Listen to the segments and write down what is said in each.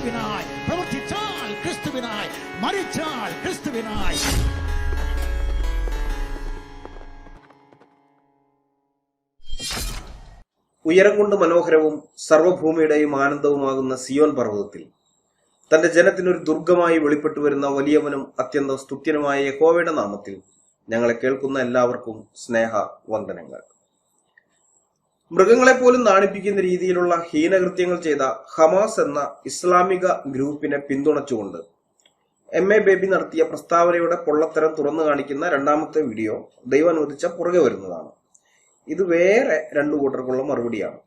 ക്രിസ്തുവിനായി, പ്രവർത്തിച്ചാൽ ക്രിസ്തുവിനായി, മരിച്ചാൽ ക്രിസ്തുവിനായി. ഉയരം കൊണ്ട് മനോഹരവും സർവ്വഭൂമിയുടെയും ആനന്ദവുമാകുന്ന സിയോൻ പർവ്വതത്തിൽ തന്റെ ജനത്തിനൊരു ദുർഗമായി വെളിപ്പെട്ടു വരുന്ന വലിയവനും അത്യന്തം സ്തുത്യനുമായ യഹോവയുടെ നാമത്തിൽ ഞങ്ങളെ കേൾക്കുന്ന എല്ലാവർക്കും സ്നേഹ വന്ദനങ്ങൾ. മൃഗങ്ങളെപ്പോലും നാണിപ്പിക്കുന്ന രീതിയിലുള്ള ഹീനകൃത്യങ്ങൾ ചെയ്ത ഹമാസ് എന്ന ഇസ്ലാമിക ഗ്രൂപ്പിനെ പിന്തുണച്ചുകൊണ്ട് MA ബേബി നടത്തിയ പ്രസ്താവനയുടെ പൊള്ളത്തരം തുറന്നു കാണിക്കുന്ന രണ്ടാമത്തെ വീഡിയോ ദൈവം അനുവദിച്ച പുറകെ വരുന്നതാണ്. ഇത് വേറെ രണ്ടു കൂട്ടർക്കുള്ള മറുപടിയാണ്.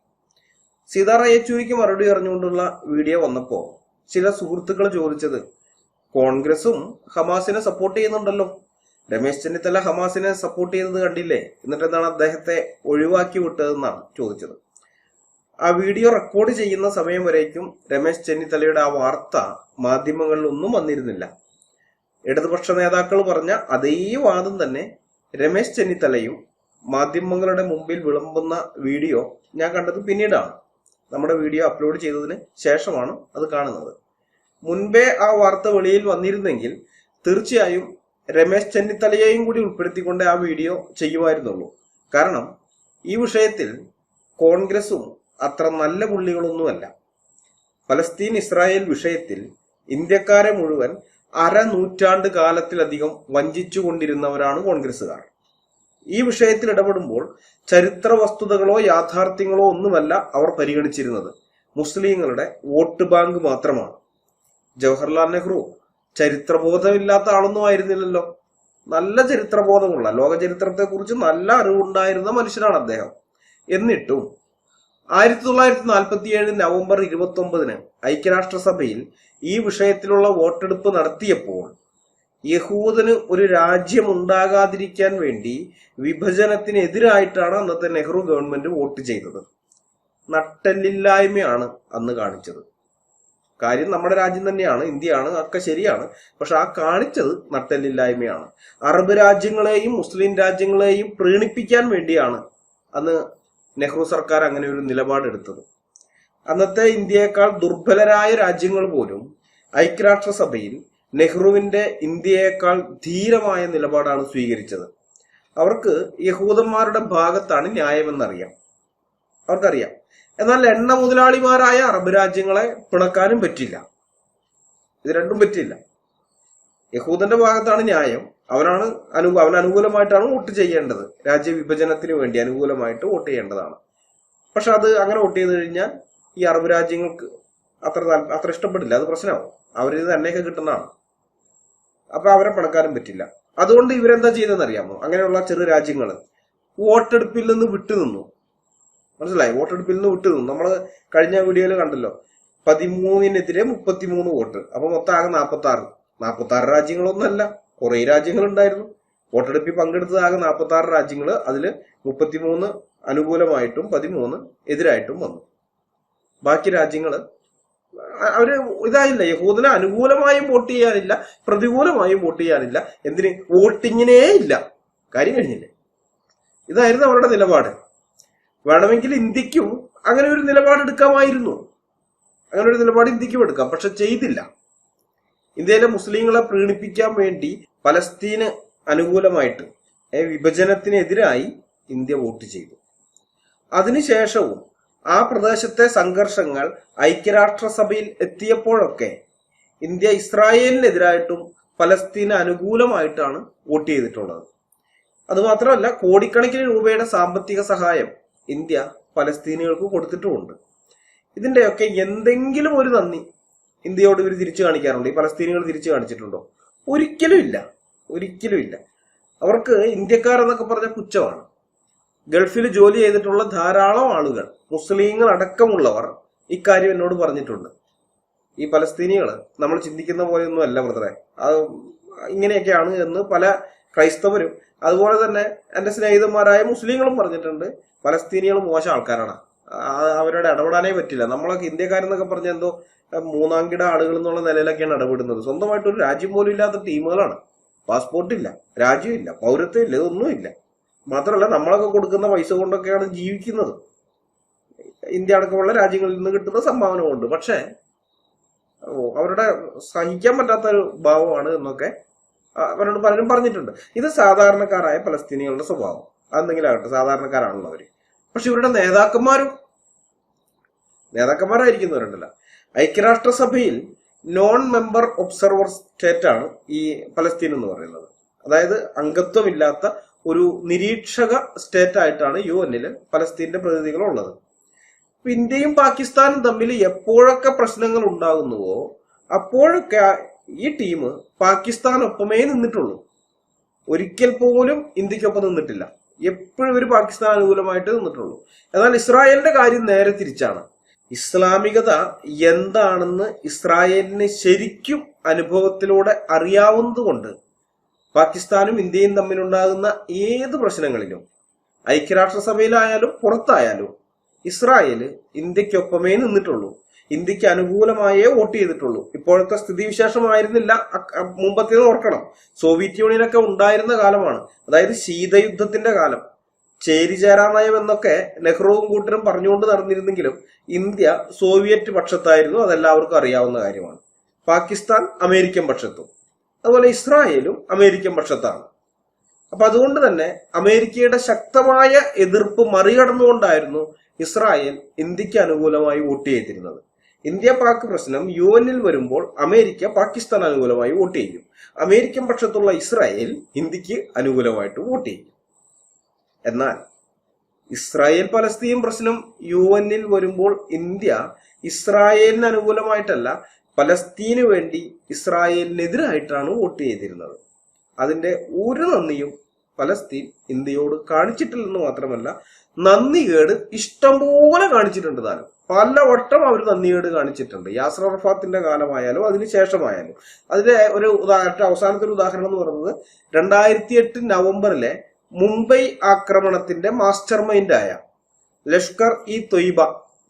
സീതാറാം യെച്ചൂരിക്ക് മറുപടി അറിഞ്ഞുകൊണ്ടുള്ള വീഡിയോ വന്നപ്പോ ചില സുഹൃത്തുക്കൾ ചോദിച്ചത്, കോൺഗ്രസും ഹമാസിനെ സപ്പോർട്ട് ചെയ്യുന്നുണ്ടല്ലോ, രമേശ് ചെന്നിത്തല ഹമാസിനെ സപ്പോർട്ട് ചെയ്യുന്നത് കണ്ടില്ലേ, എന്നിട്ട് എന്താണ് അദ്ദേഹത്തെ ഒഴിവാക്കി വിട്ടതെന്നാണ് ചോദിച്ചത്. ആ വീഡിയോ റെക്കോർഡ് ചെയ്യുന്ന സമയം വരേക്കും രമേശ് ചെന്നിത്തലയുടെ ആ വാർത്ത മാധ്യമങ്ങളിലൊന്നും വന്നിരുന്നില്ല. ഇടതുപക്ഷ നേതാക്കൾ പറഞ്ഞ അതേ വാദം തന്നെ രമേശ് ചെന്നിത്തലയും മാധ്യമങ്ങളുടെ മുമ്പിൽ വിളമ്പുന്ന വീഡിയോ ഞാൻ കണ്ടത് പിന്നീടാണ്. നമ്മുടെ വീഡിയോ അപ്ലോഡ് ചെയ്തതിന് ശേഷമാണ് അത് കാണുന്നത്. മുൻപേ ആ വാർത്ത വെളിയിൽ വന്നിരുന്നെങ്കിൽ തീർച്ചയായും രമേശ് ചെന്നിത്തലയെയും കൂടി ഉൾപ്പെടുത്തിക്കൊണ്ട് ആ വീഡിയോ ചെയ്യുമായിരുന്നുള്ളൂ. കാരണം ഈ വിഷയത്തിൽ കോൺഗ്രസും അത്ര നല്ല പുള്ളികളൊന്നുമല്ല. ഫലസ്തീൻ ഇസ്രായേൽ വിഷയത്തിൽ ഇന്ത്യക്കാരെ മുഴുവൻ അരനൂറ്റാണ്ട് കാലത്തിലധികം വഞ്ചിച്ചുകൊണ്ടിരുന്നവരാണ് കോൺഗ്രസുകാർ. ഈ വിഷയത്തിൽ ഇടപെടുമ്പോൾ ചരിത്ര വസ്തുതകളോ യാഥാർത്ഥ്യങ്ങളോ ഒന്നുമല്ല അവർ പരിഗണിച്ചിരുന്നത്, മുസ്ലിങ്ങളുടെ വോട്ട് ബാങ്ക് മാത്രമാണ്. ജവഹർലാൽ നെഹ്റു ചരിത്രബോധമില്ലാത്ത ആളൊന്നും ആയിരുന്നില്ലല്ലോ. നല്ല ചരിത്രബോധമുള്ള, ലോക ചരിത്രത്തെ കുറിച്ച് നല്ല അറിവുണ്ടായിരുന്ന മനുഷ്യനാണ് അദ്ദേഹം. എന്നിട്ടും 1947 നവംബർ 29 ഐക്യരാഷ്ട്രസഭയിൽ ഈ വിഷയത്തിലുള്ള വോട്ടെടുപ്പ് നടത്തിയപ്പോൾ യഹൂദന് ഒരു രാജ്യം ഉണ്ടാകാതിരിക്കാൻ വേണ്ടി വിഭജനത്തിനെതിരായിട്ടാണ് അന്നത്തെ നെഹ്റു ഗവൺമെന്റ് വോട്ട് ചെയ്തത്. നട്ടെല്ലില്ലായ്മയാണ് അന്ന് കാണിച്ചത്. കാര്യം നമ്മുടെ രാജ്യം തന്നെയാണ്, ഇന്ത്യയാണ്, ഒക്കെ ശരിയാണ്. പക്ഷെ ആ കാണിച്ചത് നട്ടെല്ലില്ലായ്മയാണ്. അറബ് രാജ്യങ്ങളെയും മുസ്ലിം രാജ്യങ്ങളെയും പ്രീണിപ്പിക്കാൻ വേണ്ടിയാണ് അന്ന് നെഹ്റു സർക്കാർ അങ്ങനെ ഒരു നിലപാടെടുത്തത്. അന്നത്തെ ഇന്ത്യയേക്കാൾ ദുർബലരായ രാജ്യങ്ങൾ പോലും ഐക്യരാഷ്ട്രസഭയിൽ നെഹ്റുവിന്റെ ഇന്ത്യയേക്കാൾ ധീരമായ നിലപാടാണ് സ്വീകരിച്ചത്. അവർക്ക് യഹൂദന്മാരുടെ ഭാഗത്താണ് ന്യായമെന്നറിയാം, അവർക്കറിയാം. എന്നാൽ എണ്ണ മുതലാളിമാരായ അറബ് രാജ്യങ്ങളെ പിണക്കാനും പറ്റില്ല. ഇത് രണ്ടും പറ്റില്ല. യഹൂദന്റെ ഭാഗത്താണ് ന്യായം, അവന് അനുകൂലമായിട്ടാണ് വോട്ട് ചെയ്യേണ്ടത്. രാജ്യവിഭജനത്തിന് വേണ്ടി അനുകൂലമായിട്ട് വോട്ട് ചെയ്യേണ്ടതാണ്. പക്ഷെ അത് അങ്ങനെ വോട്ട് ചെയ്ത് കഴിഞ്ഞാൽ ഈ അറബ് രാജ്യങ്ങൾക്ക് അത്ര ഇഷ്ടപ്പെടില്ല, അത് പ്രശ്നമാവും. അവരിത് തന്നെയൊക്കെ കിട്ടുന്നതാണ്. അപ്പൊ അവരെ പിണക്കാനും പറ്റില്ല. അതുകൊണ്ട് ഇവരെന്താ ചെയ്തെന്നറിയാമോ? അങ്ങനെയുള്ള ചെറു രാജ്യങ്ങൾ വോട്ടെടുപ്പിൽ നിന്ന് വിട്ടുനിന്നു. മനസ്സിലായി? വോട്ടെടുപ്പിൽ നിന്ന് വിട്ടുനിന്നു. നമ്മള് കഴിഞ്ഞ വീഡിയോയിൽ കണ്ടല്ലോ, 13-നെതിരെ 33 വോട്ട്. അപ്പൊ മൊത്തം ആകെ 46 രാജ്യങ്ങളൊന്നുമല്ല, കുറെ രാജ്യങ്ങളുണ്ടായിരുന്നു. വോട്ടെടുപ്പിൽ പങ്കെടുത്തത് ആകെ 46 രാജ്യങ്ങള്. അതില് 33 അനുകൂലമായിട്ടും 13 എതിരായിട്ടും വന്നു. ബാക്കി രാജ്യങ്ങള് അവര് ഇതായില്ല, യഹൂദന് അനുകൂലമായും വോട്ട് ചെയ്യാനില്ല, പ്രതികൂലമായും വോട്ട് ചെയ്യാനില്ല. എന്തിന്? വോട്ടിങ്ങിനേ ഇല്ല. കാര്യം കഴിഞ്ഞില്ലേ? ഇതായിരുന്നു അവരുടെ നിലപാട്. വേണമെങ്കിൽ ഇന്ത്യക്കും അങ്ങനെ ഒരു നിലപാടെടുക്കാമായിരുന്നു. അങ്ങനെ ഒരു നിലപാട് ഇന്ത്യക്കും എടുക്കാം, പക്ഷെ ചെയ്തില്ല. ഇന്ത്യയിലെ മുസ്ലിങ്ങളെ പ്രീണിപ്പിക്കാൻ വേണ്ടി പലസ്തീന് അനുകൂലമായിട്ട് വിഭജനത്തിനെതിരായി ഇന്ത്യ വോട്ട് ചെയ്തു. അതിനുശേഷവും ആ പ്രദേശത്തെ സംഘർഷങ്ങൾ ഐക്യരാഷ്ട്രസഭയിൽ എത്തിയപ്പോഴൊക്കെ ഇന്ത്യ ഇസ്രായേലിനെതിരായിട്ടും പലസ്തീന് അനുകൂലമായിട്ടാണ് വോട്ട് ചെയ്തിട്ടുള്ളത്. അതുമാത്രമല്ല, കോടിക്കണക്കിന് രൂപയുടെ സാമ്പത്തിക സഹായം ഇന്ത്യ പലസ്തീനികൾക്ക് കൊടുത്തിട്ടുമുണ്ട്. ഇതിന്റെയൊക്കെ എന്തെങ്കിലും ഒരു നന്ദി ഇന്ത്യയോട് ഇവർ തിരിച്ചു കാണിക്കാറുണ്ടോ? ഈ പലസ്തീനികൾ തിരിച്ചു കാണിച്ചിട്ടുണ്ടോ? ഒരിക്കലും ഇല്ല, ഒരിക്കലും ഇല്ല. അവർക്ക് ഇന്ത്യക്കാരെന്നൊക്കെ പറഞ്ഞ പുച്ഛമാണ്. ഗൾഫിൽ ജോലി ചെയ്തിട്ടുള്ള ധാരാളം ആളുകൾ, മുസ്ലിങ്ങൾ അടക്കമുള്ളവർ ഇക്കാര്യം എന്നോട് പറഞ്ഞിട്ടുണ്ട്. ഈ പലസ്തീനികള് നമ്മൾ ചിന്തിക്കുന്ന പോലെയൊന്നും അല്ല ബ്രദറെ, അത് ഇങ്ങനെയൊക്കെയാണ് എന്ന് പല ക്രൈസ്തവരും അതുപോലെ തന്നെ എന്റെ സ്നേഹിതന്മാരായ മുസ്ലിങ്ങളും പറഞ്ഞിട്ടുണ്ട്. പലസ്തീനികൾ മോശം ആൾക്കാരാണ്, അവരോട് ഇടപെടാനേ പറ്റില്ല. നമ്മളൊക്കെ ഇന്ത്യക്കാരെന്നൊക്കെ പറഞ്ഞ എന്തോ മൂന്നാംകിട ആളുകൾ എന്നുള്ള നിലയിലൊക്കെയാണ് ഇടപെടുന്നത്. സ്വന്തമായിട്ടൊരു രാജ്യം പോലും ഇല്ലാത്ത ടീമുകളാണ്. പാസ്പോർട്ടില്ല, രാജ്യമില്ല, പൗരത്വം ഇല്ല, ഇതൊന്നുമില്ല. മാത്രമല്ല നമ്മളൊക്കെ കൊടുക്കുന്ന പൈസ കൊണ്ടൊക്കെയാണ് ജീവിക്കുന്നത്, ഇന്ത്യ അടക്കമുള്ള രാജ്യങ്ങളിൽ നിന്ന് കിട്ടുന്ന സംഭാവന കൊണ്ട്. പക്ഷെ അവരുടെ സഹിക്കാൻ പറ്റാത്ത ഒരു ഭാവമാണ് എന്നൊക്കെ അവരോട് പലരും പറഞ്ഞിട്ടുണ്ട്. ഇത് സാധാരണക്കാരായ പലസ്തീനികളുടെ സ്വഭാവം. അതെന്തെങ്കിലും ആകട്ടെ, സാധാരണക്കാരാണല്ലോ അവര്. പക്ഷെ ഇവരുടെ നേതാക്കന്മാരായിരിക്കുന്നവരുണ്ടല്ല. ഐക്യരാഷ്ട്രസഭയിൽ നോൺ മെമ്പർ ഒബ്സർവർ സ്റ്റേറ്റ് ആണ് ഈ പലസ്തീൻ എന്ന് പറയുന്നത്. അതായത് അംഗത്വമില്ലാത്ത ഒരു നിരീക്ഷക സ്റ്റേറ്റ് ആയിട്ടാണ് UN പലസ്തീന്റെ പ്രതിനിധികൾ ഉള്ളത്. ഇന്ത്യയും പാകിസ്ഥാനും തമ്മിൽ എപ്പോഴൊക്കെ പ്രശ്നങ്ങൾ ഉണ്ടാകുന്നുവോ അപ്പോഴൊക്കെ ഈ ടീം പാകിസ്ഥാനൊപ്പമേ നിന്നിട്ടുള്ളൂ. ഒരിക്കൽ പോലും ഇന്ത്യക്കൊപ്പം നിന്നിട്ടില്ല. എപ്പോഴും ഇവർ പാകിസ്ഥാൻ അനുകൂലമായിട്ട് നിന്നിട്ടുള്ളൂ. എന്നാൽ ഇസ്രായേലിന്റെ കാര്യം നേരെ തിരിച്ചാണ്. ഇസ്ലാമികത എന്താണെന്ന് ഇസ്രായേലിന് ശരിക്കും അനുഭവത്തിലൂടെ അറിയാവുന്നത് കൊണ്ട് പാകിസ്ഥാനും ഇന്ത്യയും തമ്മിലുണ്ടാകുന്ന ഏത് പ്രശ്നങ്ങളിലും ഐക്യരാഷ്ട്രസഭയിലായാലും പുറത്തായാലും ഇസ്രായേൽ ഇന്ത്യക്കൊപ്പമേ നിന്നിട്ടുള്ളൂ. ഇന്ത്യക്ക് അനുകൂലമായേ വോട്ട് ചെയ്തിട്ടുള്ളൂ. ഇപ്പോഴത്തെ സ്ഥിതിവിശേഷമായിരുന്നില്ല മുമ്പത്തേത്. ഓർക്കണം, സോവിയറ്റ് യൂണിയനൊക്കെ ഉണ്ടായിരുന്ന കാലമാണ്. അതായത് ശീതയുദ്ധത്തിന്റെ കാലം. ചേരിചേരാ നയം എന്നൊക്കെ നെഹ്റുവും കൂട്ടരും പറഞ്ഞുകൊണ്ട് നടന്നിരുന്നെങ്കിലും ഇന്ത്യ സോവിയറ്റ് പക്ഷത്തായിരുന്നു. അതെല്ലാവർക്കും അറിയാവുന്ന കാര്യമാണ്. പാകിസ്ഥാൻ അമേരിക്കൻ പക്ഷത്തും, അതുപോലെ ഇസ്രായേലും അമേരിക്കൻ പക്ഷത്താണ്. അപ്പൊ അതുകൊണ്ട് തന്നെ അമേരിക്കയുടെ ശക്തമായ എതിർപ്പ് മറികടന്നുകൊണ്ടായിരുന്നു ഇസ്രായേൽ ഇന്ത്യക്ക് അനുകൂലമായി വോട്ട് ചെയ്തിരുന്നത്. ഇന്ത്യ പാക് പ്രശ്നം UN വരുമ്പോൾ അമേരിക്ക പാകിസ്ഥാൻ അനുകൂലമായി വോട്ട് ചെയ്യും. അമേരിക്കൻ പക്ഷത്തുള്ള ഇസ്രായേൽ ഇന്ത്യക്ക് അനുകൂലമായിട്ട് വോട്ട് ചെയ്യും. എന്നാൽ ഇസ്രായേൽ പലസ്തീൻ പ്രശ്നം UN വരുമ്പോൾ ഇന്ത്യ ഇസ്രായേലിന് അനുകൂലമായിട്ടല്ല, പലസ്തീന് വേണ്ടി ഇസ്രായേലിനെതിരായിട്ടാണ് വോട്ട് ചെയ്തിരുന്നത്. അതിന്റെ ഒരു നന്ദിയും പലസ്തീൻ ഇന്ത്യയോട് കാണിച്ചിട്ടില്ലെന്ന് മാത്രമല്ല, നന്ദികേട് ഇഷ്ടംപോലെ കാണിച്ചിട്ടുണ്ട്. താനും പലവട്ടം അവർ നന്ദികേട് കാണിച്ചിട്ടുണ്ട്. യാസർ അറഫാത്തിന്റെ കാലമായാലും അതിനുശേഷമായാലും. അതിന്റെ ഒരു അവസാനത്തെ ഒരു ഉദാഹരണം എന്ന് പറയുന്നത് 2008 നവംബറിലെ മുംബൈ ആക്രമണത്തിന്റെ മാസ്റ്റർ മൈൻഡായ ലഷ്കർ ഇ തൊയ്ബ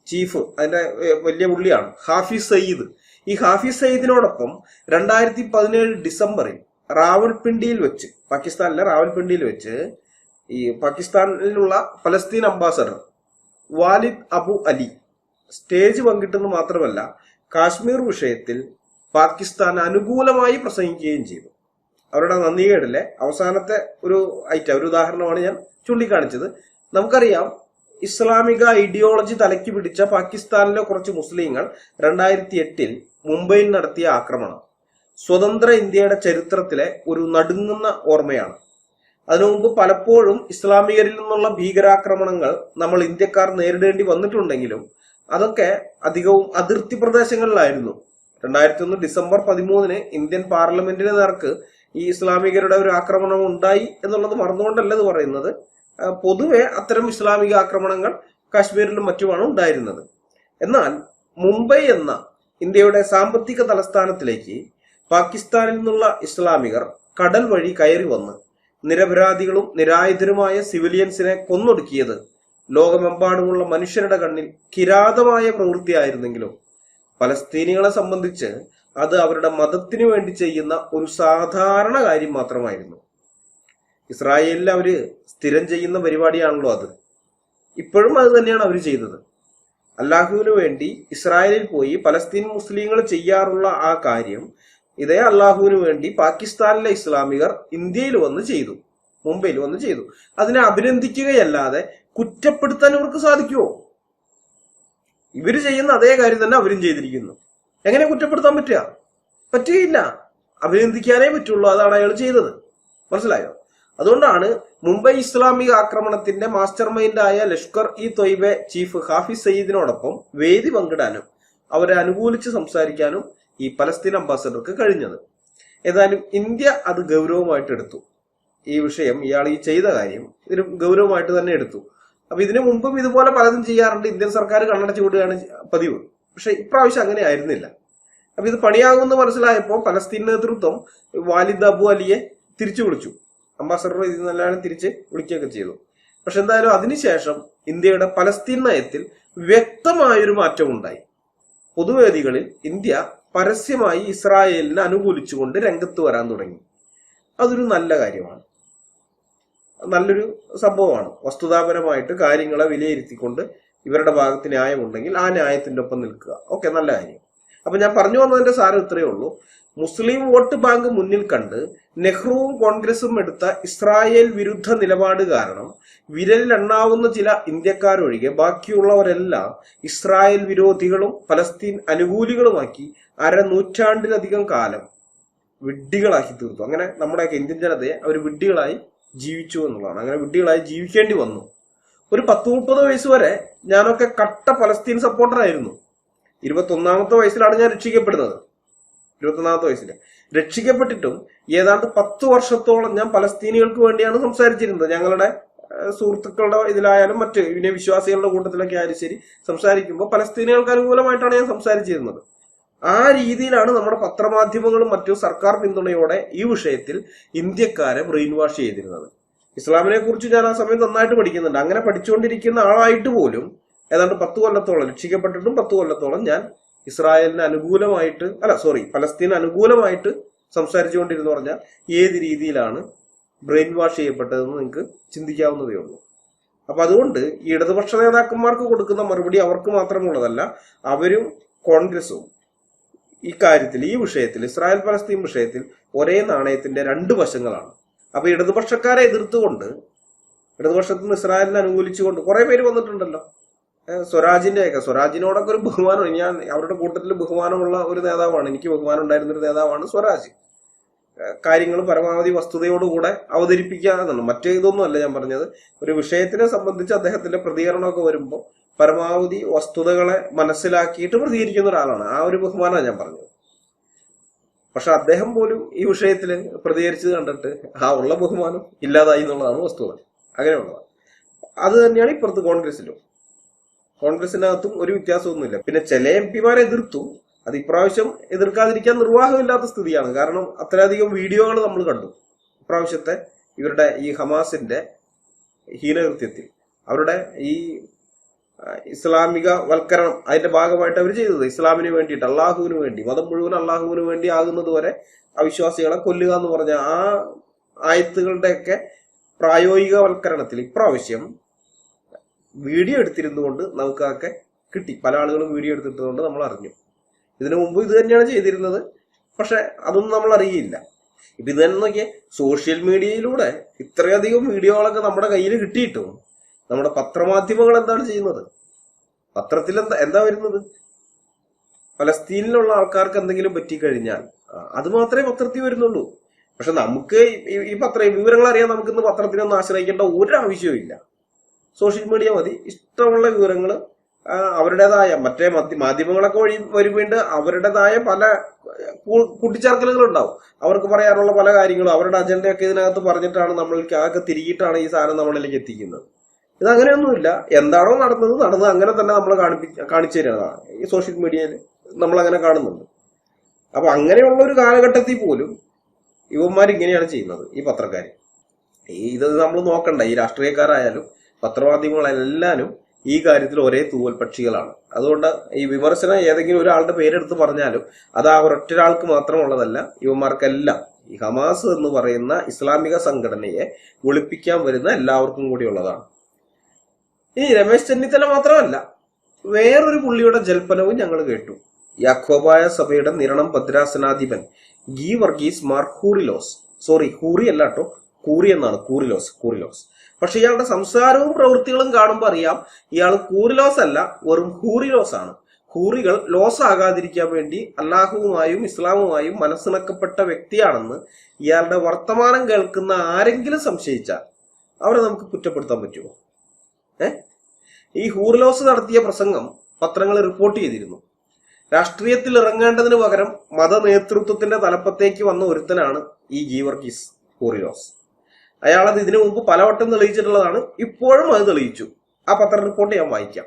ചീഫ്, അതിന്റെ വലിയ പുള്ളിയാണ് ഹാഫിസ് സയ്യിദ്. ഈ ഹാഫിസ് സയ്യിദിനോടൊപ്പം 2017 ഡിസംബറിൽ റാവൽപിണ്ടിയിൽ വെച്ച്, പാകിസ്ഥാനിലെ റാവൽപിണ്ടിയിൽ വെച്ച് ഈ പാകിസ്ഥാനിലുള്ള Palestine ambassador Walid Abu Ali stage പങ്കിട്ടെന്ന് മാത്രമല്ല കാശ്മീർ വിഷയത്തിൽ പാകിസ്ഥാൻ അനുകൂലമായി പ്രസംഗിക്കുകയും ചെയ്തു. അവരുടെ നന്ദികേടിലെ അവസാനത്തെ ഒരു ഉദാഹരണമാണ് ഞാൻ ചൂണ്ടിക്കാണിച്ചത്. നമുക്കറിയാം, ഇസ്ലാമിക ഐഡിയോളജി തലയ്ക്ക് പിടിച്ച പാകിസ്ഥാനിലെ കുറച്ച് മുസ്ലിങ്ങൾ 2008 മുംബൈയിൽ നടത്തിയ ആക്രമണം സ്വതന്ത്ര ഇന്ത്യയുടെ ചരിത്രത്തിലെ ഒരു നടുങ്ങുന്ന ഓർമ്മയാണ്. അതിനു മുമ്പ് പലപ്പോഴും ഇസ്ലാമികരിൽ നിന്നുള്ള ഭീകരാക്രമണങ്ങൾ നമ്മൾ ഇന്ത്യക്കാർ നേരിടേണ്ടി വന്നിട്ടുണ്ടെങ്കിലും അതൊക്കെ അധികവും അതിർത്തി പ്രദേശങ്ങളിലായിരുന്നു. 2001 ഡിസംബർ 13 ഇന്ത്യൻ പാർലമെന്റിന് നേർക്ക് ഈ ഇസ്ലാമികരുടെ ഒരു ആക്രമണം ഉണ്ടായി എന്നുള്ളത് മറന്നുകൊണ്ടല്ല ഇത് പറയുന്നത്. പൊതുവെ അത്തരം ഇസ്ലാമിക ആക്രമണങ്ങൾ കാശ്മീരിലും മറ്റുമാണ് ഉണ്ടായിരുന്നത്. എന്നാൽ മുംബൈ എന്ന ഇന്ത്യയുടെ സാമ്പത്തിക തലസ്ഥാനത്തിലേക്ക് പാകിസ്ഥാനിൽ നിന്നുള്ള ഇസ്ലാമികർ കടൽ വഴി കയറി വന്ന് നിരപരാധികളും നിരായുധരുമായ സിവിലിയൻസിനെ കൊന്നൊടുക്കിയത് ലോകമെമ്പാടുമുള്ള മനുഷ്യരുടെ കണ്ണിൽ കിരാതമായ പ്രവൃത്തിയായിരുന്നെങ്കിലും പലസ്തീനികളെ സംബന്ധിച്ച് അത് അവരുടെ മതത്തിനു വേണ്ടി ചെയ്യുന്ന ഒരു സാധാരണ കാര്യം മാത്രമായിരുന്നു. ഇസ്രായേലിൽ അവര് സ്ഥിരം ചെയ്യുന്ന പരിപാടിയാണല്ലോ അത്. ഇപ്പോഴും അത് തന്നെയാണ് അവർ ചെയ്തത്. അല്ലാഹുവിന് വേണ്ടി ഇസ്രായേലിൽ പോയി പലസ്തീൻ മുസ്ലിങ്ങൾ ചെയ്യാറുള്ള ആ കാര്യം ഇതേ അല്ലാഹുവിന് വേണ്ടി പാകിസ്ഥാനിലെ ഇസ്ലാമികർ ഇന്ത്യയിൽ വന്ന് ചെയ്തു, മുംബൈയിൽ വന്ന് ചെയ്തു. അതിനെ അഭിനന്ദിക്കുകയല്ലാതെ കുറ്റപ്പെടുത്താൻ ഇവർക്ക് സാധിക്കുമോ? ഇവര് ചെയ്യുന്ന അതേ കാര്യം തന്നെ അവരും ചെയ്തിരിക്കുന്നു. എങ്ങനെ കുറ്റപ്പെടുത്താൻ പറ്റുക? പറ്റുകയില്ല. അഭിനന്ദിക്കാനേ പറ്റുള്ളൂ. അതാണ് അയാൾ ചെയ്തത്. മനസ്സിലായോ? അതുകൊണ്ടാണ് മുംബൈ ഇസ്ലാമിക ആക്രമണത്തിന്റെ മാസ്റ്റർ മൈൻഡായ ലഷ്കർ ഇ തൊയ്ബെ ചീഫ് ഹാഫിസ് സയ്യിദിനോടൊപ്പം വേദി പങ്കിടാനും അവരെ അനുകൂലിച്ച് സംസാരിക്കാനും ഈ പലസ്തീൻ അംബാസഡർക്ക് കഴിഞ്ഞത്. ഏതായാലും ഇന്ത്യ അത് ഗൗരവമായിട്ട് എടുത്തു. ഈ വിഷയം, ഇയാൾ ഈ ചെയ്ത കാര്യം ഇതിന് ഗൗരവമായിട്ട് തന്നെ എടുത്തു. അപ്പൊ ഇതിനു മുമ്പും ഇതുപോലെ പലതും ചെയ്യാറുണ്ട്. ഇന്ത്യൻ സർക്കാർ കണ്ണടച്ചു വിടുകയാണ് പതിവ്. പക്ഷെ ഇപ്രാവശ്യം അങ്ങനെ ആയിരുന്നില്ല. അപ്പൊ ഇത് പണിയാകുമെന്ന് മനസ്സിലായപ്പോൾ പലസ്തീൻ നേതൃത്വം വാലിദ് അബു അലിയെ തിരിച്ചു വിളിച്ചു. അംബാസഡർ ഇതിനെല്ലാം തിരിച്ച് വിളിക്കുകയൊക്കെ ചെയ്തു. പക്ഷെ എന്തായാലും അതിനുശേഷം ഇന്ത്യയുടെ പലസ്തീൻ നയത്തിൽ വ്യക്തമായൊരു മാറ്റം ഉണ്ടായി. പൊതുവേദികളിൽ ഇന്ത്യ പരസ്യമായി ഇസ്രായേലിനെ അനുകൂലിച്ചുകൊണ്ട് രംഗത്ത് വരാൻ തുടങ്ങി. അതൊരു നല്ല കാര്യമാണ്, നല്ലൊരു സംഭവമാണ്. വസ്തുതാപരമായിട്ട് കാര്യങ്ങളെ വിലയിരുത്തിക്കൊണ്ട് ഇവരുടെ ഭാഗത്ത് ന്യായമുണ്ടെങ്കിൽ ആ ന്യായത്തിന്റെ ഒപ്പം നിൽക്കുക. ഓക്കെ, നല്ല കാര്യം. അപ്പൊ ഞാൻ പറഞ്ഞു വന്നതിന്റെ സാരം ഇത്രയേ ഉള്ളൂ. മുസ്ലിം വോട്ട് ബാങ്ക് മുന്നിൽ കണ്ട് നെഹ്റുവും കോൺഗ്രസും എടുത്ത ഇസ്രായേൽ വിരുദ്ധ നിലപാട് കാരണം വിരലിലെണ്ണാവുന്ന ചില ഇന്ത്യക്കാരൊഴികെ ബാക്കിയുള്ളവരെല്ലാം ഇസ്രായേൽ വിരോധികളും പലസ്തീൻ അനുകൂലികളുമാക്കി നൂറ്റാണ്ടിലധികം കാലം വിഡ്ഢികളാക്കി തീർത്തു. അങ്ങനെ നമ്മുടെയൊക്കെ ഇന്ത്യൻ ജനതയെ അവർ വിഡ്ഢികളായി ജീവിച്ചു എന്നുള്ളതാണ്. അങ്ങനെ വിഡ്ഢികളായി ജീവിക്കേണ്ടി വന്നു. ഒരു 10-30 വയസ്സ് വരെ ഞാനൊക്കെ കട്ട പലസ്തീൻ സപ്പോർട്ടറായിരുന്നു. 21-ാമത്തെ വയസ്സിലാണ് ഞാൻ രക്ഷിക്കപ്പെടുന്നത്. 21-ാമത്തെ വയസ്സിൽ രക്ഷിക്കപ്പെട്ടിട്ടും ഏതാണ്ട് 10 വർഷത്തോളം ഞാൻ പലസ്തീനികൾക്ക് വേണ്ടിയാണ് സംസാരിച്ചിരുന്നത്. ഞങ്ങളുടെ സുഹൃത്തുക്കളുടെ ഇതിലായാലും മറ്റ് വിശ്വാസികളുടെ കൂട്ടത്തിലൊക്കെ ആയാലും ശരി, സംസാരിക്കുമ്പോൾ പലസ്തീനികൾക്ക് അനുകൂലമായിട്ടാണ് ഞാൻ സംസാരിച്ചിരുന്നത്. ആ രീതിയിലാണ് നമ്മുടെ പത്രമാധ്യമങ്ങളും മറ്റു സർക്കാർ പിന്തുണയോടെ ഈ വിഷയത്തിൽ ഇന്ത്യക്കാരെ ബ്രെയിൻ വാഷ് ചെയ്തിരുന്നത്. ഇസ്ലാമിനെ കുറിച്ച് ഞാൻ ആ സമയം നന്നായിട്ട് പഠിക്കുന്നുണ്ട്. അങ്ങനെ പഠിച്ചുകൊണ്ടിരിക്കുന്ന ആളായിട്ട് പോലും ഏതാണ്ട് 10 കൊല്ലത്തോളം രക്ഷിക്കപ്പെട്ടിട്ടും 10 കൊല്ലത്തോളം ഞാൻ ഇസ്രായേലിന് അനുകൂലമായിട്ട് പലസ്തീന് അനുകൂലമായിട്ട് സംസാരിച്ചുകൊണ്ടിരുന്നു. പറഞ്ഞാൽ ഏത് രീതിയിലാണ് ബ്രെയിൻ വാഷ് ചെയ്യപ്പെട്ടതെന്ന് നിങ്ങൾക്ക് ചിന്തിക്കാവുന്നതേ ഉള്ളൂ. അപ്പൊ അതുകൊണ്ട് ഈ ഇടതുപക്ഷ നേതാക്കന്മാർക്ക് കൊടുക്കുന്ന മറുപടി അവർക്ക് മാത്രമുള്ളതല്ല. അവരും കോൺഗ്രസും ഈ കാര്യത്തിൽ, ഈ വിഷയത്തിൽ, ഇസ്രായേൽ പലസ്തീൻ വിഷയത്തിൽ ഒരേ നാണയത്തിന്റെ 2 വശങ്ങളാണ്. അപ്പൊ ഇടതുപക്ഷക്കാരെ എതിർത്തുകൊണ്ട്, ഇടതുപക്ഷത്തിൽ നിന്ന് ഇസ്രായേലിനെ അനുകൂലിച്ചുകൊണ്ട് കുറെ പേര് വന്നിട്ടുണ്ടല്ലോ. സ്വരാജിനോടൊക്കെ ഒരു ബഹുമാനം, ഞാൻ അവരുടെ കൂട്ടത്തിൽ ബഹുമാനമുള്ള ഒരു നേതാവാണ്, എനിക്ക് ബഹുമാനം ഉണ്ടായിരുന്ന ഒരു നേതാവാണ് സ്വരാജ്. കാര്യങ്ങൾ പരമാവധി വസ്തുതയോടുകൂടെ അവതരിപ്പിക്കുക എന്നുള്ളു. മറ്റേ ഇതൊന്നും അല്ല ഞാൻ പറഞ്ഞത്. ഒരു വിഷയത്തിനെ സംബന്ധിച്ച് അദ്ദേഹത്തിന്റെ പ്രതികരണമൊക്കെ വരുമ്പോൾ പരമാവധി വസ്തുതകളെ മനസ്സിലാക്കിയിട്ട് പ്രതികരിക്കുന്ന ഒരാളാണ്. ആ ഒരു ബഹുമാനമാണ് ഞാൻ പറഞ്ഞത്. പക്ഷെ അദ്ദേഹം പോലും ഈ വിഷയത്തിൽ പ്രതികരിച്ചത് കണ്ടിട്ട് ഉള്ള ബഹുമാനം ഇല്ലാതായി എന്നുള്ളതാണ് വസ്തുത. അങ്ങനെയുള്ളതാണ്. അത് തന്നെയാണ് ഇപ്പുറത്ത് കോൺഗ്രസിനകത്തും ഒരു വ്യത്യാസമൊന്നുമില്ല. പിന്നെ ചില MP-മാരെ എതിർത്തു. അത് ഇപ്രാവശ്യം എതിർക്കാതിരിക്കാൻ നിർവാഹമില്ലാത്ത സ്ഥിതിയാണ്. കാരണം അത്രയധികം വീഡിയോകൾ നമ്മൾ കണ്ടു ഇപ്രാവശ്യത്തെ ഇവരുടെ ഈ ഹമാസിന്റെ ഹീനകൃത്യത്തിൽ. അവരുടെ ഈ ഇസ്ലാമിക വൽക്കരണം അതിന്റെ ഭാഗമായിട്ട് അവർ ചെയ്തത് ഇസ്ലാമിന് വേണ്ടിയിട്ട്, അള്ളാഹുവിന് വേണ്ടി, മതം മുഴുവൻ അള്ളാഹുവിന് വേണ്ടി ആകുന്നത് വരെ അവിശ്വാസികളെ കൊല്ലുക എന്ന് പറഞ്ഞ ആ ആയത്തുകളുടെയൊക്കെ പ്രായോഗികവൽക്കരണത്തിൽ ഇപ്രാവശ്യം വീഡിയോ എടുത്തിരുന്നുകൊണ്ട് നമുക്കൊക്കെ കിട്ടി. പല ആളുകളും വീഡിയോ എടുത്തിട്ടുകൊണ്ട് നമ്മൾ അറിഞ്ഞു. ഇതിനു മുമ്പ് ഇത് തന്നെയാണ് ചെയ്തിരുന്നത്. പക്ഷെ അതൊന്നും നമ്മൾ അറിയില്ല. ഇപ്പൊ ഇത് തന്നെ നോക്കിയേ, സോഷ്യൽ മീഡിയയിലൂടെ ഇത്രയധികം വീഡിയോകളൊക്കെ നമ്മുടെ കയ്യിൽ കിട്ടിയിട്ടും നമ്മുടെ പത്രമാധ്യമങ്ങൾ എന്താണ് ചെയ്യുന്നത്? പത്രത്തിൽ എന്താ വരുന്നത്? പലസ്തീനിലുള്ള ആൾക്കാർക്ക് എന്തെങ്കിലും പറ്റിക്കഴിഞ്ഞാൽ അത് മാത്രമേ പത്രത്തിൽ വരുന്നുള്ളൂ. പക്ഷെ നമുക്ക് ഈ വിവരങ്ങൾ അറിയാൻ നമുക്കിന്ന് പത്രത്തിനൊന്നും ആശ്രയിക്കേണ്ട ഒരാവശ്യവും ഇല്ല. സോഷ്യൽ മീഡിയ മതി. ഇഷ്ടമുള്ള വിവരങ്ങൾ അവരുടേതായ മറ്റേ മാധ്യമങ്ങളൊക്കെ വരുമ്പോണ്ട് അവരുടേതായ പല കൂട്ടിച്ചേർക്കലുകൾ ഉണ്ടാവും. അവർക്ക് പറയാനുള്ള പല കാര്യങ്ങളും അവരുടെ അജണ്ടയൊക്കെ ഇതിനകത്ത് പറഞ്ഞിട്ടാണ് നമ്മൾക്ക് ആകെ തിരികിട്ടാണ് ഈ സാധനം നമ്മളിലേക്ക് എത്തിക്കുന്നത്. ഇതങ്ങനെയൊന്നുമില്ല. എന്താണോ നടന്നത് അങ്ങനെ തന്നെ നമ്മൾ കാണിച്ചു തരുന്നതാണ് ഈ സോഷ്യൽ മീഡിയയിൽ നമ്മൾ അങ്ങനെ കാണുന്നുണ്ട്. അപ്പൊ അങ്ങനെയുള്ള ഒരു കാലഘട്ടത്തിൽ പോലും ഇവന്മാരിങ്ങനെയാണ് ചെയ്യുന്നത്, ഈ പത്രക്കാർ. ഇത് നമ്മൾ നോക്കണ്ട. ഈ രാഷ്ട്രീയക്കാരായാലും പത്രമാധ്യമങ്ങളെല്ലാവരും ഈ കാര്യത്തിൽ ഒരേ തൂവൽ പക്ഷികളാണ്. അതുകൊണ്ട് ഈ വിമർശനം ഏതെങ്കിലും ഒരാളുടെ പേരെടുത്ത് പറഞ്ഞാലും അത് ആ ഒരൊറ്റൊരാൾക്ക് മാത്രമുള്ളതല്ല. ഇവന്മാർക്കെല്ലാം ഈ ഹമാസ് എന്ന് പറയുന്ന ഇസ്ലാമിക സംഘടനയെ ഒളിപ്പിക്കാൻ വരുന്ന എല്ലാവർക്കും കൂടി ഉള്ളതാണ്. ഇനി രമേശ് ചെന്നിത്തല മാത്രമല്ല, വേറൊരു പുള്ളിയുടെ ജൽപ്പനവും ഞങ്ങൾ കേട്ടു. യാക്കോബായ സഭയുടെ നിരണം ഭദ്രാസനാധിപൻ ഗീ വർഗീസ് മാർ കൂറിലോസ്, ഹൂറി അല്ല കേട്ടോ, കൂറി എന്നാണ്, കൂറിലോസ്. പക്ഷെ ഇയാളുടെ സംസാരവും പ്രവൃത്തികളും കാണുമ്പോൾ അറിയാം ഇയാൾ കൂറിലോസ് അല്ല, വെറും ഹൂറിലോസ് ആണ്. ഹൂറികൾ ലോസ് ആകാതിരിക്കാൻ വേണ്ടി അല്ലാഹുവുമായും ഇസ്ലാമുമായും മനസ്സിണക്കപ്പെട്ട വ്യക്തിയാണെന്ന് ഇയാളുടെ വർത്തമാനം കേൾക്കുന്ന ആരെങ്കിലും സംശയിച്ചാൽ അവരെ നമുക്ക് കുറ്റപ്പെടുത്താൻ പറ്റുമോ? ഈ ഹൂറിലോസ് നടത്തിയ പ്രസംഗം പത്രങ്ങൾ റിപ്പോർട്ട് ചെയ്തിരുന്നു. രാഷ്ട്രീയത്തിൽ ഇറങ്ങേണ്ടതിന് പകരം മത നേതൃത്വത്തിന്റെ തലപ്പത്തേക്ക് വന്ന ഒരുത്തനാണ് ഈ ഗീവർഗീസ് ഹൂറിലോസ്. അയാളത് ഇതിനു മുമ്പ് പലവട്ടം തെളിയിച്ചിട്ടുള്ളതാണ്. ഇപ്പോഴും അത് തെളിയിച്ചു. ആ പത്ര റിപ്പോർട്ട് ഞാൻ വായിക്കാം.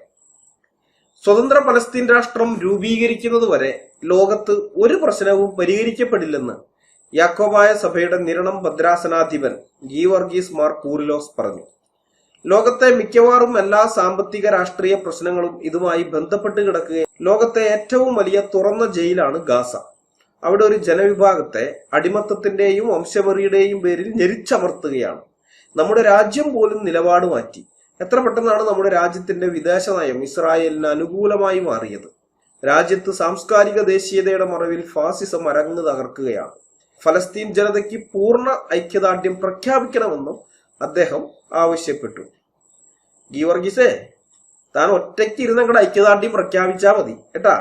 സ്വതന്ത്ര പലസ്തീൻ രാഷ്ട്രം രൂപീകരിക്കുന്നത് വരെ ലോകത്ത് ഒരു പ്രശ്നവും പരിഹരിക്കപ്പെടില്ലെന്ന് യാക്കോബായ സഭയുടെ നിരണം ഭദ്രാസനാധിപൻ ഗീവർഗീസ് മാർ കൂറിലോസ് പറഞ്ഞു. ലോകത്തെ മിക്കവാറും എല്ലാ സാമ്പത്തിക രാഷ്ട്രീയ പ്രശ്നങ്ങളും ഇതുമായി ബന്ധപ്പെട്ട് കിടക്കുകയും ലോകത്തെ ഏറ്റവും വലിയ തുറന്ന ജയിലാണ് ഗാസ. അവിടെ ഒരു ജനവിഭാഗത്തെ അടിമത്തത്തിന്റെയും വംശവെറിയുടെയും പേരിൽ ഞെരിച്ചമർത്തുകയാണ്. നമ്മുടെ രാജ്യം പോലും നിലപാട് മാറ്റി. എത്ര പെട്ടെന്നാണ് നമ്മുടെ രാജ്യത്തിന്റെ വിദേശ നയം ഇസ്രായേലിന് അനുകൂലമായി മാറിയത്. രാജ്യത്ത് സാംസ്കാരിക ദേശീയതയുടെ മറവിൽ ഫാസിസം അരങ്ങ് തകർക്കുകയാണ്. ഫലസ്തീൻ ജനതയ്ക്ക് പൂർണ്ണ ഐക്യദാർഢ്യം പ്രഖ്യാപിക്കണമെന്നും അദ്ദേഹം ആവശ്യപ്പെട്ടു. ഗീവർഗീസേ, താൻ ഒറ്റയ്ക്ക് ഇരുന്ന് അങ്ങടെ ഐക്യദാർഢ്യം പ്രഖ്യാപിച്ചാൽ മതി കേട്ടാ.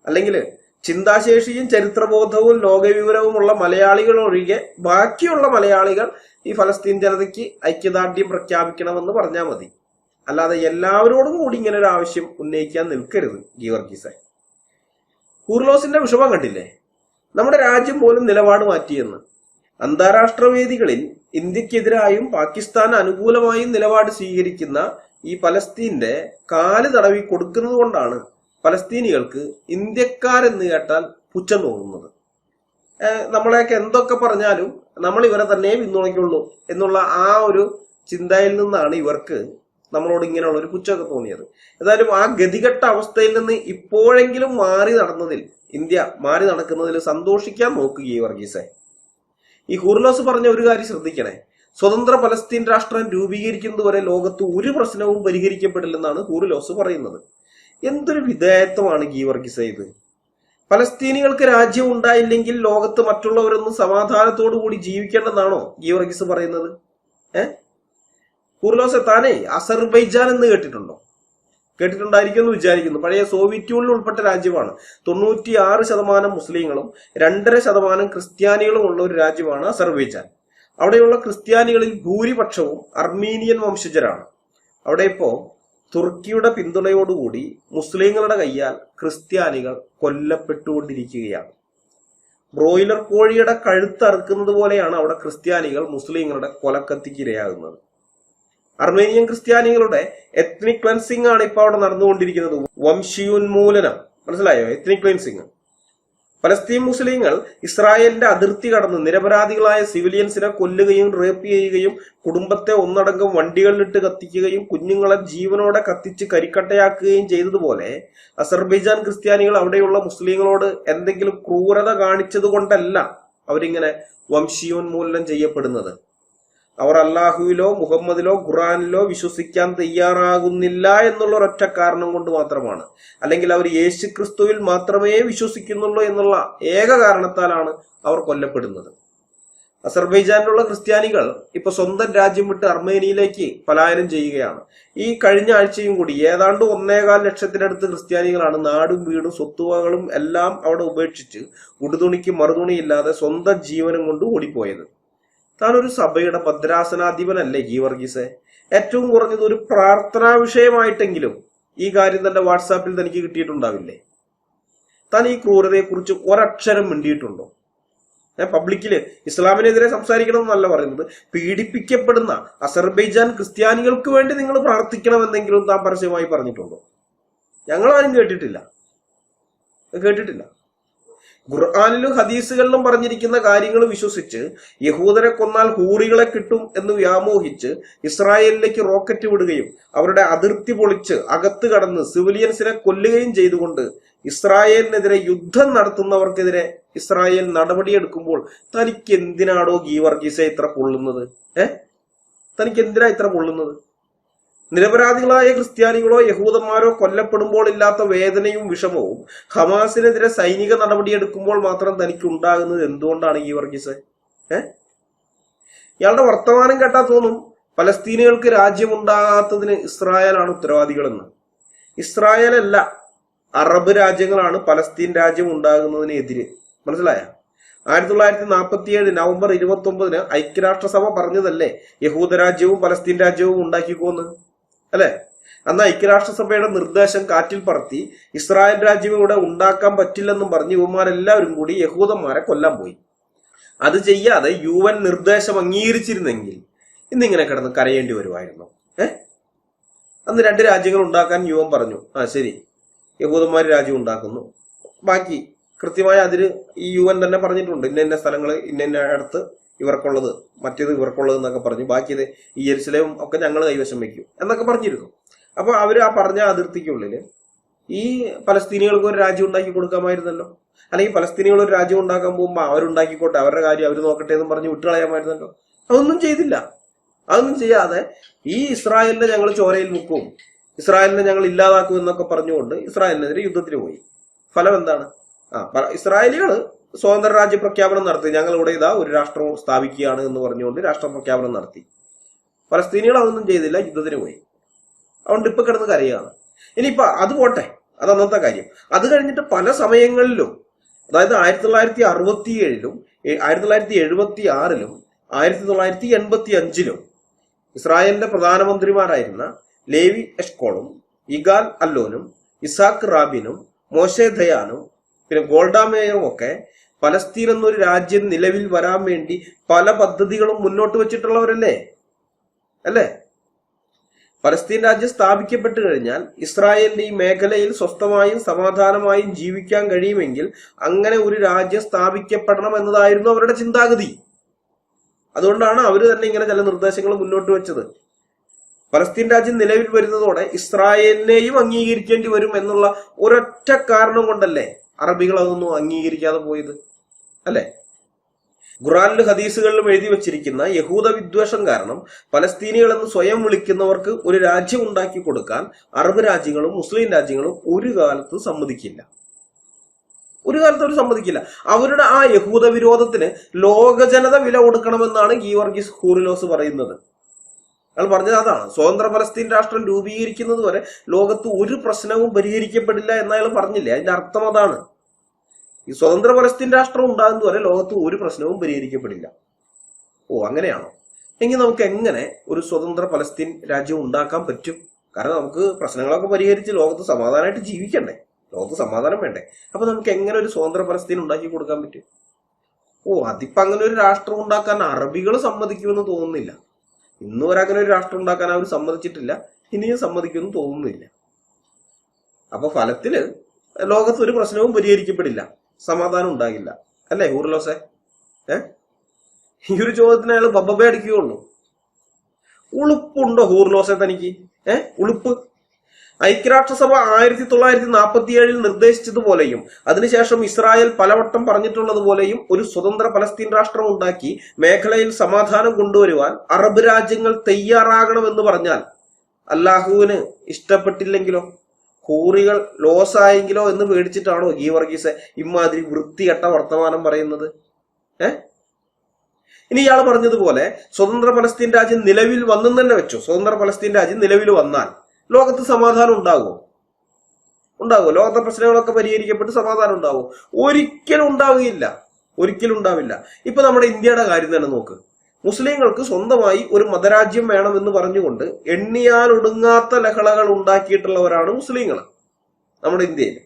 അല്ലെങ്കിൽ ചിന്താശേഷിയും ചരിത്രബോധവും ലോകവിവരവുമുള്ള മലയാളികൾ ഒഴികെ ബാക്കിയുള്ള മലയാളികൾ ഈ ഫലസ്തീൻ ജനതയ്ക്ക് ഐക്യദാർഢ്യം പ്രഖ്യാപിക്കണമെന്ന് പറഞ്ഞാൽ മതി. അല്ലാതെ എല്ലാവരോടും കൂടി ഇങ്ങനെ ഒരു ആവശ്യം ഉന്നയിക്കാൻ നിൽക്കരുത് ഗീവർഗീസേ. കൂർലോസിന്റെ വിഷമം കണ്ടില്ലേ? നമ്മുടെ രാജ്യം പോലും നിലപാട് മാറ്റിയെന്ന്. അന്താരാഷ്ട്ര വേദികളിൽ ഇന്ത്യക്കെതിരായും പാകിസ്ഥാൻ അനുകൂലമായും നിലപാട് സ്വീകരിക്കുന്ന ഈ പലസ്തീന്റെ കാല് തടവി കൊടുക്കുന്നത് കൊണ്ടാണ് പലസ്തീനികൾക്ക് ഇന്ത്യക്കാരെന്ന് കേട്ടാൽ പുച്ഛം തോന്നുന്നത്. നമ്മളെയൊക്കെ എന്തൊക്കെ പറഞ്ഞാലും നമ്മൾ ഇവരെ തന്നെ പിന്തുണയ്ക്കുള്ളൂ എന്നുള്ള ആ ഒരു ചിന്തയിൽ നിന്നാണ് ഇവർക്ക് നമ്മളോട് ഇങ്ങനെയുള്ള ഒരു പുച്ഛമൊക്കെ തോന്നിയത്. ഏതായാലും ആ ഗതികെട്ട അവസ്ഥയിൽ നിന്ന് ഇപ്പോഴെങ്കിലും ഇന്ത്യ മാറി നടക്കുന്നതിൽ സന്തോഷിക്കാൻ നോക്കുക ഈ വർഗീസെ. ഈ ഹൂർലോസ് പറഞ്ഞ ഒരു കാര്യം ശ്രദ്ധിക്കണേ. സ്വതന്ത്ര പലസ്തീൻ രാഷ്ട്രം രൂപീകരിക്കുന്നതുവരെ ലോകത്ത് ഒരു പ്രശ്നവും പരിഹരിക്കപ്പെടില്ലെന്നാണ് ഹൂർലോസ് പറയുന്നത്. എന്തൊരു വിധേയത്വമാണ് ഗീവർഗീസെ ഇത്. പലസ്തീനികൾക്ക് രാജ്യം ഉണ്ടായില്ലെങ്കിൽ ലോകത്ത് മറ്റുള്ളവരൊന്നും സമാധാനത്തോടു കൂടി ജീവിക്കേണ്ടെന്നാണോ ഗീവർഗീസ് പറയുന്നത്? ഹൂർലോസ്, താനേ അസർബൈജാൻ എന്ന് കേട്ടിട്ടുണ്ടോ? കേട്ടിട്ടുണ്ടായിരിക്കും എന്ന് വിചാരിക്കുന്നു. പഴയ സോവിയറ്റ് യൂണിയനിൽ ഉൾപ്പെട്ട രാജ്യമാണ്. 96% മുസ്ലിങ്ങളും 2.5% ക്രിസ്ത്യാനികളും ഉള്ള ഒരു രാജ്യമാണ് അസർബൈജാൻ. അവിടെയുള്ള ക്രിസ്ത്യാനികളിൽ ഭൂരിപക്ഷവും അർമീനിയൻ വംശജരാണ്. അവിടെ ഇപ്പോ തുർക്കിയുടെ പിന്തുണയോടുകൂടി മുസ്ലിങ്ങളുടെ കയ്യാൽ ക്രിസ്ത്യാനികൾ കൊല്ലപ്പെട്ടുകൊണ്ടിരിക്കുകയാണ്. ബ്രോയിലർ കോഴിയുടെ കഴുത്തറുക്കുന്നത് പോലെയാണ് അവിടെ ക്രിസ്ത്യാനികൾ മുസ്ലിങ്ങളുടെ കൊലക്കത്തിക്കിരയാകുന്നത്. അർമേനിയൻ ക്രിസ്ത്യാനികളുടെ എത്നിക് ക്ലെൻസിംഗ് ആണ് ഇപ്പൊ അവിടെ നടന്നുകൊണ്ടിരിക്കുന്നത്. വംശീയോന്മൂലനം, മനസ്സിലായോ? Ethnic cleansing. പലസ്തീൻ മുസ്ലിങ്ങൾ ഇസ്രായേലിന്റെ അതിർത്തി കടന്ന് നിരപരാധികളായ സിവിലിയൻസിനെ കൊല്ലുകയും റേപ്പ് ചെയ്യുകയും കുടുംബത്തെ ഒന്നടങ്കം വണ്ടികളിലിട്ട് കത്തിക്കുകയും കുഞ്ഞുങ്ങളെ ജീവനോടെ കത്തിച്ച് കരിക്കട്ടയാക്കുകയും ചെയ്തതുപോലെ അസർബൈജാൻ ക്രിസ്ത്യാനികൾ അവിടെയുള്ള മുസ്ലിങ്ങളോട് എന്തെങ്കിലും ക്രൂരത കാണിച്ചത് കൊണ്ടല്ല അവരിങ്ങനെ വംശീയോന്മൂലനം ചെയ്യപ്പെടുന്നത്. അവർ അല്ലാഹുവിലോ മുഹമ്മദിലോ ഖുറാനിലോ വിശ്വസിക്കാൻ തയ്യാറാകുന്നില്ല എന്നുള്ള ഒരൊറ്റ കാരണം കൊണ്ട് മാത്രമാണ്. അല്ലെങ്കിൽ അവർ യേശു ക്രിസ്തുവിൽ മാത്രമേ വിശ്വസിക്കുന്നുള്ളൂ എന്നുള്ള ഏക കാരണത്താലാണ് അവർ കൊല്ലപ്പെടുന്നത്. അസർബൈജാനിലുള്ള ക്രിസ്ത്യാനികൾ ഇപ്പൊ സ്വന്തം രാജ്യം വിട്ട് അർമേനിയയിലേക്ക് പലായനം ചെയ്യുകയാണ്. ഈ കഴിഞ്ഞ ആഴ്ചയും കൂടി ഏതാണ്ട് 1.25 ലക്ഷത്തിനടുത്ത് ക്രിസ്ത്യാനികളാണ് നാടും വീടും സ്വത്തുവകളും എല്ലാം അവിടെ ഉപേക്ഷിച്ച് ഉടുതുണിക്ക് മറുതുണിയില്ലാതെ സ്വന്തം ജീവനും കൊണ്ട് ഓടിപ്പോയത്. താനൊരു സഭയുടെ ഭദ്രാസനാധിപനല്ലേ ഗീവർഗീസെ? ഏറ്റവും കുറഞ്ഞത് ഒരു പ്രാർത്ഥനാ വിഷയമായിട്ടെങ്കിലും ഈ കാര്യം തന്റെ വാട്സാപ്പിൽ തനിക്ക് കിട്ടിയിട്ടുണ്ടാവില്ലേ? താൻ ഈ ക്രൂരതയെക്കുറിച്ച് ഒരക്ഷരം മിണ്ടിയിട്ടുണ്ടോ? പബ്ലിക്കില് ഇസ്ലാമിനെതിരെ സംസാരിക്കണമെന്നല്ല പറയുന്നത്. പീഡിപ്പിക്കപ്പെടുന്ന അസർബൈജാൻ ക്രിസ്ത്യാനികൾക്ക് വേണ്ടി നിങ്ങൾ പ്രാർത്ഥിക്കണമെന്നെങ്കിലും താൻ പരസ്യമായി പറഞ്ഞിട്ടുണ്ടോ? ഞങ്ങളാരും കേട്ടിട്ടില്ല. ഖുർആനിലും ഹദീസുകളിലും പറഞ്ഞിരിക്കുന്ന കാര്യങ്ങൾ വിശ്വസിച്ച് യഹൂദരെ കൊന്നാൽ ഹൂറികളെ കിട്ടും എന്ന് വ്യാമോഹിച്ച് ഇസ്രായേലിലേക്ക് റോക്കറ്റ് വിടുകയും അവരുടെ അതിർത്തി പൊളിച്ച് അകത്ത് കടന്ന് സിവിലിയൻസിനെ കൊല്ലുകയും ചെയ്തുകൊണ്ട് ഇസ്രായേലിനെതിരെ യുദ്ധം നടത്തുന്നവർക്കെതിരെ ഇസ്രായേൽ നടപടിയെടുക്കുമ്പോൾ തനിക്ക് എന്തിനാടോ ഗീവർഗീസെ ഇത്ര പൊള്ളുന്നത്? തനിക്ക് എന്തിനാ ഇത്ര പൊള്ളുന്നത്? നിരപരാധികളായ ക്രിസ്ത്യാനികളോ യഹൂദന്മാരോ കൊല്ലപ്പെടുമ്പോൾ ഇല്ലാത്ത വേദനയും വിഷമവും ഹമാസിനെതിരെ സൈനിക നടപടിയെടുക്കുമ്പോൾ മാത്രം തനിക്ക് ഉണ്ടാകുന്നത് എന്തുകൊണ്ടാണ് ഗീവർഗീസ്? ഇയാളുടെ വർത്തമാനം കേട്ടാൽ തോന്നും പലസ്തീനികൾക്ക് രാജ്യമുണ്ടാകാത്തതിന് ഇസ്രായേലാണ് ഉത്തരവാദികളെന്ന്. ഇസ്രായേലല്ല, അറബ് രാജ്യങ്ങളാണ് പലസ്തീൻ രാജ്യം ഉണ്ടാകുന്നതിന് എതിര്. മനസ്സിലായ? 1947 നവംബർ 29 ഐക്യരാഷ്ട്രസഭ പറഞ്ഞതല്ലേ യഹൂദരാജ്യവും പലസ്തീൻ രാജ്യവും ഉണ്ടാക്കിക്കോന്ന്, അല്ലെ? അന്ന് ഐക്യരാഷ്ട്രസഭയുടെ നിർദ്ദേശം കാറ്റിൽ പറത്തി ഇസ്രായേൽ രാജ്യം ഇവിടെ ഉണ്ടാക്കാൻ പറ്റില്ലെന്നും പറഞ്ഞ് യുവന്മാരെല്ലാവരും കൂടി യഹൂദന്മാരെ കൊല്ലാൻ പോയി. അത് ചെയ്യാതെ UN നിർദ്ദേശം അംഗീകരിച്ചിരുന്നെങ്കിൽ ഇന്നിങ്ങനെ കിടന്ന് കരയേണ്ടി വരുമായിരുന്നു. അന്ന് 2 രാജ്യങ്ങൾ ഉണ്ടാക്കാൻ UN പറഞ്ഞു. ശരി, യഹൂദന്മാർ രാജ്യം ഉണ്ടാക്കുന്നു, ബാക്കി കൃത്യമായ അതിന് ഈ UN തന്നെ പറഞ്ഞിട്ടുണ്ട്, ഇന്ന സ്ഥലങ്ങൾ ഇന്ന അടുത്ത് ഇവർക്കുള്ളത്, മറ്റേത് ഇവർക്കുള്ളത് എന്നൊക്കെ പറഞ്ഞു. ബാക്കിയത് ഈ യെരുശലേം ഒക്കെ ഞങ്ങൾ കൈവശം വെക്കും എന്നൊക്കെ പറഞ്ഞിരുന്നു. അപ്പൊ അവര് ആ പറഞ്ഞ അതിർത്തിക്കുള്ളിൽ ഈ പലസ്തീനികൾക്ക് ഒരു രാജ്യം ഉണ്ടാക്കി കൊടുക്കാമായിരുന്നല്ലോ. അല്ലെങ്കിൽ പലസ്തീനികൾ ഒരു രാജ്യം ഉണ്ടാക്കാൻ പോകുമ്പോൾ അവരുണ്ടാക്കിക്കോട്ടെ, അവരുടെ കാര്യം അവർ നോക്കട്ടെ എന്ന് പറഞ്ഞ് വിട്ടുകളയാമായിരുന്നല്ലോ. അതൊന്നും ചെയ്തില്ല. അതൊന്നും ചെയ്യാതെ ഈ ഇസ്രായേലിനെ ഞങ്ങൾ ചോരയിൽ മുക്കും, ഇസ്രായേലിനെ ഞങ്ങൾ ഇല്ലാതാക്കും എന്നൊക്കെ പറഞ്ഞുകൊണ്ട് ഇസ്രായേലിനെതിരെ യുദ്ധത്തിന് പോയി. ഫലം എന്താണ്? ഇസ്രായേലികൾ സ്വതന്ത്ര രാജ്യ പ്രഖ്യാപനം നടത്തി. ഞങ്ങൾ ഇവിടെ ഇതാ ഒരു രാഷ്ട്രം സ്ഥാപിക്കുകയാണ് എന്ന് പറഞ്ഞുകൊണ്ട് രാഷ്ട്ര പ്രഖ്യാപനം നടത്തി. പലസ്തീനികൾ അതൊന്നും ചെയ്തില്ല, യുദ്ധത്തിന് പോയി. അതുകൊണ്ട് ഇപ്പൊ കിടന്ന് കരയാണ്. ഇനിയിപ്പൊ അത് പോട്ടെ, അത് അന്നത്തെ കാര്യം. അത് കഴിഞ്ഞിട്ട് പല സമയങ്ങളിലും, അതായത് 1967-ലും 1976-ലും 1985-ലും ഇസ്രായേലിന്റെ പ്രധാനമന്ത്രിമാരായിരുന്ന ലേവി എഷ്കോളും ഇഗാൽ അല്ലോനും ഇസാക്ക് റാബിനും മോശെ ദയാനും പിന്നെ ഗോൾഡ മേയറും ഒക്കെ പലസ്തീൻ എന്നൊരു രാജ്യം നിലവിൽ വരാൻ വേണ്ടി പല പദ്ധതികളും മുന്നോട്ട് വെച്ചിട്ടുള്ളവരല്ലേ? അല്ലേ? പലസ്തീൻ രാജ്യം സ്ഥാപിക്കപ്പെട്ടു കഴിഞ്ഞാൽ ഇസ്രായേലിന്റെ ഈ മേഖലയിൽ സ്വസ്ഥമായും സമാധാനമായും ജീവിക്കാൻ കഴിയുമെങ്കിൽ അങ്ങനെ ഒരു രാജ്യം സ്ഥാപിക്കപ്പെടണം എന്നതായിരുന്നു അവരുടെ ചിന്താഗതി. അതുകൊണ്ടാണ് അവർ തന്നെ ഇങ്ങനെ ചില നിർദ്ദേശങ്ങൾ മുന്നോട്ട് വെച്ചത്. പലസ്തീൻ രാജ്യം നിലവിൽ വരുന്നതോടെ ഇസ്രായേലിനെയും അംഗീകരിക്കേണ്ടി വരും എന്നുള്ള ഒരൊറ്റ കാരണം കൊണ്ടല്ലേ അറബികൾ അതൊന്നും അംഗീകരിക്കാതെ പോയത്, അല്ലെ? ഖുറാനിലും ഹദീസുകളിലും എഴുതി വച്ചിരിക്കുന്ന യഹൂദ വിദ്വേഷം കാരണം പലസ്തീനികൾ എന്ന് സ്വയം വിളിക്കുന്നവർക്ക് ഒരു രാജ്യം ഉണ്ടാക്കി കൊടുക്കാൻ അറബ് രാജ്യങ്ങളും മുസ്ലിം രാജ്യങ്ങളും ഒരു കാലത്ത് സമ്മതിക്കില്ല. ഒരു കാലത്ത് അവർ സമ്മതിക്കില്ല. അവരുടെ ആ യഹൂദ വിരോധത്തിന് ലോക ജനത വില കൊടുക്കണമെന്നാണ് ഗീവർഗീസ് ഹൂറിലോസ് പറയുന്നത്. അയാൾ പറഞ്ഞത് അതാണ്. സ്വതന്ത്ര പലസ്തീൻ രാഷ്ട്രം രൂപീകരിക്കുന്നത് വരെ ലോകത്ത് ഒരു പ്രശ്നവും പരിഹരിക്കപ്പെടില്ല എന്നയാൾ പറഞ്ഞില്ലേ? അതിന്റെ അർത്ഥം അതാണ്. ഈ സ്വതന്ത്ര പലസ്തീൻ രാഷ്ട്രം ഉണ്ടാകുന്നത് വരെ ലോകത്ത് ഒരു പ്രശ്നവും പരിഹരിക്കപ്പെടില്ല. അങ്ങനെയാണോ? എങ്കിൽ നമുക്ക് എങ്ങനെ ഒരു സ്വതന്ത്ര പലസ്തീൻ രാജ്യം ഉണ്ടാക്കാൻ പറ്റും? കാരണം നമുക്ക് പ്രശ്നങ്ങളൊക്കെ പരിഹരിച്ച് ലോകത്ത് സമാധാനമായിട്ട് ജീവിക്കണ്ടേ? ലോകത്ത് സമാധാനം വേണ്ടേ? അപ്പൊ നമുക്ക് എങ്ങനെ ഒരു സ്വതന്ത്ര പലസ്തീൻ ഉണ്ടാക്കി കൊടുക്കാൻ പറ്റും? അതിപ്പോ അങ്ങനെ ഒരു രാഷ്ട്രം ഉണ്ടാക്കാൻ അറബികൾ സമ്മതിക്കുമെന്ന് തോന്നുന്നില്ല. ഇന്ന് വരെ അങ്ങനെ ഒരു രാഷ്ട്രം ഉണ്ടാക്കാൻ അവർ സമ്മതിച്ചിട്ടില്ല, ഇനിയും സമ്മതിക്കുമെന്ന് തോന്നുന്നില്ല. അപ്പൊ ഫലത്തില് ലോകത്ത് ഒരു പ്രശ്നവും പരിഹരിക്കപ്പെടില്ല, സമാധാനം ഉണ്ടാകില്ല, അല്ലേ ഹൂറിലോസെ? ഈ ഒരു ചോദ്യത്തിന് അയാൾ ബബ്ബേ അടിക്കുകയുള്ളൂ. ഉളുപ്പുണ്ടോ ഹൂറിലോസെ തനിക്ക്? ഉളുപ്പ്? ഐക്യരാഷ്ട്രസഭ 1947-ൽ നിർദ്ദേശിച്ചതുപോലെയും അതിനുശേഷം ഇസ്രായേൽ പലവട്ടം പറഞ്ഞിട്ടുള്ളതുപോലെയും ഒരു സ്വതന്ത്ര പലസ്തീൻ രാഷ്ട്രം ഉണ്ടാക്കി മേഖലയിൽ സമാധാനം കൊണ്ടുവരുവാൻ അറബ് രാജ്യങ്ങൾ തയ്യാറാകണമെന്ന് പറഞ്ഞാൽ അല്ലാഹുവിന് ഇഷ്ടപ്പെട്ടില്ലെങ്കിലോ, ഹൂറികൾ ലോസായെങ്കിലോ എന്ന് പേടിച്ചിട്ടാണോ ഗീവർഗീസ് ഇമാതിരി വൃത്തികെട്ട വർത്തമാനം പറയുന്നത്? ഇനി ഇയാൾ പറഞ്ഞതുപോലെ സ്വതന്ത്ര പലസ്തീൻ രാജ്യം നിലവിൽ വന്നെന്ന് തന്നെ വെച്ചു. സ്വതന്ത്ര പലസ്തീൻ രാജ്യം നിലവിൽ വന്നാൽ ലോകത്ത് സമാധാനം ഉണ്ടാകുമോ? ലോകത്തെ പ്രശ്നങ്ങളൊക്കെ പരിഹരിക്കപ്പെട്ട് സമാധാനം ഉണ്ടാവും? ഒരിക്കലും ഉണ്ടാവുകയില്ല, ഒരിക്കലും ഉണ്ടാവില്ല. ഇപ്പൊ നമ്മുടെ ഇന്ത്യയുടെ കാര്യം തന്നെ നോക്ക്. മുസ്ലിങ്ങൾക്ക് സ്വന്തമായി ഒരു മതരാജ്യം വേണമെന്ന് പറഞ്ഞുകൊണ്ട് എണ്ണിയാലൊടുങ്ങാത്ത ലഹളകൾ ഉണ്ടാക്കിയിട്ടുള്ളവരാണ് മുസ്ലിങ്ങൾ നമ്മുടെ ഇന്ത്യയിൽ.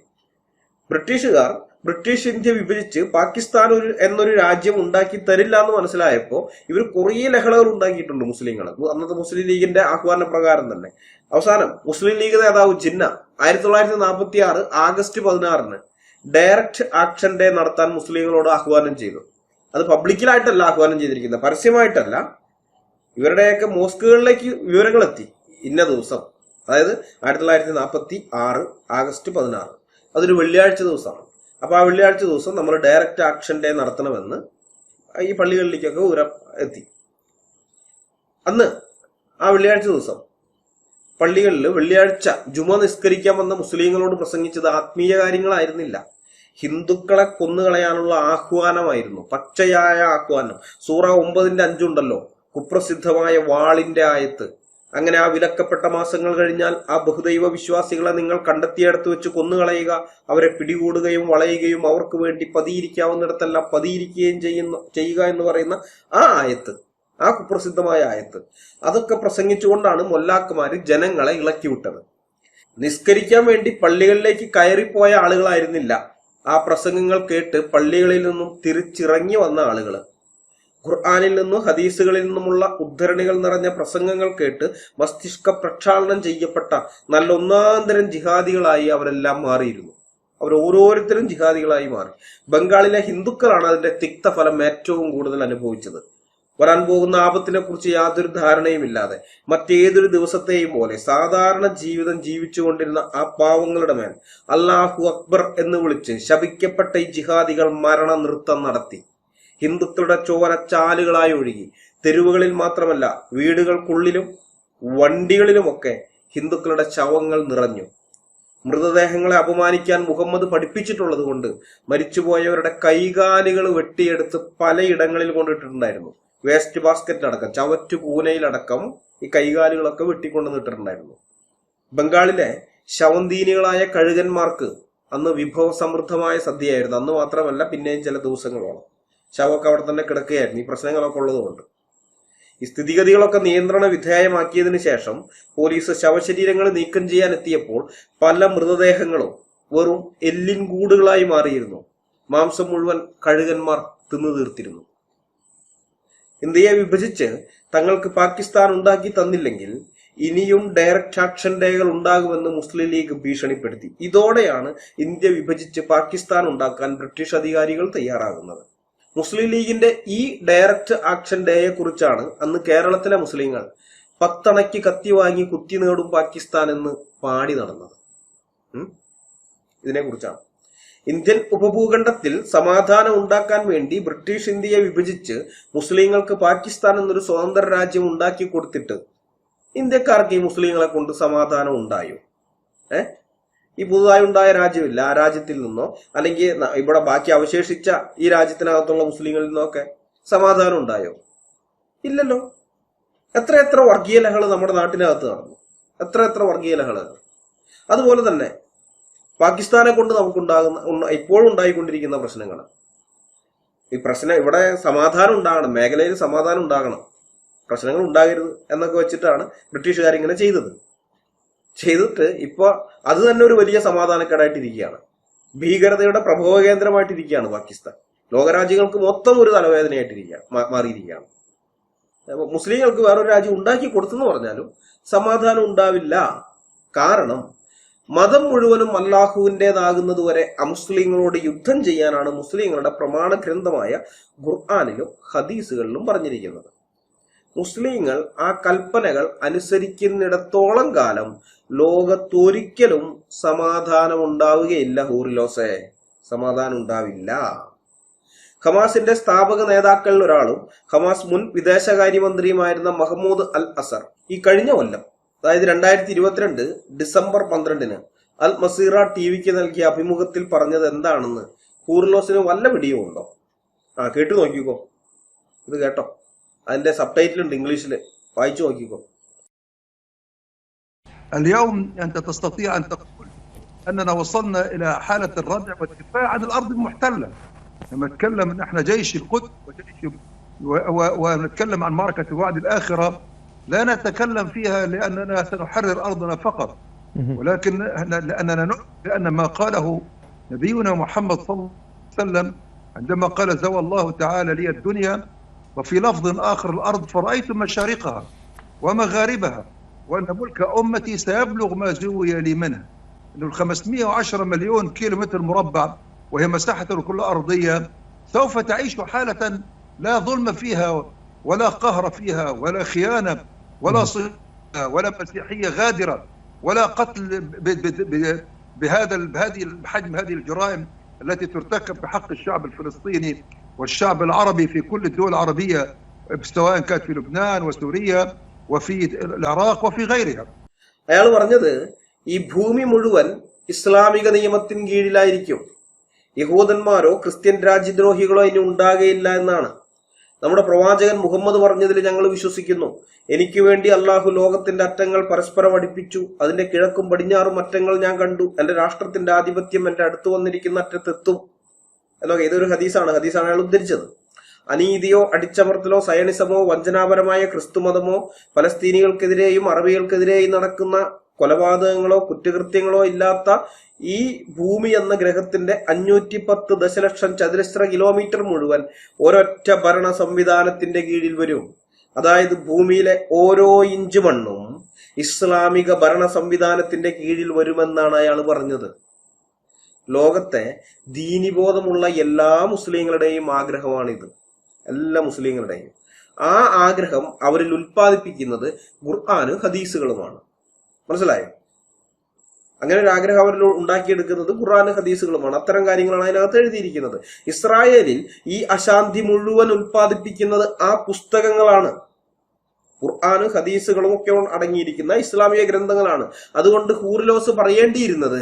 ബ്രിട്ടീഷ് ഇന്ത്യ വിഭജിച്ച് പാകിസ്ഥാൻ എന്നൊരു രാജ്യം ഉണ്ടാക്കി തരില്ല എന്ന് മനസ്സിലായപ്പോ ഇവർ കുറേ ലഹളകൾ ഉണ്ടാക്കിയിട്ടുണ്ട് മുസ്ലിങ്ങൾ. അന്നത്തെ മുസ്ലിം ലീഗിന്റെ ആഹ്വാന പ്രകാരം തന്നെ. അവസാനം മുസ്ലിം ലീഗ് നേതാവ് ജിന്ന 1946 ആഗസ്റ്റ് 16-ന് ഡയറക്റ്റ് ആക്ഷൻ ഡേ നടത്താൻ മുസ്ലിങ്ങളോട് ആഹ്വാനം ചെയ്തു. അത് പബ്ലിക്കിലായിട്ടല്ല ആഹ്വാനം ചെയ്തിരിക്കുന്നത്, പരസ്യമായിട്ടല്ല. ഇവരുടെയൊക്കെ മോസ്കുകളിലേക്ക് വിവരങ്ങൾ എത്തി. ഇന്ന ദിവസം, അതായത് 1946 ആഗസ്റ്റ് 16, അതൊരു വെള്ളിയാഴ്ച ദിവസമാണ്. അപ്പൊ ആ വെള്ളിയാഴ്ച ദിവസം നമ്മൾ ഡയറക്റ്റ് ആക്ഷൻ ഡേ നടത്തണമെന്ന് ഈ പള്ളികളിലേക്കൊക്കെ വിവരം എത്തി. അന്ന് ആ വെള്ളിയാഴ്ച ദിവസം പള്ളികളിൽ വെള്ളിയാഴ്ച ജുമ നിസ്കരിക്കാൻ വന്ന മുസ്ലിങ്ങളോട് പ്രസംഗിച്ചത് ആത്മീയ കാര്യങ്ങളായിരുന്നില്ല, ഹിന്ദുക്കളെ കൊന്നുകളയാനുള്ള ആഹ്വാനമായിരുന്നു. പച്ചയായ ആഹ്വാനം. സൂറ 9-5 ഉണ്ടല്ലോ, കുപ്രസിദ്ധമായ വാളിന്റെ ആയത്ത്. അങ്ങനെ ആ വിലക്കപ്പെട്ട മാസങ്ങൾ കഴിഞ്ഞാൽ ആ ബഹുദൈവ വിശ്വാസികളെ നിങ്ങൾ കണ്ടെത്തിയെടുത്ത് വെച്ച് കൊന്നുകളയുക, അവരെ പിടികൂടുകയും വളയുകയും അവർക്ക് വേണ്ടി പതിയിരിക്കാവുന്നിടത്തെല്ലാം പതിയിരിക്കുകയും ചെയ്യുക എന്ന് പറയുന്ന ആ ആയത്ത്, ആ കുപ്രസിദ്ധമായ ആയത്ത്, അതൊക്കെ പ്രസംഗിച്ചുകൊണ്ടാണ് മൊല്ലാക്കുമാര് ജനങ്ങളെ ഇളക്കി വിട്ടത്. നിസ്കരിക്കാൻ വേണ്ടി പള്ളികളിലേക്ക് കയറിപ്പോയ ആളുകളായിരുന്നില്ല ആ പ്രസംഗങ്ങൾ കേട്ട് പള്ളികളിൽ നിന്നും തിരിച്ചിറങ്ങി വന്ന ആളുകൾ. ഖുർആനിൽ നിന്നും ഹദീസുകളിൽ നിന്നുമുള്ള ഉദ്ധരണികൾ നിറഞ്ഞ പ്രസംഗങ്ങൾ കേട്ട് മസ്തിഷ്ക പ്രക്ഷാളനം ചെയ്യപ്പെട്ട നല്ല ഒന്നാന്തരം ജിഹാദികളായി അവരെല്ലാം മാറിയിരുന്നു. അവർ ഓരോരുത്തരും ജിഹാദികളായി മാറി. ബംഗാളിലെ ഹിന്ദുക്കളാണ് അതിന്റെ തിക്തഫലം ഏറ്റവും കൂടുതൽ അനുഭവിച്ചത്. വരാൻ പോകുന്ന ആപത്തിനെ കുറിച്ച് യാതൊരു ധാരണയുമില്ലാതെ മറ്റേതൊരു ദിവസത്തെയും പോലെ സാധാരണ ജീവിതം ജീവിച്ചുകൊണ്ടിരുന്ന ആ പാവങ്ങളുടെ മേൽ അല്ലാഹു അക്ബർ എന്ന് വിളിച്ച് ശപിക്കപ്പെട്ട ഈ ജിഹാദികൾ മരണ നൃത്തം നടത്തി. ഹിന്ദുക്കളുടെ ചോര ചാലുകളായി ഒഴുകി. തെരുവുകളിൽ മാത്രമല്ല, വീടുകൾക്കുള്ളിലും വണ്ടികളിലുമൊക്കെ ഹിന്ദുക്കളുടെ ശവങ്ങൾ നിറഞ്ഞു. മൃതദേഹങ്ങളെ അപമാനിക്കാൻ മുഹമ്മദ് പഠിപ്പിച്ചിട്ടുള്ളത് കൊണ്ട് മരിച്ചുപോയവരുടെ കൈകാലുകൾ വെട്ടിയെടുത്ത് പലയിടങ്ങളിൽ കൊണ്ടിട്ടിട്ടുണ്ടായിരുന്നു. വേസ്റ്റ് ബാസ്ക്കറ്റ് അടക്കം, ചവറ്റുകൂനയിലടക്കം ഈ കൈകാലുകളൊക്കെ വെട്ടിക്കൊണ്ടുവന്നിട്ടിട്ടുണ്ടായിരുന്നു. ബംഗാളിലെ ശവന്തീനികളായ കഴുകന്മാർക്ക് അന്ന് വിഭവസമൃദ്ധമായ സദ്യയായിരുന്നു. അന്ന് മാത്രമല്ല, പിന്നെയും ചില ദിവസങ്ങളോളം ശവമൊക്കെ അവിടെ തന്നെ കിടക്കുകയായിരുന്നു, ഈ പ്രശ്നങ്ങളൊക്കെ ഉള്ളതുകൊണ്ട്. ഈ സ്ഥിതിഗതികളൊക്കെ നിയന്ത്രണ വിധേയമാക്കിയതിനു ശേഷം പോലീസ് ശവശരീരങ്ങൾ നീക്കം ചെയ്യാൻ എത്തിയപ്പോൾ പല മൃതദേഹങ്ങളും വെറും എല്ലിൻ കൂടുകളായി മാറിയിരുന്നു. മാംസം മുഴുവൻ കഴുകന്മാർ തിന്നു തീർത്തിരുന്നു. ഇന്ത്യയെ വിഭജിച്ച് തങ്ങൾക്ക് പാകിസ്ഥാൻ ഉണ്ടാക്കി തന്നില്ലെങ്കിൽ ഇനിയും ഡയറക്റ്റ് ആക്ഷൻ ഡേകൾ ഉണ്ടാകുമെന്ന് മുസ്ലിം ലീഗ് ഭീഷണിപ്പെടുത്തി. ഇതോടെയാണ് ഇന്ത്യ വിഭജിച്ച് പാകിസ്ഥാൻ ഉണ്ടാക്കാൻ ബ്രിട്ടീഷ് അധികാരികൾ തയ്യാറാകുന്നത്. മുസ്ലിം ലീഗിന്റെ ഈ ഡയറക്റ്റ് ആക്ഷൻ ഡേയെ കുറിച്ചാണ് അന്ന് കേരളത്തിലെ മുസ്ലിങ്ങൾ 10 അണയ്ക്ക് കത്തി വാങ്ങി കുത്തി നേടും പാകിസ്ഥാൻ എന്ന് പാടി നടന്നത്. ഇതിനെ കുറിച്ചാണ്. ഇന്ത്യൻ ഉപഭൂഖണ്ഡത്തിൽ സമാധാനം ഉണ്ടാക്കാൻ വേണ്ടി ബ്രിട്ടീഷ് ഇന്ത്യയെ വിഭജിച്ച് മുസ്ലിങ്ങൾക്ക് പാകിസ്ഥാൻ എന്നൊരു സ്വതന്ത്ര രാജ്യം ഉണ്ടാക്കി കൊടുത്തിട്ട് ഇന്ത്യക്കാർക്ക് ഈ മുസ്ലിങ്ങളെ കൊണ്ട് സമാധാനം ഉണ്ടായോ? ഈ പുതുതായി ഉണ്ടായ രാജ്യമില്ല, ആ രാജ്യത്തിൽ നിന്നോ അല്ലെങ്കിൽ ഇവിടെ ബാക്കി അവശേഷിച്ച ഈ രാജ്യത്തിനകത്തുള്ള മുസ്ലിങ്ങളിൽ നിന്നൊക്കെ സമാധാനം ഉണ്ടായോ? ഇല്ലല്ലോ. എത്ര വർഗീയ ലഹള നമ്മുടെ നാട്ടിനകത്ത് നടന്നു, എത്ര വർഗീയ ലഹളകൾ. അതുപോലെ തന്നെ പാകിസ്ഥാനെ കൊണ്ട് ഇപ്പോഴും ഉണ്ടായിക്കൊണ്ടിരിക്കുന്ന പ്രശ്നങ്ങൾ. ഈ പ്രശ്നം ഇവിടെ സമാധാനം ഉണ്ടാകണം, മേഖലയിൽ സമാധാനം ഉണ്ടാകണം, പ്രശ്നങ്ങൾ ഉണ്ടാകരുത് എന്നൊക്കെ വെച്ചിട്ടാണ് ബ്രിട്ടീഷുകാരിങ്ങനെ ചെയ്തിട്ട് ഇപ്പൊ അത് തന്നെ ഒരു വലിയ സമാധാനക്കേടായിട്ടിരിക്കുകയാണ്. ഭീകരതയുടെ പ്രഭവ കേന്ദ്രമായിട്ടിരിക്കുകയാണ് പാകിസ്ഥാൻ. ലോകരാജ്യങ്ങൾക്ക് മൊത്തം ഒരു മാറിയിരിക്കുകയാണ്. മുസ്ലിങ്ങൾക്ക് വേറൊരു രാജ്യം ഉണ്ടാക്കി കൊടുത്തെന്ന് പറഞ്ഞാലും സമാധാനം ഉണ്ടാവില്ല. കാരണം മതം മുഴുവനും അല്ലാഹുവിൻ്റെതാകുന്നതുവരെ അമുസ്ലിങ്ങളോട് യുദ്ധം ചെയ്യാനാണ് മുസ്ലിങ്ങളുടെ പ്രമാണ ഗ്രന്ഥമായ ഖുർആനിലും ഹദീസുകളിലും പറഞ്ഞിരിക്കുന്നത്. മുസ്ലിങ്ങൾ ആ കൽപ്പനകൾ അനുസരിക്കുന്നിടത്തോളം കാലം ലോകത്തൊരിക്കലും സമാധാനം ഉണ്ടാവുകയില്ല. ഹൂറിലോസെ, സമാധാനം ഉണ്ടാവില്ല. ഹമാസിന്റെ സ്ഥാപക നേതാക്കളിൽ ഒരാളും ഹമാസ് മുൻ വിദേശകാര്യമന്ത്രിയുമായിരുന്ന മഹ്മൂദ് അൽ അസർ ഈ കഴിഞ്ഞ കൊല്ലം, അതായത് 2022 ഡിസംബർ 12 അൽ മസീറ ടിവിക്ക് നൽകിയ അഭിമുഖത്തിൽ പറഞ്ഞത് എന്താണെന്ന് ഹൂറിലോസിന് വല്ല പിടിയും ഉണ്ടോ? കേട്ടു നോക്കിക്കോ, ഇത് കേട്ടോ. അതിന്റെ സബ്ടൈറ്റിൽ ഉണ്ട്, ഇംഗ്ലീഷിൽ, വായിച്ചു നോക്കിക്കോ. اليوم أنت تستطيع أن تقول أننا وصلنا إلى حالة الردع والدفاع عن الأرض المحتلة. لما نتكلم أن احنا جيش القدس ونتكلم عن معركة وعد الآخرة، لا نتكلم فيها لأننا سنحرر أرضنا فقط، ولكن لأن ما قاله نبينا محمد صلى الله عليه وسلم عندما قال زوى الله تعالى لي الدنيا وفي لفظ آخر الأرض فرأيت مشارقها ومغاربها وأن ملك أمتي سيبلغ ما زوي لي منها. إنه 510 مليون كيلومتر مربع وهي مساحة الكرة الأرضية سوف تعيش حالة لا ظلم فيها ولا قهر فيها ولا خيانة ولا صيغة ولا مسيحية غادرة ولا قتل بهذه الحجم، هذه الجرائم التي ترتكب بحق الشعب الفلسطيني والشعب العربي في كل الدول العربية سواء كانت في لبنان وسوريا وفي العراق وفي غيرها. അയാൾ പറഞ്ഞത് ഈ ഭൂമി മുഴുവൻ ഇസ്ലാമിക നിയമത്തിന് കീഴിലായിരിക്കും, യഹൂദന്മാരോ ക്രിസ്ത്യൻ രാജ്യദ്രോഹികളോ ഇനി ഉണ്ടാകുകയില്ല എന്നാണ്. നമ്മുടെ പ്രവാചകൻ മുഹമ്മദ് പറഞ്ഞതിൽ ഞങ്ങൾ വിശ്വസിക്കുന്നു. എനിക്ക് വേണ്ടി അള്ളാഹു ലോകത്തിന്റെ അറ്റങ്ങൾ പരസ്പരം അടുപ്പിച്ചു, അതിന്റെ കിഴക്കും പടിഞ്ഞാറും അറ്റങ്ങൾ ഞാൻ കണ്ടു. എന്റെ രാഷ്ട്രത്തിന്റെ ആധിപത്യം എന്റെ അടുത്ത് വന്നിരിക്കുന്ന അറ്റത്തെത്തും എന്നൊക്കെ. ഇതൊരു ഹദീസാണ് അയാൾ ഉദ്ധരിച്ചത്. അനീതിയോ അടിച്ചമർത്തലോ സയണിസമോ വഞ്ചനാപരമായ ക്രിസ്തുമതമോ ഫലസ്തീനികൾക്കെതിരെയും അറബികൾക്കെതിരെയും നടക്കുന്ന കൊലപാതകങ്ങളോ കുറ്റകൃത്യങ്ങളോ ഇല്ലാത്ത ഈ ഭൂമി എന്ന ഗ്രഹത്തിന്റെ 510 ദശലക്ഷം ചതുരശ്ര കിലോമീറ്റർ മുഴുവൻ ഒരൊറ്റ ഭരണ സംവിധാനത്തിന്റെ കീഴിൽ വരും. അതായത് ഭൂമിയിലെ ഓരോ ഇഞ്ച് മണ്ണും ഇസ്ലാമിക ഭരണ സംവിധാനത്തിന്റെ കീഴിൽ വരുമെന്നാണ് അയാൾ പറഞ്ഞത്. ലോകത്തെ ദീനിബോധമുള്ള എല്ലാ മുസ്ലിങ്ങളുടെയും ആഗ്രഹമാണിത്, എല്ലാ മുസ്ലിങ്ങളുടെയും. ആ ആഗ്രഹം അവരിൽ ഉൽപ്പാദിപ്പിക്കുന്നത് ഖുർആനും ഹദീസുകളുമാണ്. മനസ്സിലായോ? അങ്ങനെ ഒരു ആഗ്രഹം അവരിൽ ഉണ്ടാക്കിയെടുക്കുന്നത് ഖുർആനും ഹദീസുകളുമാണ്. അത്തരം കാര്യങ്ങളാണ് അതിനകത്ത് എഴുതിയിരിക്കുന്നത്. ഇസ്രായേലിൽ ഈ അശാന്തി മുഴുവൻ ഉൽപ്പാദിപ്പിക്കുന്നത് ആ പുസ്തകങ്ങളാണ്. ഖുർആനും ഹദീസുകളും ഒക്കെ അടങ്ങിയിരിക്കുന്ന ഇസ്ലാമിക ഗ്രന്ഥങ്ങളാണ്. അതുകൊണ്ട് ഹൂറിലോസ് പറയേണ്ടിയിരുന്നത്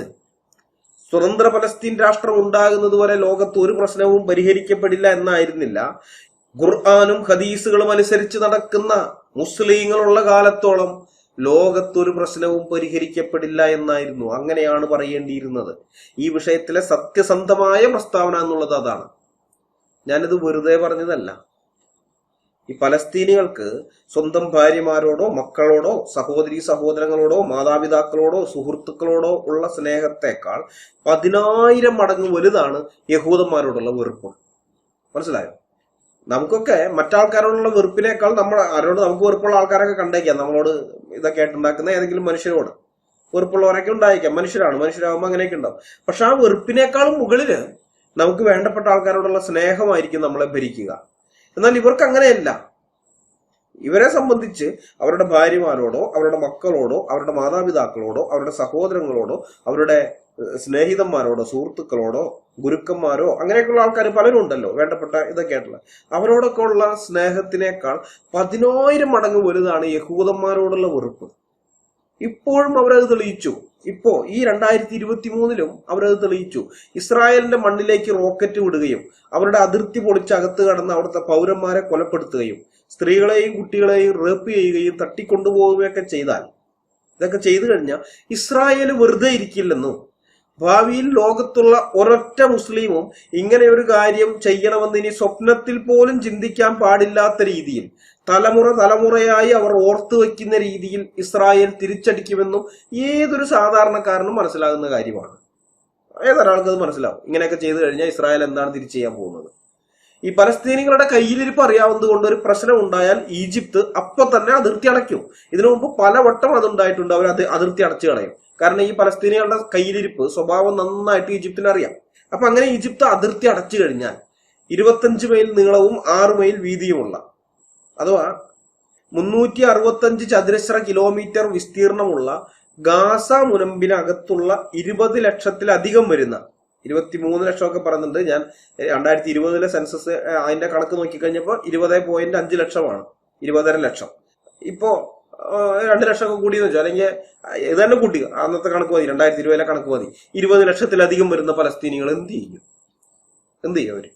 സ്വതന്ത്ര പലസ്തീൻ രാഷ്ട്രം ഉണ്ടാകുന്നത് വരെ ലോകത്ത് ഒരു പ്രശ്നവും പരിഹരിക്കപ്പെടില്ല എന്നായിരുന്നില്ല. ഖുർആനും ഹദീസുകളും അനുസരിച്ച് നടക്കുന്ന മുസ്ലിങ്ങളുള്ള കാലത്തോളം ലോകത്തൊരു പ്രശ്നവും പരിഹരിക്കപ്പെടില്ല എന്നായിരുന്നു. അങ്ങനെയാണ് പറയേണ്ടിയിരുന്നത്. ഈ വിഷയത്തിലെ സത്യസന്ധമായ പ്രസ്താവന എന്നുള്ളത് അതാണ്. ഞാനിത് വെറുതെ പറഞ്ഞതല്ല. ഈ പലസ്തീനികൾക്ക് സ്വന്തം ഭാര്യമാരോടോ മക്കളോടോ സഹോദരി സഹോദരങ്ങളോടോ മാതാപിതാക്കളോടോ സുഹൃത്തുക്കളോടോ ഉള്ള സ്നേഹത്തെക്കാൾ 10,000 മടങ്ങ് വലുതാണ് യഹൂദന്മാരോടുള്ള വെറുപ്പ്. മനസ്സിലായോ? നമുക്കൊക്കെ മറ്റാൾക്കാരോടുള്ള വെറുപ്പിനേക്കാൾ ആരോട് നമുക്ക് വെറുപ്പുള്ള ആൾക്കാരൊക്കെ കണ്ടേക്കാം. നമ്മളോട് ഇതൊക്കെ ആയിട്ടുണ്ടാക്കുന്ന ഏതെങ്കിലും മനുഷ്യരോട് വെറുപ്പുള്ളവരൊക്കെ ഉണ്ടായേക്കാം. മനുഷ്യരാകുമ്പോൾ അങ്ങനെയൊക്കെ ഉണ്ടാവും. പക്ഷെ ആ വെറുപ്പിനേക്കാളും മുകളില് നമുക്ക് വേണ്ടപ്പെട്ട ആൾക്കാരോടുള്ള സ്നേഹമായിരിക്കും നമ്മളെ ഭരിക്കുക. എന്നാൽ ഇവർക്ക് അങ്ങനെയല്ല. ഇവരെ സംബന്ധിച്ച് അവരുടെ ഭാര്യമാരോടോ അവരുടെ മക്കളോടോ അവരുടെ മാതാപിതാക്കളോടോ അവരുടെ സഹോദരങ്ങളോടോ അവരുടെ സ്നേഹിതന്മാരോടോ സുഹൃത്തുക്കളോടോ ഗുരുക്കന്മാരോ അങ്ങനെയൊക്കെയുള്ള ആൾക്കാർ പലരും ഉണ്ടല്ലോ, വേണ്ടപ്പെട്ട ഇതൊക്കെ ആയിട്ടുള്ള അവരോടൊക്കെ ഉള്ള സ്നേഹത്തിനേക്കാൾ 10,000 മടങ്ങ് വലുതാണ് യഹൂദന്മാരോടുള്ള വെറുപ്പ്. ഇപ്പോഴും അവരത് തെളിയിച്ചു. ഇപ്പോ ഈ 2023 അവരത് തെളിയിച്ചു. ഇസ്രായേലിന്റെ മണ്ണിലേക്ക് റോക്കറ്റ് വിടുകയും അവരുടെ അതിർത്തി പൊളിച്ച് അകത്ത് കടന്ന് അവിടുത്തെ പൗരന്മാരെ കൊലപ്പെടുത്തുകയും സ്ത്രീകളെയും കുട്ടികളെയും റേപ്പ് ചെയ്യുകയും തട്ടിക്കൊണ്ടുപോവുകയൊക്കെ ചെയ്താൽ, ഇതൊക്കെ ചെയ്തു കഴിഞ്ഞാൽ ഇസ്രായേൽ വെറുതെ ഇരിക്കില്ലെന്നും ഭാവിയിൽ ലോകത്തുള്ള ഒരൊറ്റ മുസ്ലിമും ഇങ്ങനെ ഒരു കാര്യം ചെയ്യണമെന്ന് ഇനി സ്വപ്നത്തിൽ പോലും ചിന്തിക്കാൻ പാടില്ലാത്ത രീതിയിൽ തലമുറയായി അവർ ഓർത്തു വയ്ക്കുന്ന രീതിയിൽ ഇസ്രായേൽ തിരിച്ചടിക്കുമെന്നും ഏതൊരു സാധാരണക്കാരനും മനസ്സിലാകുന്ന കാര്യമാണ്. ഏതൊരാൾക്കും അത് മനസ്സിലാവും. ഇങ്ങനെയൊക്കെ ചെയ്തു കഴിഞ്ഞാൽ ഇസ്രായേൽ എന്താണ് തിരിച്ചു ചെയ്യാൻ പോകുന്നത്. ഈ പലസ്തീനികളുടെ കയ്യിലിരിപ്പ് അറിയാവുന്നത് കൊണ്ട് ഒരു പ്രശ്നം ഉണ്ടായാൽ ഈജിപ്ത് അപ്പൊ തന്നെ അതിർത്തി അടയ്ക്കും. ഇതിനു മുമ്പ് പലവട്ടം അതുണ്ടായിട്ടുണ്ട്. അവർ അതിർത്തി അടച്ചു കളയും. കാരണം ഈ പലസ്തീനികളുടെ കയ്യിലിരിപ്പ് സ്വഭാവം നന്നായിട്ട് ഈജിപ്തിന് അറിയാം. അപ്പൊ അങ്ങനെ ഈജിപ്ത് അതിർത്തി അടച്ചു കഴിഞ്ഞാൽ 25 മൈൽ നീളവും 6 മൈൽ വീതിയുമുള്ള, അഥവാ 365 ചതുരശ്ര കിലോമീറ്റർ വിസ്തീർണമുള്ള ഗാസ മുനമ്പിനകത്തുള്ള 20 ലക്ഷത്തിലധികം വരുന്ന 23 ലക്ഷമൊക്കെ പറയുന്നുണ്ട്. ഞാൻ 2020 സെൻസസ് അതിന്റെ കണക്ക് നോക്കിക്കഴിഞ്ഞപ്പോൾ 20.5 ലക്ഷമാണ്. 20.5 ലക്ഷം. ഇപ്പോ 2 ലക്ഷമൊക്കെ കൂടിയെന്ന് വെച്ചാൽ, അല്ലെങ്കിൽ ഇത് തന്നെ കൂട്ടി അന്നത്തെ കണക്ക് മതി, 2020 കണക്ക് മതി. 20 ലക്ഷത്തിലധികം വരുന്ന പലസ്തീനികൾ എന്ത് ചെയ്യും അവര്?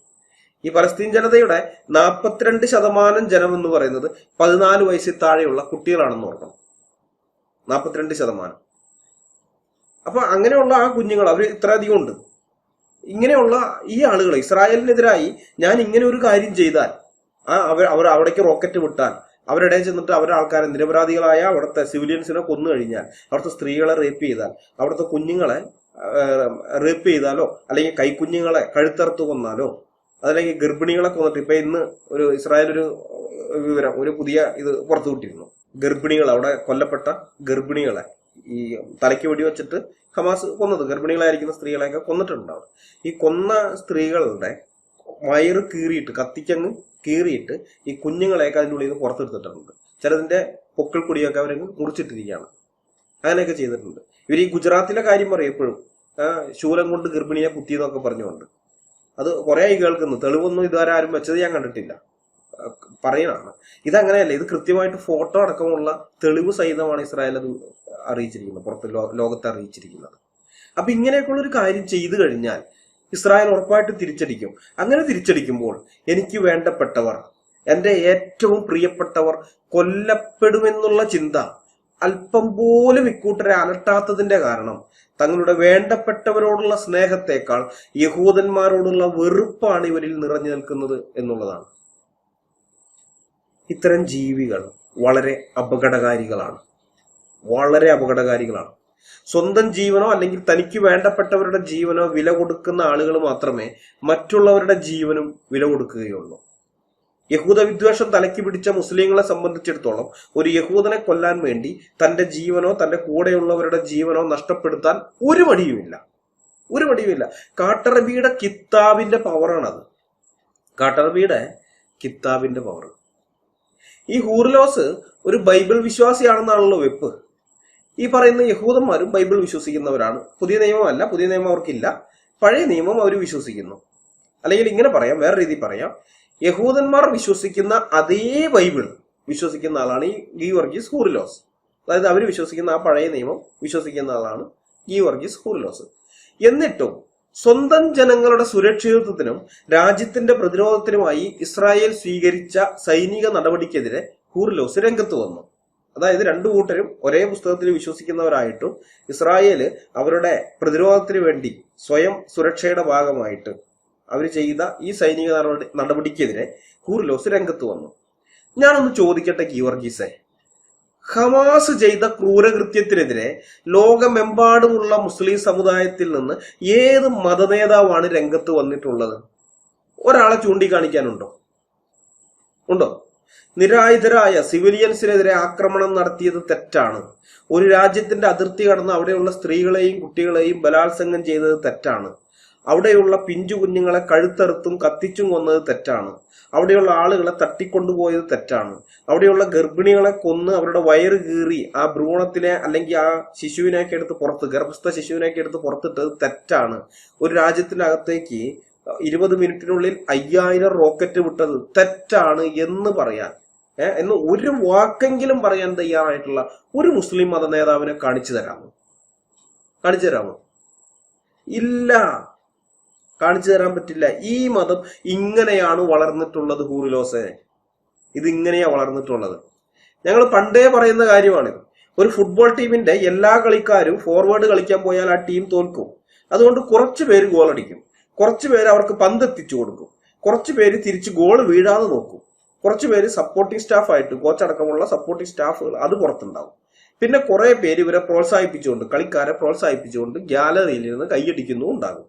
ഈ പലസ്തീൻ ജനതയുടെ 42% ജനം എന്ന് പറയുന്നത് 14 വയസ്സിൽ താഴെയുള്ള കുട്ടികളാണെന്ന് ഓർക്കണം. 42%. അപ്പൊ അങ്ങനെയുള്ള ആ കുഞ്ഞുങ്ങൾ അവർ ഇത്രയധികം ഉണ്ട്. ഇങ്ങനെയുള്ള ഈ ആളുകൾ ഇസ്രായേലിനെതിരായി ഞാൻ ഇങ്ങനെ ഒരു കാര്യം ചെയ്താൽ, അവർ അവിടേക്ക് റോക്കറ്റ് വിട്ടാൽ, അവരുടെ ചെന്നിട്ട് അവരുടെ ആൾക്കാരെ നിരപരാധികളായ അവിടുത്തെ സിവിലിയൻസിനെ കൊന്നു കഴിഞ്ഞാൽ, അവിടുത്തെ സ്ത്രീകളെ റേപ്പ് ചെയ്താൽ, അവിടുത്തെ കുഞ്ഞുങ്ങളെ റേപ്പ് ചെയ്താലോ, അല്ലെങ്കിൽ കൈക്കുഞ്ഞുങ്ങളെ കഴുത്തറുത്ത് കൊന്നാലോ, അതല്ലെങ്കിൽ ഗർഭിണികളെ കൊന്നിട്ട്, ഇപ്പൊ ഇന്ന് ഒരു ഇസ്രായേൽ ഒരു പുതിയ ഇത് പുറത്തു വിട്ടിരുന്നു. അവിടെ കൊല്ലപ്പെട്ട ഗർഭിണികളെ ഈ തലയ്ക്ക് വെടിവെച്ചിട്ട് ഹമാസ് കൊന്നത്, ഗർഭിണികളായിരിക്കുന്ന സ്ത്രീകളെയൊക്കെ കൊന്നിട്ടുണ്ടാവും. ഈ കൊന്ന സ്ത്രീകളുടെ വയറ് കീറിയിട്ട്, കത്തിക്കങ്ങ് കീറിയിട്ട് ഈ കുഞ്ഞുങ്ങളെയൊക്കെ അതിൻ്റെ ഉള്ളിൽ നിന്ന് പുറത്തെടുത്തിട്ടുണ്ട്. ചിലതിന്റെ പൊക്കിൾ കുടിയൊക്കെ അവരങ്ങ് മുറിച്ചിട്ടിരിക്കുകയാണ്. അങ്ങനെയൊക്കെ ചെയ്തിട്ടുണ്ട്. ഇവർ ഈ ഗുജറാത്തിലെ കാര്യം പറയും എപ്പോഴും, ശൂലം കൊണ്ട് ഗർഭിണിയെ കുത്തിയെന്നൊക്കെ പറഞ്ഞുകൊണ്ട്. അത് കുറെ ആയി കേൾക്കുന്നു. തെളിവൊന്നും ഇതുവരെ ആരും വെച്ചത് ഞാൻ കണ്ടിട്ടില്ല. പറയണാണ്. ഇതങ്ങനെയല്ല. ഇത് കൃത്യമായിട്ട് ഫോട്ടോ അടക്കമുള്ള തെളിവ് സഹിതമാണ് ഇസ്രായേൽ അത് അറിയിച്ചിരിക്കുന്നത്, പുറത്ത് ലോകത്തെ അറിയിച്ചിരിക്കുന്നത്. അപ്പൊ ഇങ്ങനെയൊക്കെയുള്ള ഒരു കാര്യം ചെയ്തു കഴിഞ്ഞാൽ ഇസ്രായേൽ ഉറപ്പായിട്ട് തിരിച്ചടിക്കും. അങ്ങനെ തിരിച്ചടിക്കുമ്പോൾ എനിക്ക് വേണ്ടപ്പെട്ടവർ, എന്റെ ഏറ്റവും പ്രിയപ്പെട്ടവർ കൊല്ലപ്പെടുമെന്നുള്ള ചിന്ത അല്പം പോലും ഇക്കൂട്ടരെ അലട്ടാത്തതിന്റെ കാരണം തങ്ങളുടെ വേണ്ടപ്പെട്ടവരോടുള്ള സ്നേഹത്തെക്കാൾ യഹൂദന്മാരോടുള്ള വെറുപ്പാണ് ഇവരിൽ നിറഞ്ഞു നിൽക്കുന്നത് എന്നുള്ളതാണ്. ഇത്തരം ജീവികൾ വളരെ അപകടകാരികളാണ്. സ്വന്തം ജീവനോ അല്ലെങ്കിൽ തനിക്ക് വേണ്ടപ്പെട്ടവരുടെ ജീവനോ വില കൊടുക്കുന്ന ആളുകൾ മാത്രമേ മറ്റുള്ളവരുടെ ജീവനും വില കൊടുക്കുകയുള്ളൂ. യഹൂദ വിദ്വേഷം തലയ്ക്ക് പിടിച്ച മുസ്ലിങ്ങളെ സംബന്ധിച്ചിടത്തോളം ഒരു യഹൂദനെ കൊല്ലാൻ വേണ്ടി തന്റെ ജീവനോ തന്റെ കൂടെയുള്ളവരുടെ ജീവനോ നഷ്ടപ്പെടുത്താൻ ഒരു മടിയുമില്ല. കാട്ടറബിയുടെ കിത്താബിന്റെ പവറാണത്. കാട്ടറബിയുടെ കിത്താബിന്റെ പവർ. ഈ ഹൂർലോസ് ഒരു ബൈബിൾ വിശ്വാസിയാണെന്നാണല്ലോ വെപ്പ്. ഈ പറയുന്ന യഹൂദന്മാരും ബൈബിൾ വിശ്വസിക്കുന്നവരാണ്. പുതിയ നിയമമല്ല, പുതിയ നിയമം അവർക്കില്ല. പഴയ നിയമം അവർ വിശ്വസിക്കുന്നു. അല്ലെങ്കിൽ ഇങ്ങനെ പറയാം, വേറെ രീതിയിൽ പറയാം, യഹൂദന്മാർ വിശ്വസിക്കുന്ന അതേ ബൈബിൾ വിശ്വസിക്കുന്ന ആളാണ് ഈ ഗീവർഗീസ് കൂറിലോസ്. അതായത് അവർ വിശ്വസിക്കുന്ന ആ പഴയ നിയമം വിശ്വസിക്കുന്ന ആളാണ് ഗീവർഗീസ് കൂറിലോസ്. എന്നിട്ടും സ്വന്തം ജനങ്ങളുടെ സുരക്ഷിതത്വത്തിനും രാജ്യത്തിന്റെ പ്രതിരോധത്തിനുമായി ഇസ്രായേൽ സ്വീകരിച്ച സൈനിക നടപടിക്കെതിരെ കൂറിലോസ് രംഗത്ത് വന്നു. അതായത് രണ്ടു കൂട്ടരും ഒരേ പുസ്തകത്തിൽ വിശ്വസിക്കുന്നവരായിട്ടും ഇസ്രായേല് അവരുടെ പ്രതിരോധത്തിന് വേണ്ടി സ്വയം സുരക്ഷയുടെ ഭാഗമായിട്ട് അവർ ചെയ്ത ഈ സൈനിക നടപടിക്കെതിരെ കൂറിലോസ് രംഗത്ത് വന്നു. ഞാനൊന്ന് ചോദിക്കട്ടെ ഗീവർഗീസെ, ഹമാസ് ചെയ്ത ക്രൂരകൃത്യത്തിനെതിരെ ലോകമെമ്പാടുമുള്ള മുസ്ലിം സമുദായത്തിൽ നിന്ന് ഏത് മതനേതാവാണ് രംഗത്ത് വന്നിട്ടുള്ളത്? ഒരാളെ ചൂണ്ടിക്കാണിക്കാനുണ്ടോ? ഉണ്ടോ? നിരായുധരായ സിവിലിയൻസിനെതിരെ ആക്രമണം നടത്തിയത് തെറ്റാണ്. ഒരു രാജ്യത്തിന്റെ അതിർത്തി കടന്ന് അവിടെയുള്ള സ്ത്രീകളെയും കുട്ടികളെയും ബലാത്സംഗം ചെയ്തത് തെറ്റാണ്. അവിടെയുള്ള പിഞ്ചു കുഞ്ഞുങ്ങളെ കഴുത്തറുത്തും കത്തിച്ചും കൊന്നത് തെറ്റാണ്. അവിടെയുള്ള ആളുകളെ തട്ടിക്കൊണ്ടുപോയത് തെറ്റാണ്. അവിടെയുള്ള ഗർഭിണികളെ കൊന്ന് അവരുടെ വയറ് കീറി ആ ഭ്രൂണത്തിനെ അല്ലെങ്കിൽ ആ ശിശുവിനെയൊക്കെ എടുത്ത് പുറത്ത്, ഗർഭസ്ഥ ശിശുവിനെയൊക്കെ എടുത്ത് പുറത്തിട്ടത് തെറ്റാണ്. ഒരു രാജ്യത്തിന്റെ അകത്തേക്ക് 20 മിനിറ്റിനുള്ളിൽ 5000 റോക്കറ്റ് വിട്ടത് തെറ്റാണ് എന്ന് പറയാൻ, എന്ന് ഒരു വാക്കെങ്കിലും പറയാൻ തയ്യാറായിട്ടുള്ള ഒരു മുസ്ലിം മത നേതാവിനെ കാണിച്ചു തരാമോ? ഇല്ല, കാണിച്ചു തരാൻ പറ്റില്ല. ഈ മതം ഇങ്ങനെയാണ് വളർന്നിട്ടുള്ളത് കൂറിലോസെ, ഇത് ഇങ്ങനെയാ വളർന്നിട്ടുള്ളത്. ഞങ്ങൾ പണ്ടേ പറയുന്ന കാര്യമാണിത്. ഒരു ഫുട്ബോൾ ടീമിന്റെ എല്ലാ കളിക്കാരും ഫോർവേഡ് കളിക്കാൻ പോയാൽ ആ ടീം തോൽക്കും. അതുകൊണ്ട് കുറച്ചു പേര് ഗോളടിക്കും, കുറച്ചു പേര് അവർക്ക് പന്ത് എത്തിച്ചു കൊടുക്കും, കുറച്ചു പേര് തിരിച്ച് ഗോൾ വീഴാതെ നോക്കും, കുറച്ചു പേര് സപ്പോർട്ടിംഗ് സ്റ്റാഫായിട്ട്, കോച്ചടക്കമുള്ള സപ്പോർട്ടിംഗ് സ്റ്റാഫുകൾ അത് പുറത്തുണ്ടാവും. പിന്നെ കുറെ പേര് ഇവരെ പ്രോത്സാഹിപ്പിച്ചുകൊണ്ട്, കളിക്കാരെ പ്രോത്സാഹിപ്പിച്ചുകൊണ്ട് ഗ്യാലറിയിൽ ഇരുന്ന് കൈയടിക്കുന്നു ഉണ്ടാകും.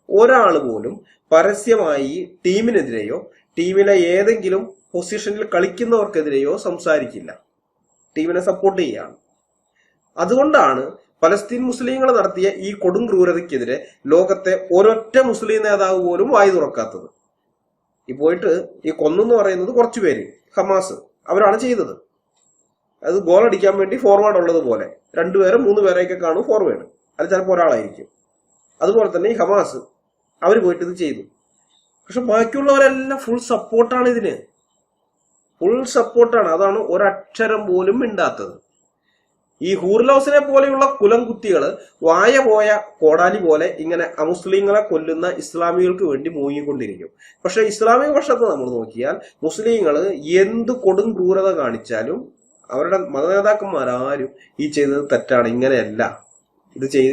ഒരാൾ പോലും പരസ്യമായി ടീമിനെതിരെയോ ടീമിലെ ഏതെങ്കിലും പൊസിഷനിൽ കളിക്കുന്നവർക്കെതിരെയോ സംസാരിക്കില്ല. ടീമിനെ സപ്പോർട്ട് ചെയ്യാണ്. അതുകൊണ്ടാണ് പലസ്തീൻ മുസ്ലിങ്ങൾ നടത്തിയ ഈ കൊടും ക്രൂരതയ്ക്കെതിരെ ലോകത്തെ ഒരൊറ്റ മുസ്ലിം നേതാവ് പോലും വായി തുറക്കാത്തത്. ഈ പോയിട്ട് ഈ കൊന്നെന്ന് പറയുന്നത് കുറച്ചു പേര്, ഹമാസ്, അവരാണ് ചെയ്തത്. അത് ഗോൾ അടിക്കാൻ വേണ്ടി ഫോർവേഡ് ഉള്ളതുപോലെ 2 പേരും 3 പേരെയൊക്കെ കാണും ഫോർവേഡ്, അത് ചിലപ്പോൾ ഒരാളായിരിക്കും. അതുപോലെ തന്നെ ഈ ഹമാസ് അവർ പോയിട്ട് ഇത് ചെയ്തു. പക്ഷെ ബാക്കിയുള്ളവരെല്ലാം ഫുൾ സപ്പോർട്ടാണ്, ഇതിന് ഫുൾ സപ്പോർട്ടാണ്. അതാണ് ഒരക്ഷരം പോലും മിണ്ടാത്തത്. ഈ ഹൂർലോസിനെ പോലെയുള്ള കുലം കുത്തികള് വായ പോയ കോടാലി പോലെ ഇങ്ങനെ അമുസ്ലിങ്ങളെ കൊല്ലുന്ന ഇസ്ലാമികൾക്ക് വേണ്ടി മൂങ്ങിക്കൊണ്ടിരിക്കും. പക്ഷെ ഇസ്ലാമിക പക്ഷത്ത് നമ്മൾ നോക്കിയാൽ മുസ്ലിങ്ങൾ എന്ത് കൊടും ക്രൂരത കാണിച്ചാലും അവരുടെ മതനേതാക്കന്മാരാരും ഈ ചെയ്തത് തെറ്റാണ്, ഇങ്ങനെയല്ല,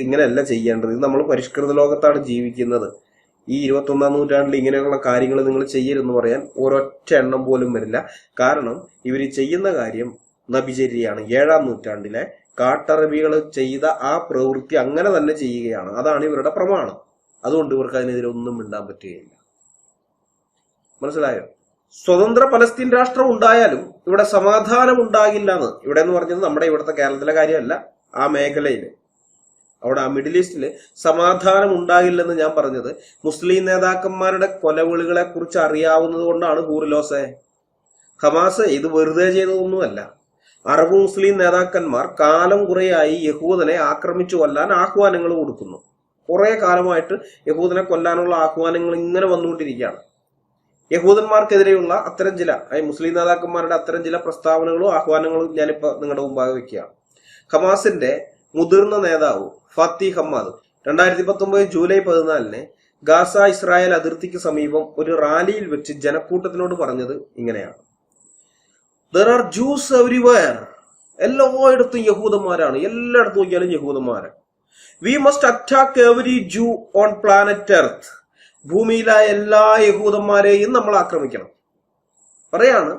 ഇങ്ങനെയല്ല ചെയ്യേണ്ടത്, ഇത് നമ്മൾ പരിഷ്കൃത ലോകത്താണ് ജീവിക്കുന്നത്, ഈ 21ാം നൂറ്റാണ്ടിൽ ഇങ്ങനെയുള്ള കാര്യങ്ങൾ നിങ്ങൾ ചെയ്യരുതെന്ന് പറയാൻ ഒരൊറ്റ എണ്ണം പോലും വരില്ല. കാരണം ഇവർ ചെയ്യുന്ന കാര്യം നബിചര്യയാണ്. 7ാം നൂറ്റാണ്ടിലെ കാട്ടറബികൾ ചെയ്ത ആ പ്രവൃത്തി അങ്ങനെ തന്നെ ചെയ്യുകയാണ്. അതാണ് ഇവരുടെ പ്രമാണം. അതുകൊണ്ട് ഇവർക്ക് അതിനെതിരെ ഒന്നും മിണ്ടാൻ പറ്റുകയില്ല. മനസ്സിലായോ? സ്വതന്ത്ര പലസ്തീൻ രാഷ്ട്രം ഉണ്ടായാലും ഇവിടെ സമാധാനം ഉണ്ടാകില്ല എന്ന്. ഇവിടെ എന്ന് പറഞ്ഞത് നമ്മുടെ ഇവിടുത്തെ കേരളത്തിലെ കാര്യമല്ല, ആ മേഖലയിൽ, അവിടെ ആ മിഡിൽ ഈസ്റ്റില് സമാധാനം ഉണ്ടാകില്ലെന്ന് ഞാൻ പറഞ്ഞത് മുസ്ലിം നേതാക്കന്മാരുടെ കൊലവിളികളെ കുറിച്ച് അറിയാവുന്നത് കൊണ്ടാണ് കൂറിലോസെ. ഹമാസ് ഇത് വെറുതെ ചെയ്തതൊന്നുമല്ല. അറബ് മുസ്ലിം നേതാക്കന്മാർ കാലം കുറെയായി യഹൂദനെ ആക്രമിച്ചു കൊല്ലാൻ ആഹ്വാനങ്ങൾ കൊടുക്കുന്നു. കുറെ കാലമായിട്ട് യഹൂദനെ കൊല്ലാനുള്ള ആഹ്വാനങ്ങൾ ഇങ്ങനെ വന്നുകൊണ്ടിരിക്കുകയാണ്. യഹൂദന്മാർക്കെതിരെയുള്ള അത്തരം ചില മുസ്ലിം നേതാക്കന്മാരുടെ അത്തരം ചില പ്രസ്താവനകളും ആഹ്വാനങ്ങളും ഞാനിപ്പോ നിങ്ങളുടെ മുമ്പാകെ വെക്കുകയാണ്. ഹമാസിന്റെ മുതിർന്ന നേതാവ് Fathi Hammad 2019 July 14 Gaza Israel അതിർത്തിക്ക് സമീപം ഒരു റാലിയിൽ വെച്ച് ജനക്കൂട്ടത്തിനോട് പറഞ്ഞത് ഇങ്ങനെയാണ്: There are Jews everywhere. എല്ലായിടത്തും യഹൂദന്മാരാണ്, എല്ലായിടത്തും നോക്കിയാലും യഹൂദന്മാരാണ്. We must attack every Jew on planet Earth. ഭൂമിയിലെ എല്ലാ യഹൂദന്മാരെയും നമ്മൾ ആക്രമിക്കണം. പറയാണ്,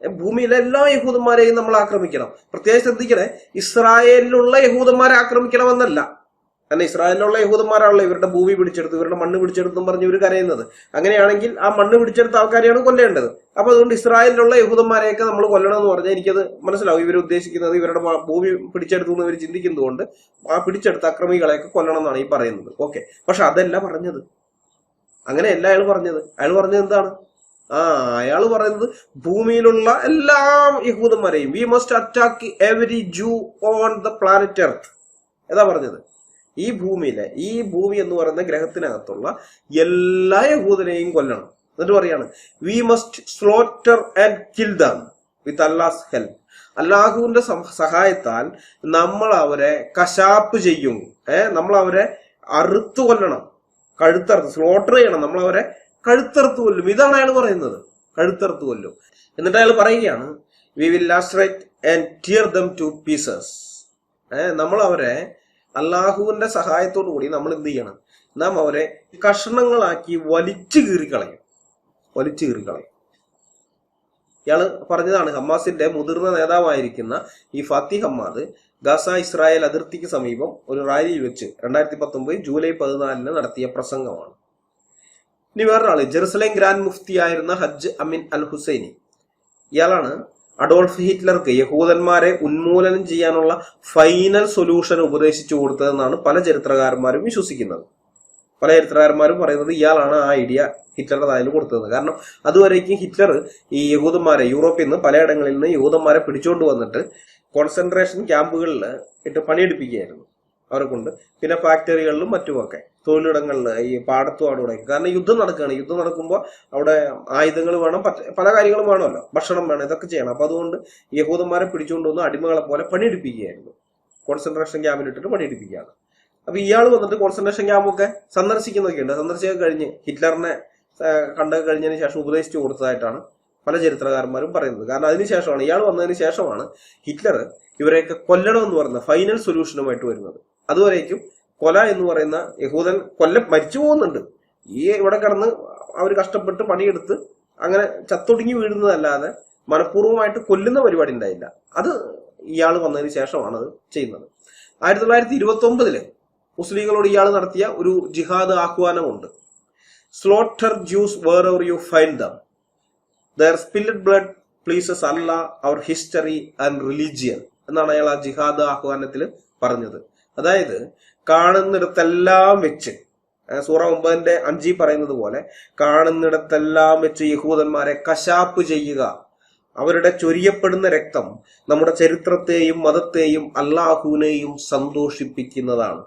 ഭൂമിയിലെ എല്ലാ യഹൂദന്മാരെയും നമ്മൾ ആക്രമിക്കണം. പ്രത്യേകിച്ച് ശ്രദ്ധിക്കണേ, ഇസ്രായേലിലുള്ള യഹൂദന്മാരെ ആക്രമിക്കണമെന്നല്ല. കാരണം ഇസ്രായേലിലുള്ള യഹൂദന്മാരാണല്ലോ ഇവരുടെ ഭൂമി പിടിച്ചെടുത്ത്, ഇവരുടെ മണ്ണ് പിടിച്ചെടുത്തും പറഞ്ഞ് ഇവർ കരയുന്നത്. അങ്ങനെയാണെങ്കിൽ ആ മണ്ണ് പിടിച്ചെടുത്ത ആൾക്കാരെയാണ് കൊല്ലേണ്ടത്. അപ്പൊ അതുകൊണ്ട് ഇസ്രായേലിലുള്ള യഹൂദന്മാരെയൊക്കെ നമ്മൾ കൊല്ലണം എന്ന് പറഞ്ഞാൽ എനിക്കത് മനസ്സിലാവും. ഇവർ ഉദ്ദേശിക്കുന്നത് ഇവരുടെ ഭൂമി പിടിച്ചെടുത്തു എന്ന് ഇവർ ചിന്തിക്കുന്നതുകൊണ്ട് ആ പിടിച്ചെടുത്ത അക്രമികളെയൊക്കെ കൊല്ലണം എന്നാണ് ഈ പറയുന്നത്. ഓക്കെ, പക്ഷെ അതല്ല പറഞ്ഞത്, അങ്ങനെയല്ല അയാൾ പറഞ്ഞത്. അയാൾ പറഞ്ഞത് എന്താണ്? അയാൾ പറയുന്നത് ഭൂമിയിലുള്ള എല്ലാ യഹൂദന്മാരെയും വി മസ്റ്റ് അറ്റാക്ക് എവരി ജൂ ഓൺ ദ പ്ലാനറ്റ് എർത്ത്. ഏതാ പറഞ്ഞത്? ഈ ഭൂമിയിലെ, ഈ ഭൂമി എന്ന് പറയുന്ന ഗ്രഹത്തിനകത്തുള്ള എല്ലാ യഹൂദനെയും കൊല്ലണം. എന്നിട്ട് പറയാണ് we must slaughter and kill them. With Allah's help. അല്ലാഹുവിന്റെ സഹായത്താൽ നമ്മൾ അവരെ കശാപ്പ് ചെയ്യും. നമ്മൾ അവരെ അറുത്തു കൊല്ലണം, കഴുത്തറുത്ത് സ്ലോട്ടർ ചെയ്യണം, നമ്മൾ അവരെ കഴുത്തറുത്ത് കൊല്ലും. ഇതാണ് അയാൾ പറയുന്നത്, കഴുത്തറുത്ത് കൊല്ലും. എന്നിട്ട് അയാൾ പറയുകയാണ്, we will lacerate and tear them to pieces. നമ്മൾ അവരെ അല്ലാഹുവിന്റെ സഹായത്തോടു കൂടി നമ്മൾ എന്ത് ചെയ്യണം, നാം അവരെ കഷ്ണങ്ങളാക്കി വലിച്ചു കീറിക്കളയും. ഇയാള് പറഞ്ഞതാണ്. ഹമാസിന്റെ മുതിർന്ന നേതാവായിരിക്കുന്ന ഈ ഫാത്തി ഹമ്മാദ് ഗാസ ഇസ്രായേൽ അതിർത്തിക്ക് സമീപം ഒരു റാലിയിൽ വെച്ച് 2019 ജൂലൈ 14 നടത്തിയ പ്രസംഗമാണ്. ഇനി വേറൊരാള് ജെറുസലേം ഗ്രാൻഡ് മുഫ്തി ആയിരുന്ന ഹജ്ജ് അമിൻ അൽ ഹുസൈനി. ഇയാളാണ് അഡോൾഫ് ഹിറ്റ്ലർക്ക് യഹൂദന്മാരെ ഉന്മൂലനം ചെയ്യാനുള്ള ഫൈനൽ സൊല്യൂഷൻ ഉപദേശിച്ചു കൊടുത്തതെന്നാണ് പല ചരിത്രകാരന്മാരും വിശ്വസിക്കുന്നത്. പല ചരിത്രകാരന്മാരും പറയുന്നത് ഇയാളാണ് ആ ഐഡിയ ഹിറ്റ്ലറുടെ തലയിൽ കൊടുത്തത്. കാരണം അതുവരേക്കും ഹിറ്റ്ലർ ഈ യഹൂദന്മാരെ യൂറോപ്പിൽ നിന്ന് പലയിടങ്ങളിൽ നിന്ന് യഹൂദന്മാരെ പിടിച്ചുകൊണ്ട് വന്നിട്ട് കോൺസെൻട്രേഷൻ ക്യാമ്പുകളിൽ ഇട്ട് പണിയെടുപ്പിക്കുകയായിരുന്നു അവരെ കൊണ്ട്. പിന്നെ ഫാക്ടറികളിലും മറ്റുമൊക്കെ തൊഴിലിടങ്ങളിൽ ഈ പാടത്തും അവിടെ. കാരണം യുദ്ധം നടക്കുകയാണ്. യുദ്ധം നടക്കുമ്പോൾ അവിടെ ആയുധങ്ങൾ വേണം, പല കാര്യങ്ങളും വേണമല്ലോ, ഭക്ഷണം വേണം, ഇതൊക്കെ ചെയ്യണം. അപ്പൊ അതുകൊണ്ട് യഹൂദന്മാരെ പിടിച്ചുകൊണ്ട് വന്ന് അടിമകളെ പോലെ പണിയെടുപ്പിക്കുകയായിരുന്നു. കോൺസെൻട്രേഷൻ ക്യാമ്പിലിട്ടിട്ട് പണിയെടുപ്പിക്കുകയാണ്. അപ്പൊ ഇയാൾ വന്നിട്ട് കോൺസെൻട്രേഷൻ ക്യാമ്പൊക്കെ സന്ദർശിക്കുന്നൊക്കെയുണ്ട്. സന്ദർശിക്കാൻ കഴിഞ്ഞ് ഹിറ്റ്ലറിനെ കണ്ടു കഴിഞ്ഞതിന് ശേഷം ഉപദേശിച്ചു കൊടുത്തതായിട്ടാണ് പല ചരിത്രകാരന്മാരും പറയുന്നത്. കാരണം അതിനുശേഷമാണ്, ഇയാൾ വന്നതിന് ശേഷമാണ് ഹിറ്റ്ലർ ഇവരെയൊക്കെ കൊല്ലണമെന്ന് പറയുന്ന ഫൈനൽ സൊല്യൂഷനുമായിട്ട് വരുന്നത്. അതുവരേക്കും കൊല എന്ന് പറയുന്ന യഹൂദൻ മരിച്ചു പോകുന്നുണ്ട്. ഈ ഇവിടെ കിടന്ന് അവർ കഷ്ടപ്പെട്ട് പണിയെടുത്ത് അങ്ങനെ ചത്തൊടുങ്ങി വീഴുന്നതല്ലാതെ മനഃപൂർവ്വമായിട്ട് കൊല്ലുന്ന പരിപാടി ഉണ്ടായില്ല. അത് ഇയാൾ വന്നതിന് ശേഷമാണ് അത് ചെയ്യുന്നത്. 1929 മുസ്ലിങ്ങളോട് ഇയാൾ നടത്തിയ ഒരു ജിഹാദ് ആഹ്വാനമുണ്ട്. Slaughter Jews wherever you find them, their spilled blood pleases Allah our history and religion എന്നാണ് അയാൾ ആ ജിഹാദ് ആഹ്വാനത്തിൽ പറഞ്ഞത്. അതായത് കാണുന്നിടത്തെല്ലാം വെച്ച്, സൂറ 9:5 പറയുന്നത് പോലെ, കാണുന്നിടത്തെല്ലാം വെച്ച് യഹൂദന്മാരെ കശാപ്പ് ചെയ്യുക. അവരുടെ ചൊരിയപ്പെടുന്ന രക്തം നമ്മുടെ ചരിത്രത്തെയും മതത്തെയും അല്ലാഹുവിനെയും സന്തോഷിപ്പിക്കുന്നതാണ്.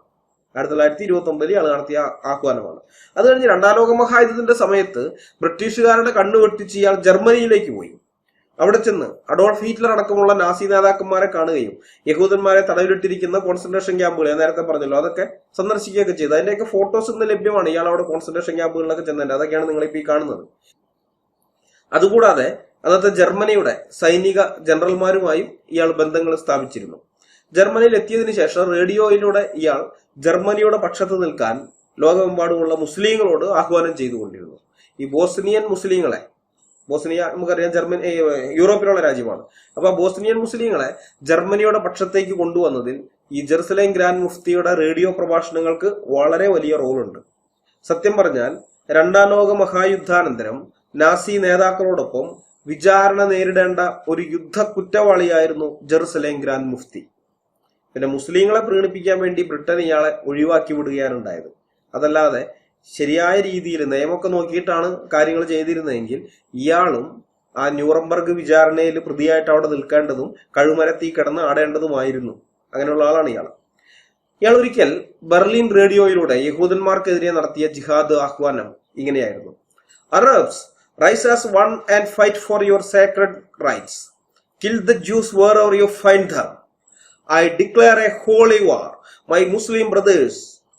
1929 ഇയാൾ നടത്തിയ ആഹ്വാനമാണ്. അത് കഴിഞ്ഞ് 2ാം ലോക മഹായുദ്ധത്തിന്റെ സമയത്ത് ബ്രിട്ടീഷുകാരുടെ കണ്ണു വെട്ടിച്ച് ഇയാൾ ജർമ്മനിയിലേക്ക് പോയി. അവിടെ ചെന്ന് അഡോൾഫ് ഹിറ്റ്ലർ അടക്കമുള്ള നാസി നേതാക്കന്മാരെ കാണുകയും യഹൂദന്മാരെ തടവിലിട്ടിരിക്കുന്ന കോൺസെൻട്രേഷൻ ക്യാമ്പുകൾ ഞാൻ നേരത്തെ പറഞ്ഞല്ലോ അതൊക്കെ സന്ദർശിക്കുകയൊക്കെ ചെയ്തു. അതിന്റെയൊക്കെ ഫോട്ടോസ് ഇന്ന് ലഭ്യമാണ്. ഇയാൾ അവിടെ കോൺസെൻട്രേഷൻ ക്യാമ്പുകളിലൊക്കെ ചെന്നതിന്റെ, അതൊക്കെയാണ് നിങ്ങളിപ്പോൾ ഈ കാണുന്നത്. അതുകൂടാതെ അന്നത്തെ ജർമ്മനിയുടെ സൈനിക ജനറൽമാരുമായും ഇയാൾ ബന്ധങ്ങൾ സ്ഥാപിച്ചിരുന്നു. ജർമ്മനിയിൽ എത്തിയതിനു ശേഷം റേഡിയോയിലൂടെ ഇയാൾ ജർമ്മനിയുടെ പക്ഷത്ത് നിൽക്കാൻ ലോകമെമ്പാടുമുള്ള മുസ്ലിങ്ങളോട് ആഹ്വാനം ചെയ്തുകൊണ്ടിരുന്നു. ഈ ബോസ്നിയൻ മുസ്ലിങ്ങളെ, ബോസ്നിയ നമുക്കറിയാം ജർമ്മനി യൂറോപ്പിലുള്ള രാജ്യമാണ്. അപ്പൊ ബോസ്നിയൻ മുസ്ലിങ്ങളെ ജർമ്മനിയുടെ പക്ഷത്തേക്ക് കൊണ്ടുവന്നതിൽ ഈ ജെറുസലേം ഗ്രാൻഡ് മുഫ്തിയുടെ റേഡിയോ പ്രഭാഷണങ്ങൾക്ക് വളരെ വലിയ റോളുണ്ട്. സത്യം പറഞ്ഞാൽ 2ാം ലോക മഹായുദ്ധാനന്തരം നാസി നേതാക്കളോടൊപ്പം വിചാരണ നേരിടേണ്ട ഒരു യുദ്ധ കുറ്റവാളിയായിരുന്നു ജെറുസലേം ഗ്രാൻഡ് മുഫ്തി. പിന്നെ മുസ്ലിങ്ങളെ പ്രീണിപ്പിക്കാൻ വേണ്ടി ബ്രിട്ടൻ ഇയാളെ ഒഴിവാക്കി വിടുകയാണ് ഉണ്ടായത്. അതല്ലാതെ ശരിയായ രീതിയിൽ നിയമമൊക്കെ നോക്കിയിട്ടാണ് കാര്യങ്ങൾ ചെയ്തിരുന്നതെങ്കിൽ ഇയാളും ആ ന്യൂറംബർഗ് വിചാരണയിൽ പ്രതിയായിട്ട് അവിടെ നിൽക്കേണ്ടതും കഴുമരത്തി കിടന്ന് ആടേണ്ടതുമായിരുന്നു. അങ്ങനെയുള്ള ആളാണ് ഇയാൾ. ഇയാൾ ഒരിക്കൽ ബെർലിൻ റേഡിയോയിലൂടെ യഹൂദന്മാർക്കെതിരെ നടത്തിയ ജിഹാദ് ആഹ്വാനം ഇങ്ങനെയായിരുന്നു: Arabs, rise as one and fight for your sacred rights. Kill the Jews wherever you find them. I declare a holy war. My Muslim brothers,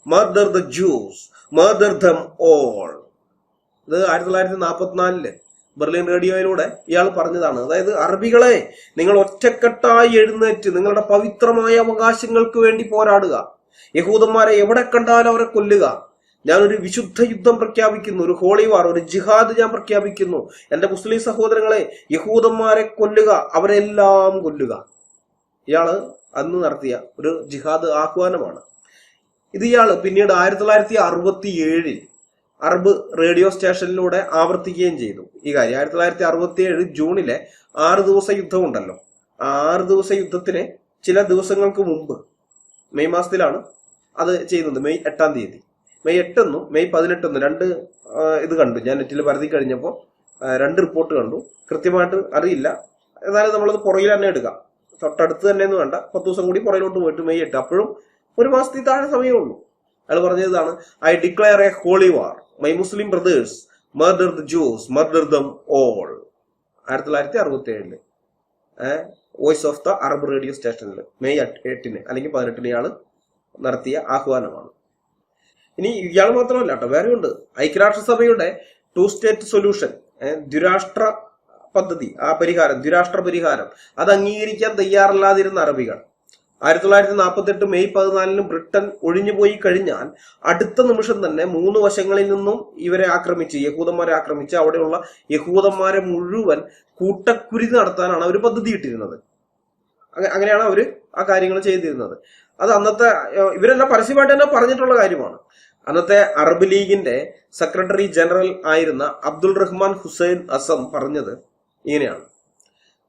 murder the Jews, murder them all. ഇത് 1944 Berlin റേഡിയോയിലൂടെ ഇയാൾ പറഞ്ഞതാണ്. അതായത് അറബികളെ, നിങ്ങൾ ഒറ്റക്കെട്ടായി എഴുന്നേറ്റ് നിങ്ങളുടെ പവിത്രമായ അവകാശങ്ങൾക്ക് വേണ്ടി പോരാടുക. യഹൂദന്മാരെ എവിടെ കണ്ടാലും അവരെ കൊല്ലുക. ഞാനൊരു വിശുദ്ധ യുദ്ധം പ്രഖ്യാപിക്കുന്നു, ഒരു ഹോളി വാർ, ഒരു ജിഹാദ് ഞാൻ പ്രഖ്യാപിക്കുന്നു. എന്റെ മുസ്ലിം സഹോദരങ്ങളെ, യഹൂദന്മാരെ കൊല്ലുക, അവരെല്ലാം കൊല്ലുക. ഇയാള് അന്ന് നടത്തിയ ഒരു ജിഹാദ് ആഹ്വാനമാണ് ഇത്. ഇയാള് പിന്നീട് 1967 അറബ് റേഡിയോ സ്റ്റേഷനിലൂടെ ആവർത്തിക്കുകയും ചെയ്തു ഈ കാര്യം. 1967 ജൂണിലെ 6 ദിവസ യുദ്ധം ഉണ്ടല്ലോ, ആ 6 ദിവസ യുദ്ധത്തിന് ചില ദിവസങ്ങൾക്ക് മുമ്പ് മെയ് മാസത്തിലാണ് അത് ചെയ്യുന്നത്. മെയ് 8-ാം തീയതി, മെയ് 8 മെയ് 18 2 ഇത് കണ്ടു ഞാൻ നെറ്റിൽ പരതി കഴിഞ്ഞപ്പോൾ. 2 റിപ്പോർട്ട് കണ്ടു. കൃത്യമായിട്ട് അറിയില്ല, എന്നാലും നമ്മളത് പുറകിൽ തന്നെ എടുക്കാം. തൊട്ടടുത്ത് തന്നെയൊന്നും വേണ്ട, 10 ദിവസം കൂടി പുറകിലോട്ട് പോയിട്ട് മെയ് 8, അപ്പോഴും 1 മാസത്തിൽ താഴെ സമയമുള്ളൂ. അയാൾ പറഞ്ഞതാണ്: I declare a holy war. My Muslim brothers, murder the Jews, murder them all. 1967 voice of the Arab radio സ്റ്റേഷനിൽ മെയ് 8 അല്ലെങ്കിൽ 18 ഇയാൾ നടത്തിയ ആഹ്വാനമാണ്. ഇനി ഇയാൾ മാത്രമല്ല കേട്ടോ, വേറെ ഉണ്ട്. ഐക്യരാഷ്ട്രസഭയുടെ 2 സ്റ്റേറ്റ് സൊല്യൂഷൻ, ദ്വിരാഷ്ട്ര പദ്ധതി, ആ പരിഹാരം, ദ്വിരാഷ്ട്ര പരിഹാരം, അത് അംഗീകരിക്കാൻ തയ്യാറല്ലാതിരുന്ന അറബികൾ 1948 മെയ് 14 ബ്രിട്ടൻ ഒഴിഞ്ഞുപോയി കഴിഞ്ഞാൽ അടുത്ത നിമിഷം തന്നെ 3 വശങ്ങളിൽ നിന്നും ഇവരെ ആക്രമിച്ച്, യഹൂദന്മാരെ ആക്രമിച്ച് അവിടെയുള്ള യഹൂദന്മാരെ മുഴുവൻ കൂട്ടക്കുരി നടത്താനാണ് അവർ പദ്ധതി ഇട്ടിരുന്നത്. അങ്ങനെയാണ് അവർ ആ കാര്യങ്ങൾ ചെയ്തിരുന്നത്. അത് അന്നത്തെ ഇവരെല്ലാം പരസ്യമായിട്ട് തന്നെ പറഞ്ഞിട്ടുള്ള കാര്യമാണ്. അന്നത്തെ അറബ് ലീഗിന്റെ സെക്രട്ടറി ജനറൽ ആയിരുന്ന അബ്ദുൾ റഹ്മാൻ ഹുസൈൻ അസം പറഞ്ഞത് ഇങ്ങനെയാണ്: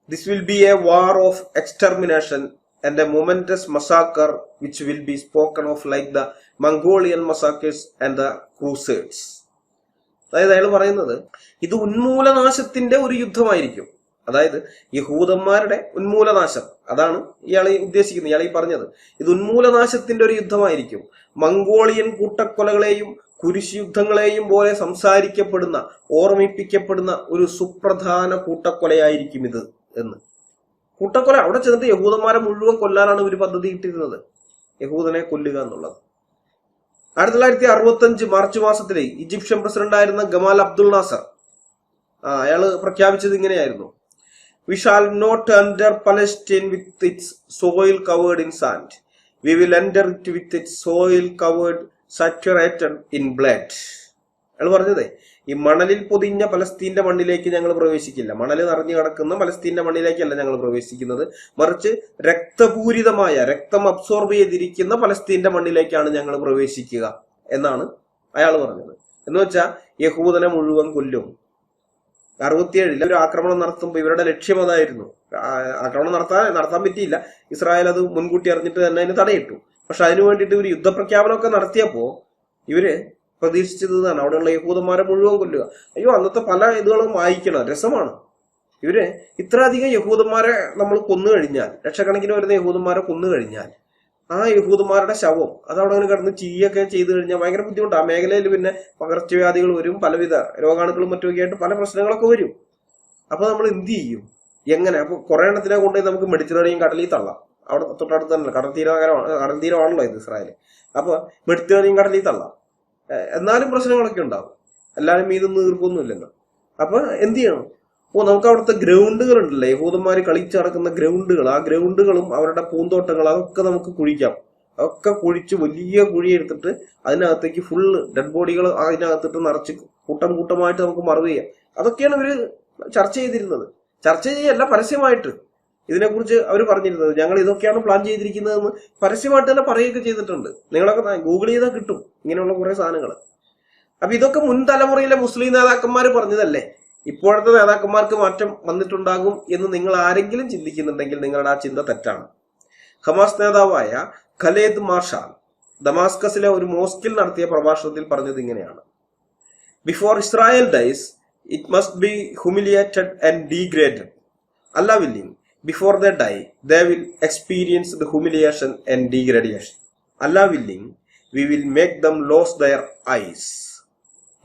this will be a war of extermination and a momentous massacre which will be spoken of like the Mongolian massacres and the Crusades. അതായത് അയാൾ പറയുന്നത് ഇത് ഉന്മൂലനാശത്തിന്റെ ഒരു യുദ്ധമായിരിക്കും. അതായത് യഹൂദന്മാരുടെ ഉന്മൂലനാശം, അതാണ് ഇയാൾ ഉദ്ദേശിക്കുന്നത്. ഇയാൾ ഈ പറഞ്ഞത് ഇത് ഉന്മൂലനാശത്തിന്റെ ഒരു യുദ്ധമായിരിക്കും. മംഗോളിയൻ കൂട്ടക്കൊലകളെയും കുരിശ് യുദ്ധങ്ങളെയും പോലെ സംസാരിക്കപ്പെടുന്ന, ഓർമ്മിപ്പിക്കപ്പെടുന്ന ഒരു സുപ്രധാന കൂട്ടക്കൊലയായിരിക്കും ഇത് എന്ന്. കൂട്ടക്കൊല, അവിടെ ചെന്നിട്ട് യഹൂദന്മാരെ മുഴുവൻ കൊല്ലാനാണ് ഇവർ പദ്ധതി ഇട്ടിരുന്നത്, യഹൂദനെ കൊല്ലുക എന്നുള്ളത്. 1965 മാർച്ച് മാസത്തിലെ ഈജിപ്ഷ്യൻ പ്രസിഡന്റ് ആയിരുന്ന ഗമാൽ അബ്ദുൽ നാസർ അയാള് പ്രഖ്യാപിച്ചത് ഇങ്ങനെയായിരുന്നു: we shall not enter Palestine with its soil covered in sand, we will enter it with its soil covered saturated in blood. അയാൾ പറഞ്ഞതേ, ഈ മണലിൽ പൊതിഞ്ഞ പലസ്തീന്റെ മണ്ണിലേക്ക് ഞങ്ങൾ പ്രവേശിക്കില്ല, മണൽ നിറഞ്ഞു കിടക്കുന്ന പലസ്തീന്റെ മണ്ണിലേക്കല്ല ഞങ്ങൾ പ്രവേശിക്കുന്നത്, മറിച്ച് രക്തപൂരിതമായ, രക്തം അബ്സോർബ് ചെയ്തിരിക്കുന്ന പലസ്തീന്റെ മണ്ണിലേക്കാണ് ഞങ്ങൾ പ്രവേശിക്കുക എന്നാണ് അയാൾ പറഞ്ഞത്. എന്ന് വെച്ചാൽ യഹൂദനെ മുഴുവൻ കൊല്ലും. 67 ഒരു ആക്രമണം നടത്തുമ്പോൾ ഇവരുടെ ലക്ഷ്യം അതായിരുന്നു. ആക്രമണം നടത്താൻ പറ്റിയില്ല, ഇസ്രായേൽ അത് മുൻകൂട്ടി അറിഞ്ഞിട്ട് തന്നെ അതിന് തടയിട്ടു. പക്ഷെ അതിനു വേണ്ടിയിട്ട് ഇവർ യുദ്ധപ്രഖ്യാപനമൊക്കെ നടത്തിയപ്പോ ഇവര് പ്രതീക്ഷിച്ചത് തന്നെ അവിടെയുള്ള യഹൂദന്മാരെ മുഴുവൻ കൊല്ലുക. അയ്യോ, അന്നത്തെ പല ഇതുകളും വായിക്കണം, രസമാണ്. ഇവര് ഇത്രയധികം യഹൂദന്മാരെ നമ്മൾ കൊന്നു കഴിഞ്ഞാൽ, ലക്ഷക്കണക്കിന് വരുന്ന യഹൂദന്മാരെ കൊന്നു കഴിഞ്ഞാൽ ആ യഹൂദന്മാരുടെ ശവം അത് അവിടെ അങ്ങനെ കിടന്ന് ചീയൊക്കെ ചെയ്തു കഴിഞ്ഞാൽ ഭയങ്കര ബുദ്ധിമുട്ടാണ്. ആ മേഖലയിൽ പിന്നെ പകർച്ചവ്യാധികൾ വരും, പലവിധ രോഗാണുക്കളും മറ്റുമൊക്കെ ആയിട്ട് പല പ്രശ്നങ്ങളൊക്കെ വരും. അപ്പൊ നമ്മൾ എന്ത് ചെയ്യും, എങ്ങനെ? അപ്പൊ കുറെ എണ്ണത്തിനെ കൊണ്ടുപോയി നമുക്ക് മെഡിറ്ററേനിയൻ കടലിൽ തള്ളാം. അവിടെ തൊട്ടടുത്ത് തന്നെ കടൽ തീരമാണല്ലോ ഇത് ഇസ്രായേൽ. അപ്പൊ മെഡിറ്ററേനിയൻ കടലിൽ തള്ളാം. എന്നാലും പ്രശ്നങ്ങളൊക്കെ ഉണ്ടാവും, എല്ലാവരും ഇതൊന്നും തീർപ്പൊന്നുമില്ലല്ലോ. അപ്പൊ എന്ത് ചെയ്യണം? നമുക്ക് അവിടുത്തെ ഗ്രൗണ്ടുകൾ ഉണ്ടല്ലോ, യഹൂദന്മാര് കളിച്ച് നടക്കുന്ന ഗ്രൗണ്ടുകൾ, ആ ഗ്രൗണ്ടുകളും അവരുടെ പൂന്തോട്ടങ്ങൾ അതൊക്കെ നമുക്ക് കുഴിക്കാം. അതൊക്കെ കുഴിച്ച് വലിയ കുഴി എടുത്തിട്ട് അതിനകത്തേക്ക് ഫുള്ള് ഡെഡ് ബോഡികൾ അതിനകത്തിട്ട് നിറച്ച് കൂട്ടമായിട്ട് നമുക്ക് മറവ് ചെയ്യാം. അതൊക്കെയാണ് ഇവര് ചർച്ച ചെയ്തിരുന്നത്. ചർച്ച ചെയ്യല്ല, പരസ്യമായിട്ട് ഇതിനെക്കുറിച്ച് അവർ പറഞ്ഞിരുന്നത്. ഞങ്ങൾ ഇതൊക്കെയാണ് പ്ലാൻ ചെയ്തിരിക്കുന്നതെന്ന് പരസ്യമായിട്ട് തന്നെ പറയുകയൊക്കെ ചെയ്തിട്ടുണ്ട്. നിങ്ങളൊക്കെ ഗൂഗിൾ ചെയ്താൽ കിട്ടും ഇങ്ങനെയുള്ള കുറെ സാധനങ്ങൾ. അപ്പൊ ഇതൊക്കെ മുൻ തലമുറയിലെ മുസ്ലിം നേതാക്കന്മാർ പറഞ്ഞതല്ലേ. ഇപ്പോഴത്തെ നേതാക്കന്മാർക്ക് മാറ്റം വന്നിട്ടുണ്ടാകും എന്ന് നിങ്ങൾ ആരെങ്കിലും ചിന്തിക്കുന്നുണ്ടെങ്കിൽ നിങ്ങളുടെ ആ ചിന്ത തെറ്റാണ്. ഹമാസ് നേതാവായ ഖലേദ് മാർഷാൽ ദമാസ്കസിലെ ഒരു മോസ്കിൽ നടത്തിയ പ്രഭാഷണത്തിൽ പറഞ്ഞത് ഇങ്ങനെയാണ്: before Israel dies it must be humiliated and degraded. Allah willing, before they die, they will experience the humiliation and degradation. Allah willing, we will make them lose their eyes.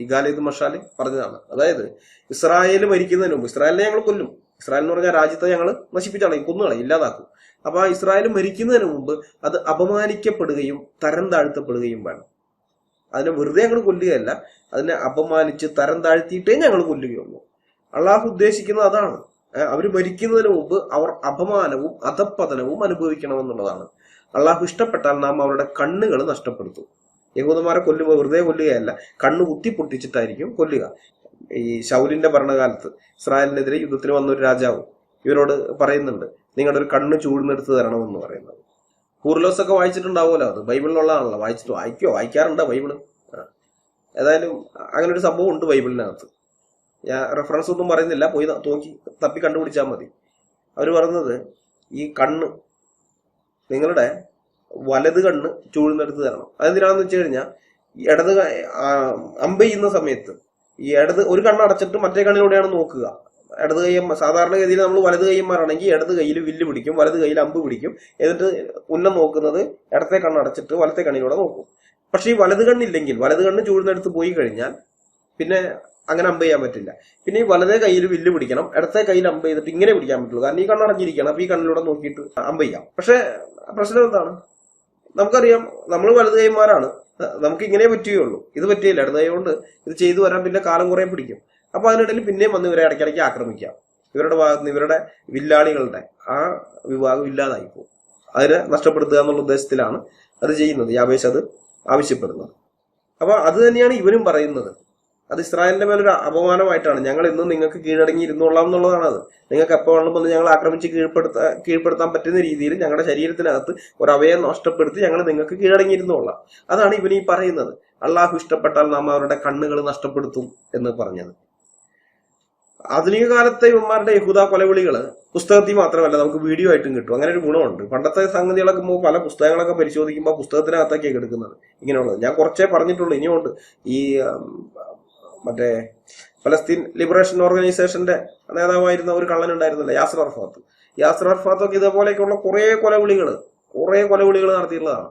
ഈ ഖാലിദ് മർഷാൽ പറഞ്ഞതാണ്. അതായത് Israel മരിക്കുന്നതിന് മുമ്പ്, ഇസ്രായേലിനെ ഞങ്ങൾ കൊല്ലും, Israel എന്ന് പറഞ്ഞാൽ രാജ്യത്തെ ഞങ്ങൾ നശിപ്പിച്ചാളയും, കൊന്നുകളയും, ഇല്ലാതാക്കും. അപ്പൊ ആ ഇസ്രായേൽ മരിക്കുന്നതിന് മുമ്പ് അത് അപമാനിക്കപ്പെടുകയും തരം താഴ്ത്തപ്പെടുകയും വേണം. അതിനെ വെറുതെ ഞങ്ങൾ കൊല്ലുകയല്ല, അതിനെ അപമാനിച്ച് തരം താഴ്ത്തിയിട്ടേ ഞങ്ങൾ കൊല്ലുകയുള്ളൂ. അള്ളാഹു ഉദ്ദേശിക്കുന്നത് അതാണ്. അവർ മരിക്കുന്നതിന് മുമ്പ് അവർ അപമാനവും അധപ്പതനവും അനുഭവിക്കണമെന്നുള്ളതാണ്. അള്ളാഹു ഇഷ്ടപ്പെട്ടാൽ നാം അവരുടെ കണ്ണുകൾ നഷ്ടപ്പെടുത്തും. യഹൂദന്മാരെ കൊല്ലുമ്പോൾ വെറുതെ കൊല്ലുകയല്ല, കണ്ണ് കുത്തിപ്പൊട്ടിച്ചിട്ടായിരിക്കും കൊല്ലുക. ഈ ശൗലിന്റെ ഭരണകാലത്ത് ഇസ്രായേലിനെതിരെ യുദ്ധത്തിന് വന്നൊരു രാജാവ് ഇവരോട് പറയുന്നുണ്ട്, നിങ്ങളുടെ ഒരു കണ്ണ് ചൂഴ്ന്നെടുത്ത് തരണമെന്ന് പറയുന്നത്. കൂർലോസ് ഒക്കെ വായിച്ചിട്ടുണ്ടാവുമല്ലോ, അത് ബൈബിളിലുള്ളതാണല്ലോ. വായിക്കാറുണ്ടോ ബൈബിള്? ഏതായാലും അങ്ങനെ ഒരു സംഭവം ഉണ്ട് ബൈബിളിനകത്ത്. ഞാൻ റെഫറൻസ് ഒന്നും പറയുന്നില്ല, പോയി നോക്കി തപ്പി കണ്ടുപിടിച്ചാൽ മതി. അവർ പറയുന്നത് ഈ കണ്ണ്, നിങ്ങളുടെ വലത് കണ്ണ് ചൂഴ്ന്നെടുത്ത് തരണം. അതെന്തിനാണെന്ന് വെച്ച് കഴിഞ്ഞാൽ ഇടത് അമ്പ് ചെയ്യുന്ന സമയത്ത് ഈ ഒരു കണ്ണ് അടച്ചിട്ട് മറ്റേ കണ്ണിലൂടെയാണ് നോക്കുക. ഇടത് കൈ, സാധാരണഗതിയിൽ നമ്മൾ വലത് കൈമാരാണെങ്കിൽ ഇടത് കയ്യിൽ വില്ല് പിടിക്കും, വലത് കയ്യിൽ അമ്പ് പിടിക്കും. എന്നിട്ട് ഉന്നം നോക്കുന്നത് ഇടത്തെ കണ്ണ് അടച്ചിട്ട് വലത്തെ കണ്ണിലൂടെ നോക്കും. പക്ഷെ ഈ വലത് കണ്ണില്ലെങ്കിൽ, വലത് കണ്ണ് ചൂഴ്ന്നെടുത്ത് പോയി കഴിഞ്ഞാൽ പിന്നെ അങ്ങനെ അമ്പ് ചെയ്യാൻ പറ്റില്ല. പിന്നെ ഈ വലതേ കയ്യിൽ വില്ല് പിടിക്കണം, ഇടത്തെ കയ്യിൽ അമ്പ് ചെയ്തിട്ട് ഇങ്ങനെ പിടിക്കാൻ പറ്റുള്ളൂ. കാരണം ഈ കണ്ണടഞ്ഞിരിക്കണം, അപ്പൊ ഈ കണ്ണിലൂടെ നോക്കിയിട്ട് അമ്പ് ചെയ്യാം. പക്ഷെ പ്രശ്നം എന്താണ്, നമുക്കറിയാം നമ്മൾ വലത് കൈമാരാണ്, നമുക്ക് ഇങ്ങനെ പറ്റുകയുള്ളൂ. ഇത് പറ്റിയില്ല, ഇടത് കൈ കൊണ്ട് ഇത് ചെയ്തു വരാൻ പിന്നെ കാലം കുറേ പിടിക്കും. അപ്പൊ അതിനിടയിൽ പിന്നെയും വന്ന് ഇവരെ ഇടയ്ക്കിടയ്ക്ക് ആക്രമിക്കാം. ഇവരുടെ ഭാഗത്ത് നിന്ന് ഇവരുടെ വില്ലാളികളുടെ ആ വിഭാഗം ഇല്ലാതായി പോകും. അതിനെ നഷ്ടപ്പെടുത്തുക എന്നുള്ള ഉദ്ദേശത്തിലാണ് അത് ചെയ്യുന്നത്, യാബേശ് അത് ആവശ്യപ്പെടുന്നത്. അപ്പൊ അത് തന്നെയാണ് ഇവരും പറയുന്നത്. അത് ഇസ്രായേലിന്റെ മേലൊരു അപമാനമായിട്ടാണ്. ഞങ്ങൾ ഇന്നും നിങ്ങൾക്ക് കീഴടങ്ങി ഇരുന്നോളാം എന്നുള്ളതാണ്. അത് നിങ്ങൾക്ക് എപ്പോൾ വേണം വന്ന് ഞങ്ങൾ ആക്രമിച്ച് കീഴ്പ്പെടുത്താൻ പറ്റുന്ന രീതിയിൽ ഞങ്ങളുടെ ശരീരത്തിനകത്ത് ഒരു അവയം നഷ്ടപ്പെടുത്തി ഞങ്ങൾ നിങ്ങൾക്ക് കീഴടങ്ങി ഇരുന്നോളാം. അതാണ് ഇവൻ ഈ പറയുന്നത്. അള്ളാഹു ഇഷ്ടപ്പെട്ടാൽ നാം അവരുടെ കണ്ണുകൾ നഷ്ടപ്പെടുത്തും എന്ന് പറഞ്ഞത്. ആധുനിക കാലത്തെ ഇവന്മാരുടെ യഹൂദ കൊലവിളികള് പുസ്തകത്തിൽ മാത്രമല്ല, നമുക്ക് വീഡിയോ ആയിട്ടും കിട്ടും. അങ്ങനെ ഒരു ഗുണമുണ്ട്. പണ്ടത്തെ സംഗതികളൊക്കെ പല പുസ്തകങ്ങളൊക്കെ പരിശോധിക്കുമ്പോൾ പുസ്തകത്തിനകത്തൊക്കെയാണ് എടുക്കുന്നത് ഇങ്ങനെയുള്ളത്. ഞാൻ കുറച്ചേ പറഞ്ഞിട്ടുള്ളൂ, ഇനിയുണ്ട്. ഈ മറ്റേ ഫലസ്തീൻ ലിബറേഷൻ ഓർഗനൈസേഷന്റെ നേതാവായിരുന്ന ഒരു കള്ളനുണ്ടായിരുന്നില്ല, യാസർ അറഫാത്ത്. യാസർ അറഫാത്തൊക്കെ ഇതേപോലെയൊക്കെയുള്ള കുറെ കൊലവിളികൾ നടത്തിയിട്ടുള്ളതാണ്.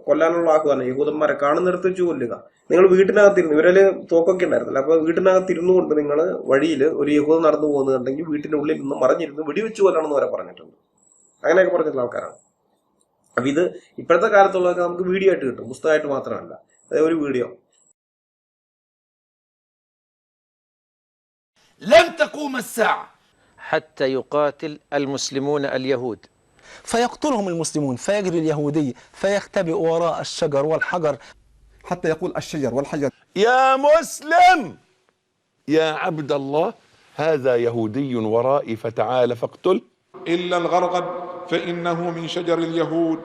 കൊല്ലാനുള്ള ആഹ്വാനം, യഹൂദന്മാരെ കാണുന്നിടത്ത് വെച്ച് കൊല്ലുക. നിങ്ങൾ വീട്ടിനകത്തിരുന്നു, ഇവരില് തോക്കൊക്കെ ഉണ്ടായിരുന്നില്ല, അപ്പൊ വീട്ടിനകത്തിരുന്നു കൊണ്ട് നിങ്ങൾ വഴിയിൽ ഒരു യഹൂദൻ നടന്നു പോകുന്നുണ്ടെങ്കിൽ വീട്ടിന്റെ ഉള്ളിൽ നിന്ന് മറിഞ്ഞിരുന്ന് വെടിവെച്ച് കൊല്ലണമെന്ന് വരെ പറഞ്ഞിട്ടുണ്ട്. അങ്ങനെയൊക്കെ പറഞ്ഞിട്ടുള്ള ആൾക്കാരാണ്. അപ്പൊ ഇത് ഇപ്പോഴത്തെ കാലത്തുള്ളതൊക്കെ നമുക്ക് വീഡിയോ ആയിട്ട് കിട്ടും, പുസ്തകമായിട്ട് മാത്രമല്ല. അതായത് ഒരു വീഡിയോ. لن تقوم الساعة حتى يقاتل المسلمون اليهود، فيقتلهم المسلمون، فيجري اليهودي فيختبئ وراء الشجر والحجر حتى يقول الشجر والحجر يا مسلم يا عبد الله هذا يهودي ورائي فتعال فاقتل. إلا الغرقد فإنه من شجر اليهود.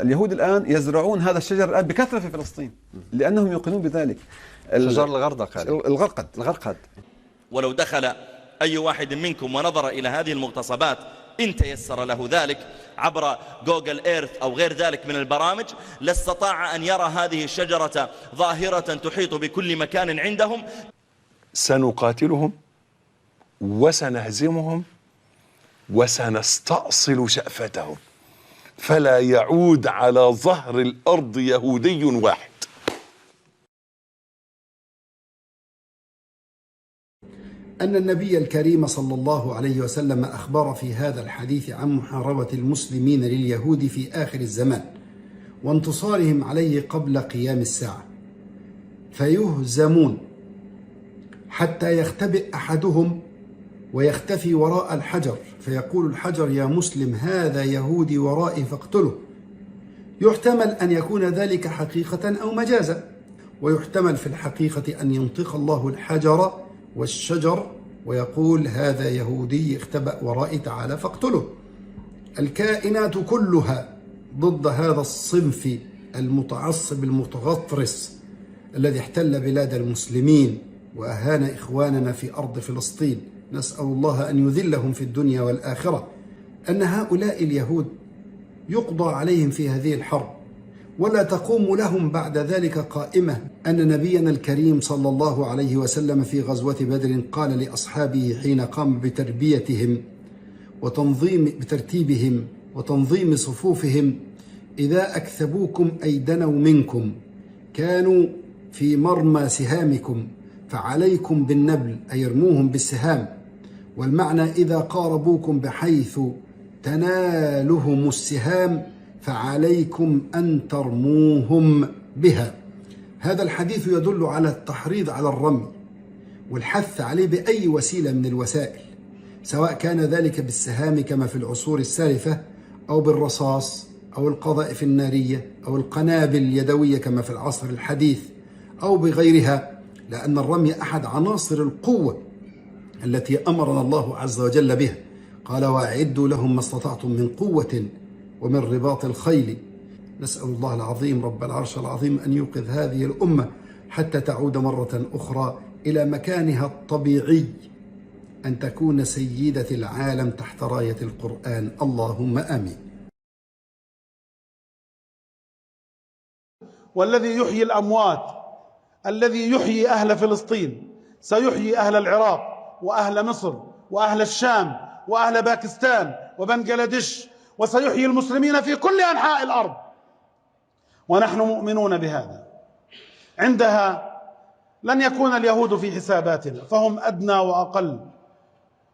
اليهود الآن يزرعون هذا الشجر الآن بكثرة في فلسطين لأنهم يوقنون بذلك. شجر الغرقد. ولو دخل أي واحد منكم ونظر إلى هذه المغتصبات إن تيسر له ذلك عبر جوجل إيرث أو غير ذلك من البرامج لاستطاع أن يرى هذه الشجرة ظاهرة تحيط بكل مكان عندهم. سنقاتلهم وسنهزمهم وسنستأصل شأفتهم فلا يعود على ظهر الأرض يهودي واحد. أن النبي الكريم صلى الله عليه وسلم أخبر في هذا الحديث عن محاربة المسلمين لليهود في آخر الزمان وانتصارهم عليه قبل قيام الساعة، فيهزمون حتى يختبئ أحدهم ويختفي وراء الحجر، فيقول الحجر يا مسلم هذا يهودي ورائي فاقتله. يحتمل أن يكون ذلك حقيقة أو مجازا، ويحتمل في الحقيقة أن ينطق الله الحجر والشجر ويقول هذا يهودي اختبأ ورائي تعالى فاقتله. الكائنات كلها ضد هذا الصنف المتعصب المتغطرس الذي احتل بلاد المسلمين وأهان إخواننا في أرض فلسطين. نسأل الله أن يذلهم في الدنيا والآخرة. أن هؤلاء اليهود يقضى عليهم في هذه الحرب ولا تقوم لهم بعد ذلك قائمة. أن نبينا الكريم صلى الله عليه وسلم في غزوة بدر قال لأصحابه حين قام بتربيتهم بترتيبهم وتنظيم صفوفهم إذا أكثبوكم أي دنوا منكم كانوا في مرمى سهامكم فعليكم بالنبل أي ارموهم بالسهام، والمعنى إذا قاربوكم بحيث تنالهم السهام فعليكم أن ترموهم بها. هذا الحديث يدل على التحريض على الرمي والحث عليه بأي وسيلة من الوسائل، سواء كان ذلك بالسهام كما في العصور السالفة أو بالرصاص أو القذائف النارية أو القنابل اليدوية كما في العصر الحديث أو بغيرها، لأن الرمي أحد عناصر القوة التي أمرنا الله عز وجل بها. قال وأعدوا لهم ما استطعتم من قوة ومن رباط الخيل. نسأل الله العظيم رب العرش العظيم أن يوقظ هذه الأمة حتى تعود مرة أخرى إلى مكانها الطبيعي، أن تكون سيدة العالم تحت راية القرآن. اللهم آمين. والذي يحيي الأموات الذي يحيي أهل فلسطين سيحيي أهل العراق وأهل مصر وأهل الشام وأهل باكستان وبنغلاديش، وسيحيي المسلمين في كل أنحاء الأرض، ونحن مؤمنون بهذا. عندها لن يكون اليهود في حساباتنا، فهم أدنى وأقل،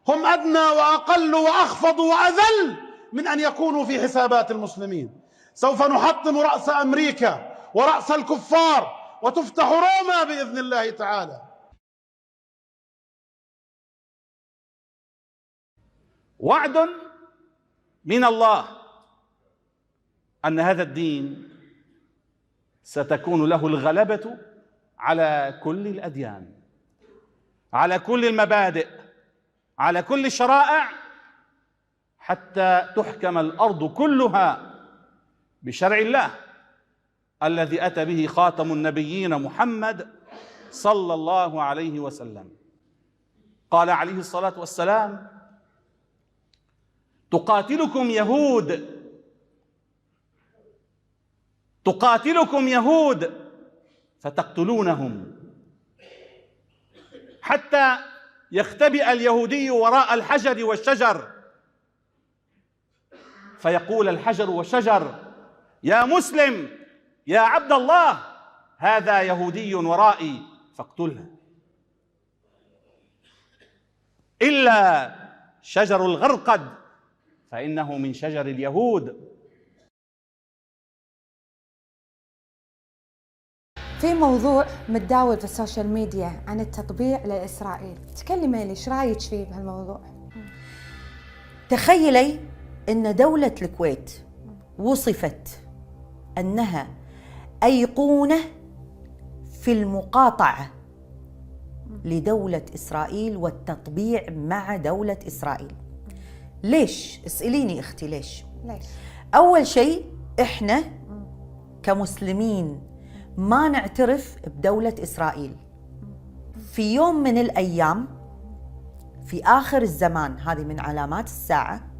هم أدنى وأقل وأخفض وأذل من أن يكونوا في حسابات المسلمين. سوف نحطم رأس أمريكا ورأس الكفار وتفتح روما بإذن الله تعالى. وعد من الله أن هذا الدين ستكون له الغلبة على كل الأديان، على كل المبادئ، على كل الشرائع، حتى تحكم الأرض كلها بشرع الله الذي أتى به خاتم النبيين محمد صلى الله عليه وسلم. قال عليه الصلاة والسلام: تقاتلكم يهود فتقتلونهم، حتى يختبئ اليهودي وراء الحجر والشجر فيقول الحجر والشجر: يا مسلم يا عبد الله، هذا يهودي ورائي فاقتله. إلا شجر الغرقد فإنه من شجر اليهود. في موضوع متداول في السوشيال ميديا عن التطبيع لإسرائيل، تكلمي لي ايش رايك فيه بهالموضوع؟ تخيلي ان دولة الكويت وصفت انها ايقونة في المقاطعة لدولة اسرائيل والتطبيع مع دولة اسرائيل. ليش؟ اسأليني اختي ليش؟ اول شيء احنا كمسلمين ما نعترف بدولة إسرائيل. في يوم من الأيام في آخر الزمان، هذه من علامات الساعة،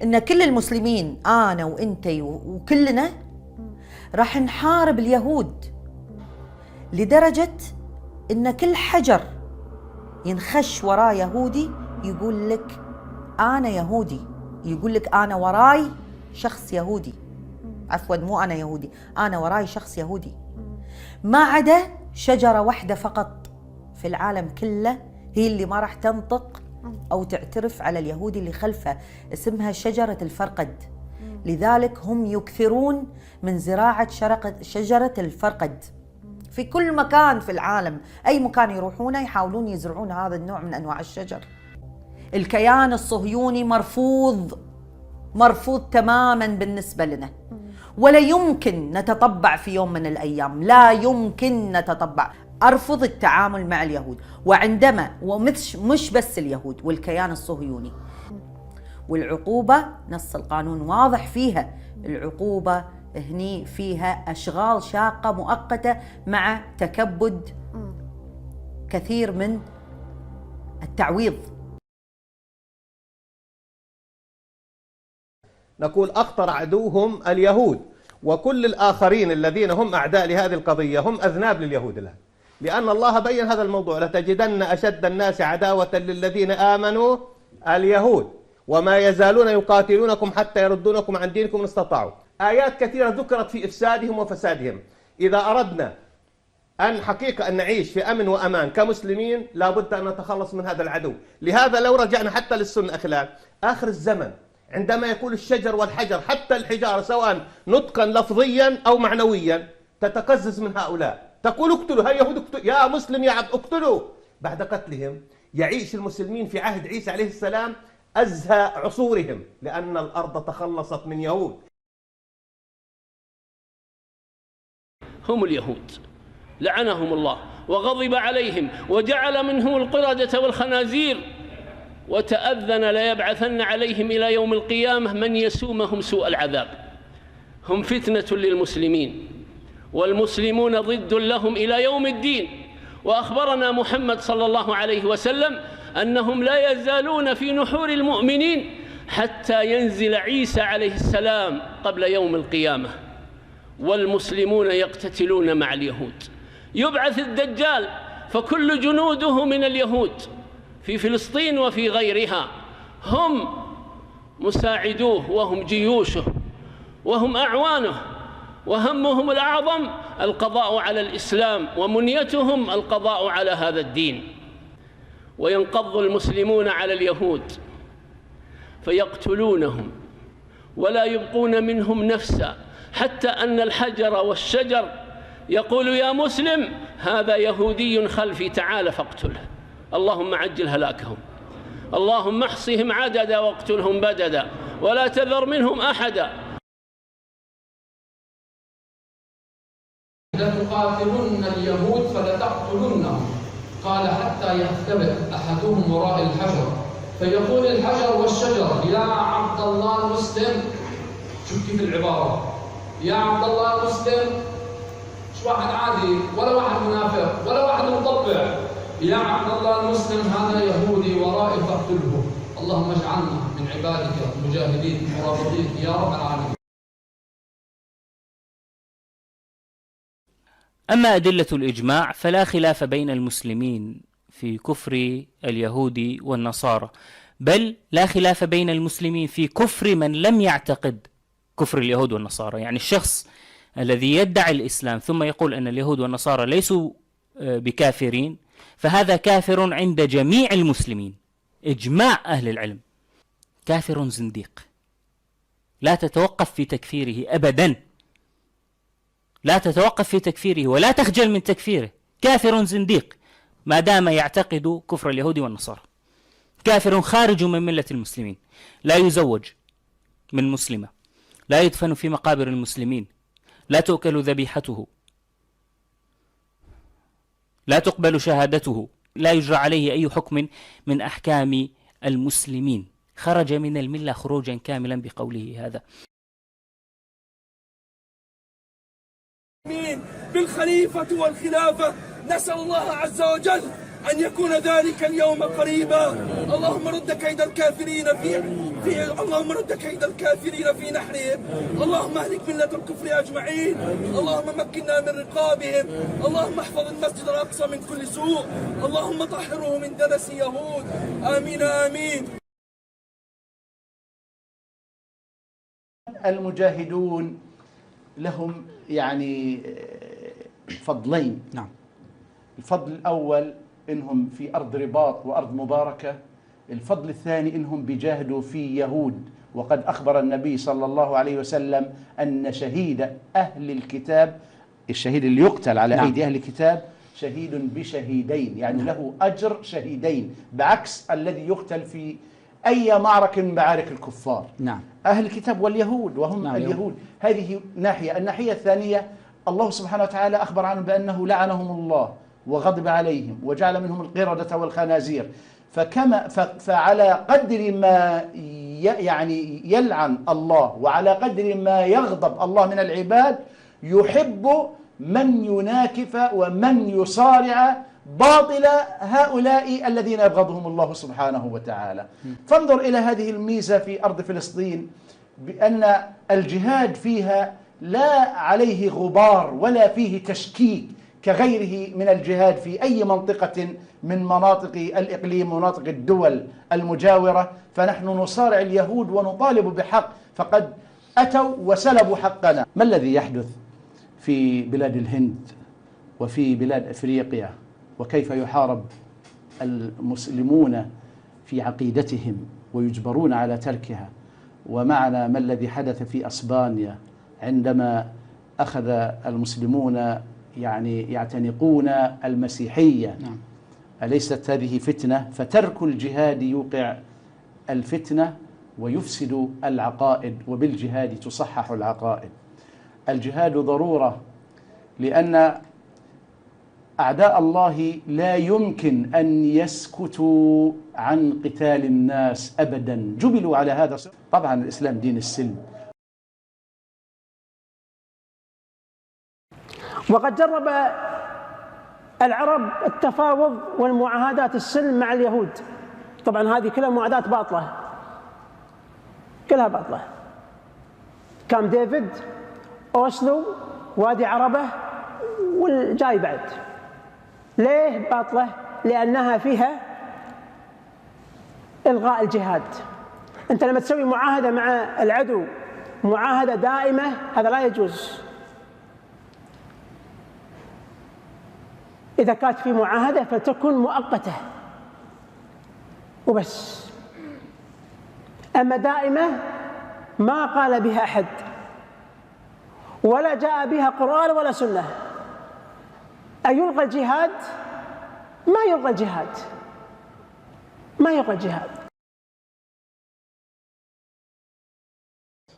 إن كل المسلمين أنا وإنتي وكلنا راح نحارب اليهود، لدرجة إن كل حجر ينخش وراه يهودي يقول لك أنا يهودي، يقول لك أنا وراي شخص يهودي، عفوا مو أنا يهودي، أنا وراي شخص يهودي. ما عدا شجرة واحدة فقط في العالم كله هي اللي ما راح تنطق أو تعترف على اليهودي اللي خلفه، اسمها شجرة الفرقد. لذلك هم يكثرون من زراعة شجرة الفرقد في كل مكان في العالم، أي مكان يروحونه يحاولون يزرعون هذا النوع من أنواع الشجر. الكيان الصهيوني مرفوض تماما بالنسبة لنا، ولا يمكن نتطبع في يوم من الأيام، لا يمكن نتطبع. أرفض التعامل مع اليهود، وعندما ومش بس اليهود والكيان الصهيوني. والعقوبة نص القانون واضح فيها، العقوبة هني فيها أشغال شاقة مؤقتة مع تكبد كثير من التعويض. نقول أخطر عدوهم اليهود، وكل الآخرين الذين هم أعداء لهذه القضية هم أذناب لليهود الآن، لأن الله بين هذا الموضوع: لتجدن أشد الناس عداوة للذين آمنوا اليهود وما يزالون يقاتلونكم حتى يردونكم عن دينكم إن استطاعوا. آيات كثيرة ذكرت في إفسادهم وفسادهم. إذا أردنا أن حقيقة أن نعيش في أمن وأمان كمسلمين لابد أن نتخلص من هذا العدو. لهذا لو رجعنا حتى للسنة أخلاق آخر الزمن، عندما يقول الشجر والحجر حتى الحجارة سواء نطقا لفظيا أو معنويا تتقزز من هؤلاء، تقول اقتلوا، هيا يهود اقتلوا، يا مسلم يا عبد اقتلوا. بعد قتلهم يعيش المسلمين في عهد عيسى عليه السلام أزهى عصورهم، لأن الأرض تخلصت من يهود. هم اليهود لعنهم الله وغضب عليهم وجعل منهم القردة والخنازير، وتأذن ليبعثن عليهم إلى يوم القيامة من يسومهم سوء العذاب. هم فتنة للمسلمين والمسلمون ضد لهم إلى يوم الدين. وأخبرنا محمد صلى الله عليه وسلم أنهم لا يزالون في نحور المؤمنين حتى ينزل عيسى عليه السلام قبل يوم القيامة، والمسلمون يقتتلون مع اليهود. يبعث الدجال فكل جنوده من اليهود في فلسطين وفي غيرها، هم مساعدوه وهم جيوشه وهم أعوانه، وهمهم الأعظم القضاء على الإسلام، ومنيتهم القضاء على هذا الدين. وينقض المسلمون على اليهود فيقتلونهم ولا يبقون منهم نفسا، حتى أن الحجر والشجر يقول يا مسلم هذا يهودي خلفي تعال فاقتله. اللهم عجل هلاكهم، اللهم احصهم عددا واقتلهم بددا ولا تذر منهم أحدا. لتقاتلن اليهود فلتقتلنهم، قال حتى يختبئ أحدهم وراء الحجر فيقول الحجر والشجر يا عبد الله المسلم. شوف كيف العبارة، يا عبد الله المسلم، مش واحد عادي ولا واحد منافق ولا واحد مطبع، يا عبد الله المسلم هذا يهودي ورائي فاقتله. اللهم اجعلنا من عبادك المجاهدين المرابطين يا رب العالمين. أما أدلة الإجماع فلا خلاف بين المسلمين في كفر اليهود والنصارى، بل لا خلاف بين المسلمين في كفر من لم يعتقد كفر اليهود والنصارى. يعني الشخص الذي يدعي الإسلام ثم يقول أن اليهود والنصارى ليسوا بكافرين فهذا كافر عند جميع المسلمين، إجماع أهل العلم، كافر زنديق، لا تتوقف في تكفيره أبدا، لا تتوقف في تكفيره ولا تخجل من تكفيره، كافر زنديق ما دام يعتقد كفر اليهود والنصارى، كافر خارج من ملة المسلمين، لا يزوج من مسلمة، لا يدفن في مقابر المسلمين، لا تؤكل ذبيحته، لا تقبل شهادته، لا يجرى عليه أي حكم من أحكام المسلمين، خرج من الملة خروجا كاملا بقوله هذا. بالخليفة والخلافة، نسأل الله عز وجل أن يكون ذلك اليوم قريبا. اللهم رد كيد الكافرين اللهم رد كيد الكافرين في نحرهم، اللهم اهلك ملة الكفر أجمعين، اللهم مكنا من رقابهم، اللهم احفظ المسجد الأقصى من كل سوء، اللهم طهره من دنس يهود. آمين آمين. المجاهدون لهم يعني فضلين. نعم. الفضل الأول إنهم في أرض رباط وأرض مباركة، الفضل الثاني إنهم بيجاهدوا في يهود، وقد أخبر النبي صلى الله عليه وسلم أن شهيد أهل الكتاب، الشهيد اللي يقتل على أيدي أهل الكتاب، شهيد بشهيدين، يعني له أجر شهيدين، بعكس الذي يقتل في أي معركة من معارك الكفار. نعم. أهل الكتاب واليهود وهم اليهود، هذه ناحية. الناحية الثانية الله سبحانه وتعالى أخبر عنهم بأنه لعنهم الله وغضب عليهم وجعل منهم القردة والخنازير، فعلى قدر ما يعني يلعن الله وعلى قدر ما يغضب الله من العباد يحب من يناكف ومن يصارع باطل هؤلاء الذين يبغضهم الله سبحانه وتعالى. فانظر إلى هذه الميزة في أرض فلسطين، بأن الجهاد فيها لا عليه غبار ولا فيه تشكيك كغيره من الجهاد في أي منطقة من مناطق الإقليم ومناطق الدول المجاورة. فنحن نصارع اليهود ونطالب بحق، فقد أتوا وسلبوا حقنا. ما الذي يحدث في بلاد الهند وفي بلاد أفريقيا، وكيف يحارب المسلمون في عقيدتهم ويجبرون على تركها؟ ومعنا ما الذي حدث في أسبانيا عندما أخذ المسلمون يعني يعتنقون المسيحية. نعم. أليست هذه فتنة؟ فترك الجهاد يوقع الفتنة ويفسد العقائد، وبالجهاد تصحح العقائد. الجهاد ضرورة، لأن أعداء الله لا يمكن أن يسكتوا عن قتال الناس أبدا، جبلوا على هذا. طبعا الإسلام دين السلم. وقد جرب العرب التفاوض والمعاهدات السلم مع اليهود. طبعا هذه كلها معاهدات باطلة، كلها باطلة. كامب ديفيد، أوسلو، وادي عربة، والجاي بعد. ليه باطلة؟ لأنها فيها إلغاء الجهاد. أنت لما تسوي معاهدة مع العدو، معاهدة دائمة، هذا لا يجوز. إذا كانت في معاهدة فتكون مؤقتة وبس. أما دائمة ما قال بها أحد ولا جاء بها قرآن ولا سنة. أيلغى الجهاد؟ ما يلغى الجهاد، ما يلغى الجهاد.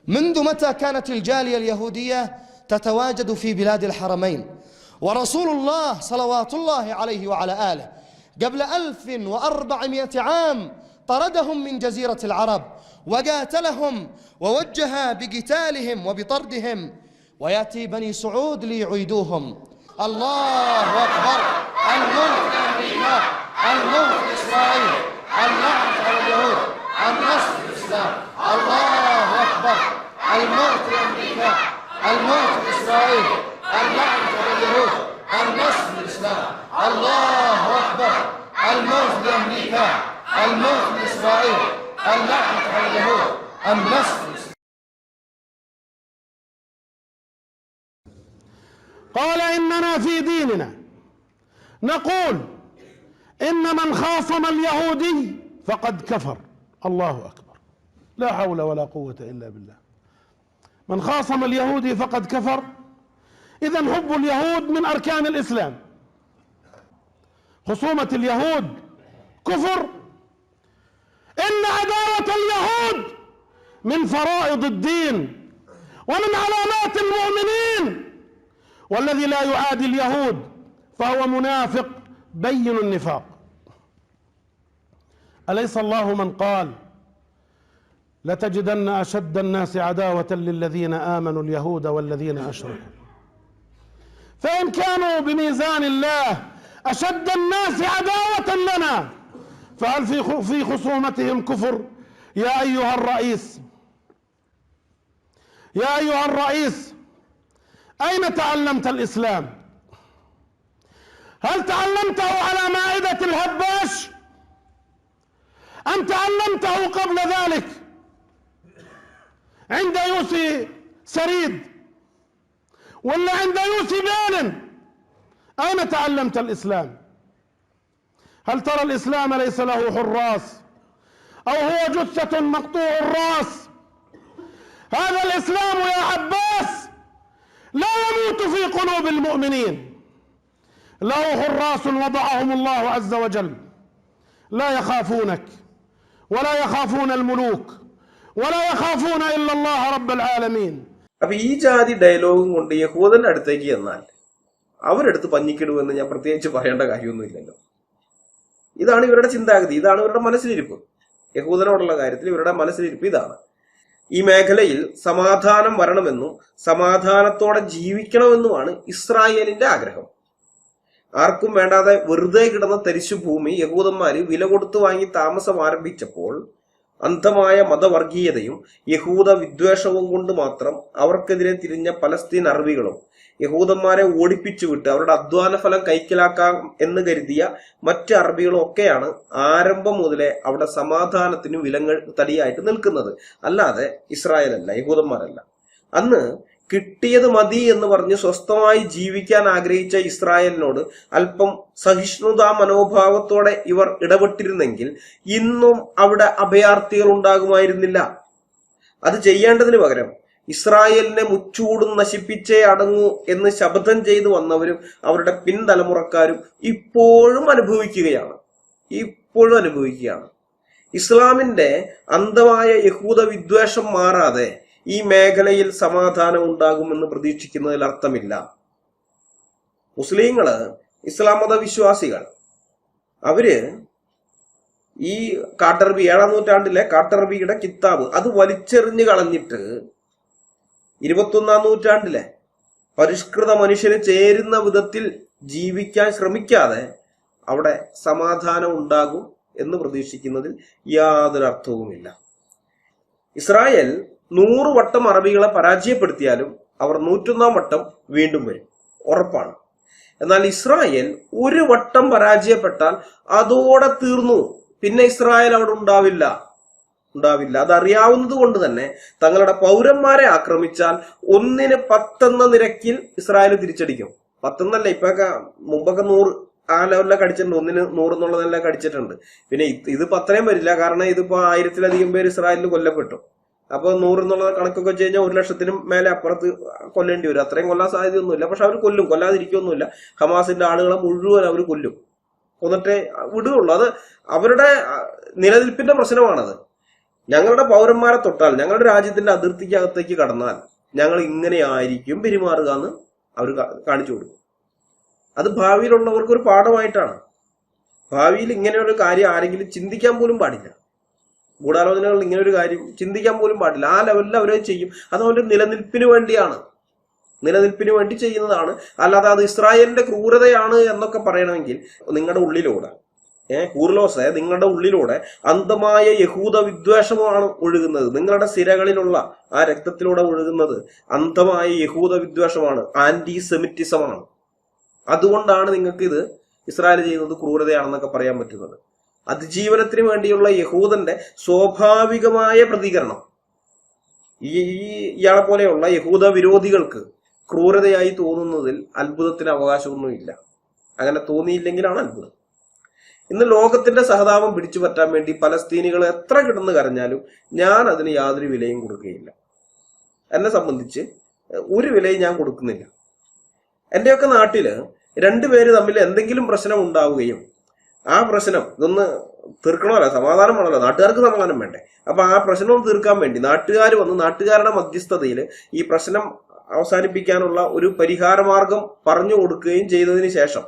منذ متى كانت الجالية اليهودية تتواجد في بلاد الحرمين؟ ورسول الله صلوات الله عليه وعلى آله قبل 1400 عام طردهم من جزيرة العرب وقاتلهم ووجه بقتالهم وبطردهم، ويأتي بني سعود ليعيدوهم. الله أكبر. الملك لأمريكا، الملك لإسرائيل، اللعنة على اليهود، النصر للإسلام. الله أكبر. الملك لأمريكا، الملك لإسرائيل، اللعنة على اليهود، النصر للإسلام. الله أكبر. الملك لأمريكا، الملك لإسرائيل، اللعنة على اليهود، النصر للإسلام. قال إننا في ديننا نقول إن من خاصم اليهودي فقد كفر. الله أكبر، لا حول ولا قوة إلا بالله. من خاصم اليهودي فقد كفر. إذن حب اليهود من أركان الإسلام. خصومة اليهود كفر. إن عداوة اليهود من فرائض الدين ومن علامات المؤمنين، والذي لا يعادي اليهود فهو منافق بين النفاق. أليس الله من قال لتجدن أشد الناس عداوة للذين آمنوا اليهود والذين أشركوا؟ فإن كانوا بميزان الله أشد الناس عداوة لنا فهل في خصومتهم كفر؟ يا أيها الرئيس، يا أيها الرئيس، أين تعلمت الإسلام؟ هل تعلمته على مائدة الهباش أم تعلمته قبل ذلك عند يوسي سريد ولا عند يوسي بيلن؟ أين تعلمت الإسلام؟ هل ترى الإسلام ليس له حراس أو هو جثة مقطوع الرأس؟ هذا الإسلام يا عباس لا يموت في قلوب المؤمنين، له حراس وضعهم الله عز وجل، لا يخافونك ولا يخافون الملوك ولا يخافون إلا الله رب العالمين. അപ്പൊ ഈ ജാതി ഡയലോഗും കൊണ്ട് യഹൂദന്റെ അടുത്തേക്ക് ചെന്നാൽ അവരെടുത്ത് പഞ്ഞിക്കിടുമെന്ന് ഞാൻ പ്രത്യേകിച്ച് പറയേണ്ട കാര്യമൊന്നുമില്ലല്ലോ. ഇതാണ് ഇവരുടെ ചിന്താഗതി, ഇതാണ് ഇവരുടെ മനസ്സിലിരിപ്പ്. യഹൂദനോടുള്ള കാര്യത്തിൽ ഇവരുടെ മനസ്സിലിരിപ്പ് ഇതാണ്. ഈ മേഖലയിൽ സമാധാനം വരണമെന്നും സമാധാനത്തോടെ ജീവിക്കണമെന്നുമാണ് ഇസ്രായേലിന്റെ ആഗ്രഹം. ആർക്കും വേണ്ടാതെ വെറുതെ കിടന്ന തരിശു ഭൂമി യഹൂദന്മാര് വില കൊടുത്തു വാങ്ങി താമസം ആരംഭിച്ചപ്പോൾ അന്ധമായ മതവർഗീയതയും യഹൂദ വിദ്വേഷവും കൊണ്ട് മാത്രം അവർക്കെതിരെ തിരിഞ്ഞ പലസ്തീൻ അറബികളും യഹൂദന്മാരെ ഓടിപ്പിച്ചു വിട്ട് അവരുടെ അധ്വാന ഫലം കൈക്കലാക്കാം എന്ന് കരുതിയ മറ്റ് അറബികളും ഒക്കെയാണ് ആരംഭം മുതലേ അവിടെ സമാധാനത്തിന് വിലങ്ങൾ തടിയായിട്ട് നിൽക്കുന്നത്. അല്ലാതെ ഇസ്രായേലല്ല, യഹൂദന്മാരല്ല. അന്ന് കിട്ടിയത് മതി എന്ന് പറഞ്ഞ് സ്വസ്ഥമായി ജീവിക്കാൻ ആഗ്രഹിച്ച ഇസ്രായേലിനോട് അല്പം സഹിഷ്ണുതാ മനോഭാവത്തോടെ ഇവർ ഇടപെട്ടിരുന്നെങ്കിൽ ഇന്നും അവിടെ അഭയാർത്ഥികൾ ഉണ്ടാകുമായിരുന്നില്ല. അത് ചെയ്യേണ്ടതിന് പകരം ഇസ്രായേലിനെ മുച്ചൂടും നശിപ്പിച്ചേ അടങ്ങൂ എന്ന് ശപഥം ചെയ്തു വന്നവരും അവരുടെ പിൻതലമുറക്കാരും ഇപ്പോഴും അനുഭവിക്കുകയാണ്. ഇസ്ലാമിന്റെ അന്ധമായ യഹൂദ വിദ്വേഷം മാറാതെ ഈ മേഖലയിൽ സമാധാനം ഉണ്ടാകുമെന്ന് പ്രതീക്ഷിക്കുന്നതിൽ അർത്ഥമില്ല. മുസ്ലിങ്ങള്, ഇസ്ലാം മതവിശ്വാസികൾ, അവര് ഈ കാട്ടറബി 7-ാം നൂറ്റാണ്ടിലെ കാട്ടറബിയുടെ കിതാബ് അത് വലിച്ചെറിഞ്ഞു കളഞ്ഞിട്ട് 21-ാം നൂറ്റാണ്ടിലെ പരിഷ്കൃത മനുഷ്യന് ചേരുന്ന വിധത്തിൽ ജീവിക്കാൻ ശ്രമിക്കാതെ അവിടെ സമാധാനം ഉണ്ടാകും എന്ന് പ്രതീക്ഷിക്കുന്നതിൽ യാതൊരു അർത്ഥവുമില്ല. ഇസ്രായേൽ 100 വട്ടം അറബികളെ പരാജയപ്പെടുത്തിയാലും അവർ 101-ാം വട്ടം വീണ്ടും വരും, ഉറപ്പാണ്. എന്നാൽ ഇസ്രായേൽ ഒരു വട്ടം പരാജയപ്പെട്ടാൽ അതോടെ തീർന്നു. പിന്നെ ഇസ്രായേൽ അവിടെ ഉണ്ടാവില്ല. അതറിയാവുന്നത് കൊണ്ട് തന്നെ തങ്ങളുടെ പൗരന്മാരെ ആക്രമിച്ചാൽ 1-ന് 10 എന്ന നിരക്കിൽ ഇസ്രായേൽ തിരിച്ചടിക്കും. 10 എന്നല്ല, മുമ്പൊക്കെ 100 ആ ലെവലിലൊക്കെ അടിച്ചിട്ടുണ്ട്, 1-ന് 100 എന്നുള്ളതെല്ലാം അടിച്ചിട്ടുണ്ട്. പിന്നെ ഇതിപ്പോ അത്രയും വരില്ല, കാരണം ഇതിപ്പോ 1000-ലധികം പേര് ഇസ്രായേലിൽ കൊല്ലപ്പെട്ടു. അപ്പൊ 100 എന്നുള്ള കണക്കൊക്കെ വെച്ച് കഴിഞ്ഞാൽ 1,00,000-നും മേലെ അപ്പുറത്ത് കൊല്ലേണ്ടി വരും. അത്രയും കൊല്ലാൻ സാധ്യതയൊന്നുമില്ല. പക്ഷെ അവർ കൊല്ലും, കൊല്ലാതിരിക്കൊന്നുമില്ല. ഹമാസിന്റെ ആളുകളെ മുഴുവൻ അവർ കൊല്ലും, കൊന്നിട്ടേ വിടുകയുള്ളൂ. അത് അവരുടെ നിലനിൽപ്പിന്റെ പ്രശ്നമാണത്. ഞങ്ങളുടെ പൗരന്മാരെ തൊട്ടാൽ, ഞങ്ങളുടെ രാജ്യത്തിന്റെ അതിർത്തിക്കകത്തേക്ക് കടന്നാൽ ഞങ്ങൾ ഇങ്ങനെയായിരിക്കും പെരുമാറുക എന്ന് അവർ കാണിച്ചു കൊടുക്കും. അത് ഭാവിയിലുള്ളവർക്ക് ഒരു പാഠമായിട്ടാണ്. ഭാവിയിൽ ഇങ്ങനെയൊരു കാര്യം ആരെങ്കിലും ചിന്തിക്കാൻ പോലും പാടില്ല. ഗൂഢാലോചനകൾ ഇങ്ങനെ ഒരു കാര്യം ചിന്തിക്കാൻ പോലും പാടില്ല. ആ ലെവലിൽ അവരെ ചെയ്യും. അത് അവരുടെ നിലനിൽപ്പിന് വേണ്ടിയാണ്, നിലനിൽപ്പിന് വേണ്ടി ചെയ്യുന്നതാണ്. അല്ലാതെ അത് ഇസ്രായേലിന്റെ ക്രൂരതയാണ് എന്നൊക്കെ പറയണമെങ്കിൽ നിങ്ങളുടെ ഉള്ളിലൂടെ കൂർലോസെ, നിങ്ങളുടെ ഉള്ളിലൂടെ അന്ധമായ യഹൂദ വിദ്വേഷമാണ് ഒഴുകുന്നത്. നിങ്ങളുടെ സിരകളിലുള്ള ആ രക്തത്തിലൂടെ ഒഴുകുന്നത് അന്ധമായ യഹൂദ വിദ്വേഷമാണ്, ആന്റി സെമിറ്റിസമാണ്. അതുകൊണ്ടാണ് നിങ്ങൾക്ക് ഇത് ഇസ്രായേൽ ചെയ്യുന്നത് ക്രൂരതയാണെന്നൊക്കെ പറയാൻ പറ്റുന്നത്. അതിജീവനത്തിന് വേണ്ടിയുള്ള യഹൂദന്റെ സ്വാഭാവികമായ പ്രതികരണം ഇയാളെ പോലെയുള്ള യഹൂദ വിരോധികൾക്ക് ക്രൂരതയായി തോന്നുന്നതിൽ അത്ഭുതത്തിന് അവകാശമൊന്നുമില്ല. അങ്ങനെ തോന്നിയില്ലെങ്കിലാണ് അത്ഭുതം. ഇന്ന് ലോകത്തിന്റെ സഹതാപം പിടിച്ചു പറ്റാൻ വേണ്ടി പലസ്തീനികൾ എത്ര കിടന്ന് കരഞ്ഞാലും ഞാൻ അതിന് യാതൊരു വിലയും കൊടുക്കുകയില്ല. എന്നെ സംബന്ധിച്ച് ഒരു വിലയും ഞാൻ കൊടുക്കുന്നില്ല. എന്റെയൊക്കെ നാട്ടില് രണ്ടുപേര് തമ്മിൽ എന്തെങ്കിലും പ്രശ്നം ഉണ്ടാവുകയും ആ പ്രശ്നം ഇതൊന്ന് തീർക്കണമല്ലോ, സമാധാനം വേണമല്ലോ, നാട്ടുകാർക്ക് സമാധാനം വേണ്ടേ. അപ്പൊ ആ പ്രശ്നം തീർക്കാൻ വേണ്ടി നാട്ടുകാർ വന്ന് നാട്ടുകാരുടെ മധ്യസ്ഥതയിൽ ഈ പ്രശ്നം അവസാനിപ്പിക്കാനുള്ള ഒരു പരിഹാര മാർഗം പറഞ്ഞു കൊടുക്കുകയും ചെയ്തതിന് ശേഷം,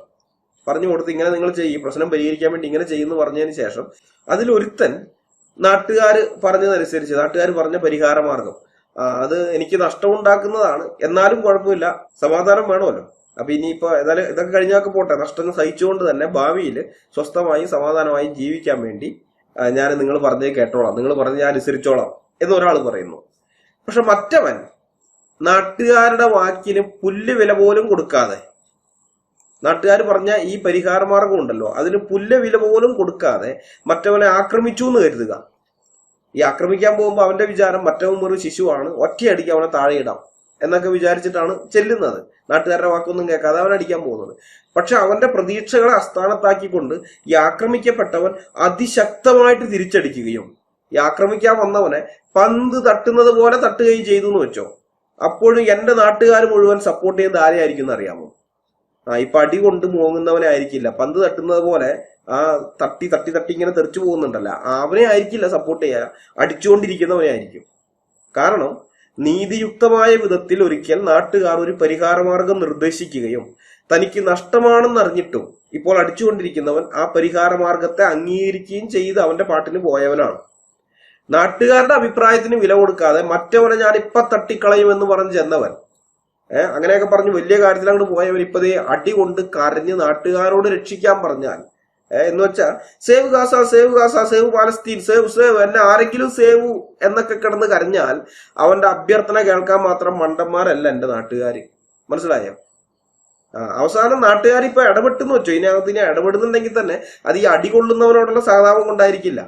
പറഞ്ഞു കൊടുത്ത് ഇങ്ങനെ നിങ്ങൾ ചെയ്യും, പ്രശ്നം പരിഹരിക്കാൻ വേണ്ടി ഇങ്ങനെ ചെയ്യുന്നു പറഞ്ഞതിന് ശേഷം അതിലൊരുത്തൻ നാട്ടുകാർ പറഞ്ഞതനുസരിച്ച്, നാട്ടുകാർ പറഞ്ഞ പരിഹാര മാർഗം അത് എനിക്ക് നഷ്ടമുണ്ടാക്കുന്നതാണ്, എന്നാലും കുഴപ്പമില്ല, സമാധാനം വേണമല്ലോ. അപ്പൊ ഇനിയിപ്പോ ഏതായാലും ഇതൊക്കെ കഴിഞ്ഞാൽ പോട്ടെ, നഷ്ടം സഹിച്ചുകൊണ്ട് തന്നെ ഭാവിയിൽ സ്വസ്ഥമായും സമാധാനമായും ജീവിക്കാൻ വേണ്ടി ഞാൻ നിങ്ങൾ പറഞ്ഞേ കേട്ടോളാം, നിങ്ങൾ പറഞ്ഞ് ഞാൻ അനുസരിച്ചോളാം എന്നൊരാൾ പറയുന്നു. പക്ഷെ മറ്റവൻ നാട്ടുകാരുടെ വാക്കിന് പുല്ല് വില പോലും കൊടുക്കാതെ, നാട്ടുകാർ പറഞ്ഞ ഈ പരിഹാര മാർഗം ഉണ്ടല്ലോ അതിന് പുല്ല് വില പോലും കൊടുക്കാതെ മറ്റവനെ ആക്രമിച്ചു എന്ന് കരുതുക. ഈ ആക്രമിക്കാൻ പോകുമ്പോൾ അവന്റെ വിചാരം മറ്റവൻ ഒരു ശിശുവാണ്, ഒറ്റയടിക്ക് അവനെ താഴെ ഇടാം എന്നൊക്കെ വിചാരിച്ചിട്ടാണ് ചെല്ലുന്നത്. നാട്ടുകാരുടെ വാക്കൊന്നും കേൾക്കാതെ അവൻ അടിക്കാൻ പോകുന്നത്. പക്ഷെ അവന്റെ പ്രതീക്ഷകളെ അസ്ഥാനത്താക്കിക്കൊണ്ട് ഈ ആക്രമിക്കപ്പെട്ടവൻ അതിശക്തമായിട്ട് തിരിച്ചടിക്കുകയും ഈ ആക്രമിക്കാൻ വന്നവനെ പന്ത് തട്ടുന്നത് പോലെ തട്ടുകയും ചെയ്തു എന്ന് വെച്ചോ. അപ്പോഴും എന്റെ നാട്ടുകാർ മുഴുവൻ സപ്പോർട്ട് ചെയ്യുന്നത് ആരെയായിരിക്കും എന്ന് അറിയാമോ? ഇപ്പൊ അടി കൊണ്ട് മോങ്ങുന്നവനെ ആയിരിക്കില്ല, പന്ത് തട്ടുന്നത് പോലെ ആ തട്ടി തട്ടി തട്ടി ഇങ്ങനെ തെറിച്ചു പോകുന്നുണ്ടല്ല, അവനെ ആയിരിക്കില്ല സപ്പോർട്ട് ചെയ്യാൻ, അടിച്ചുകൊണ്ടിരിക്കുന്നവനെ ആയിരിക്കും. കാരണം നീതിയുക്തമായ വിധത്തിൽ ഒരിക്കൽ നാട്ടുകാർ ഒരു പരിഹാരമാർഗം നിർദ്ദേശിക്കുകയും തനിക്ക് നഷ്ടമാണെന്നറിഞ്ഞിട്ടും ഇപ്പോൾ അടിച്ചുകൊണ്ടിരിക്കുന്നവൻ ആ പരിഹാരമാർഗത്തെ അംഗീകരിക്കുകയും ചെയ്ത് അവന്റെ പാട്ടിന് പോയവനാണ്. നാട്ടുകാരുടെ അഭിപ്രായത്തിന് വില കൊടുക്കാതെ മറ്റവനെ ഞാൻ ഇപ്പൊ തട്ടിക്കളയുമെന്ന് പറഞ്ഞ് ചെന്നവൻ, അങ്ങനെയൊക്കെ പറഞ്ഞ് വലിയ കാര്യത്തിൽ അങ്ങോട്ട് പോയവൻ ഇപ്പതേ അടി കൊണ്ട് കരഞ്ഞ് നാട്ടുകാരോട് രക്ഷിക്കാൻ പറഞ്ഞാൽ, എന്ന് വെച്ചാൽ save Gaza, save Gaza, save Palestine, save save, എന്നെ ആരെങ്കിലും സേവ് എന്നൊക്കെ കിടന്ന് കരഞ്ഞാൽ അവന്റെ അഭ്യർത്ഥന കേൾക്കാൻ മാത്രം മണ്ടന്മാരല്ല എന്റെ നാട്ടുകാര്. മനസ്സിലായോ? അവസാനം നാട്ടുകാർ ഇപ്പൊ ഇടപെട്ടെന്ന് വെച്ചോ. ഇതിനകത്ത് ഇനി ഇടപെടുന്നുണ്ടെങ്കിൽ തന്നെ അത് ഈ അടി കൊള്ളുന്നവനോടുള്ള സഹതാപം കൊണ്ടായിരിക്കില്ല.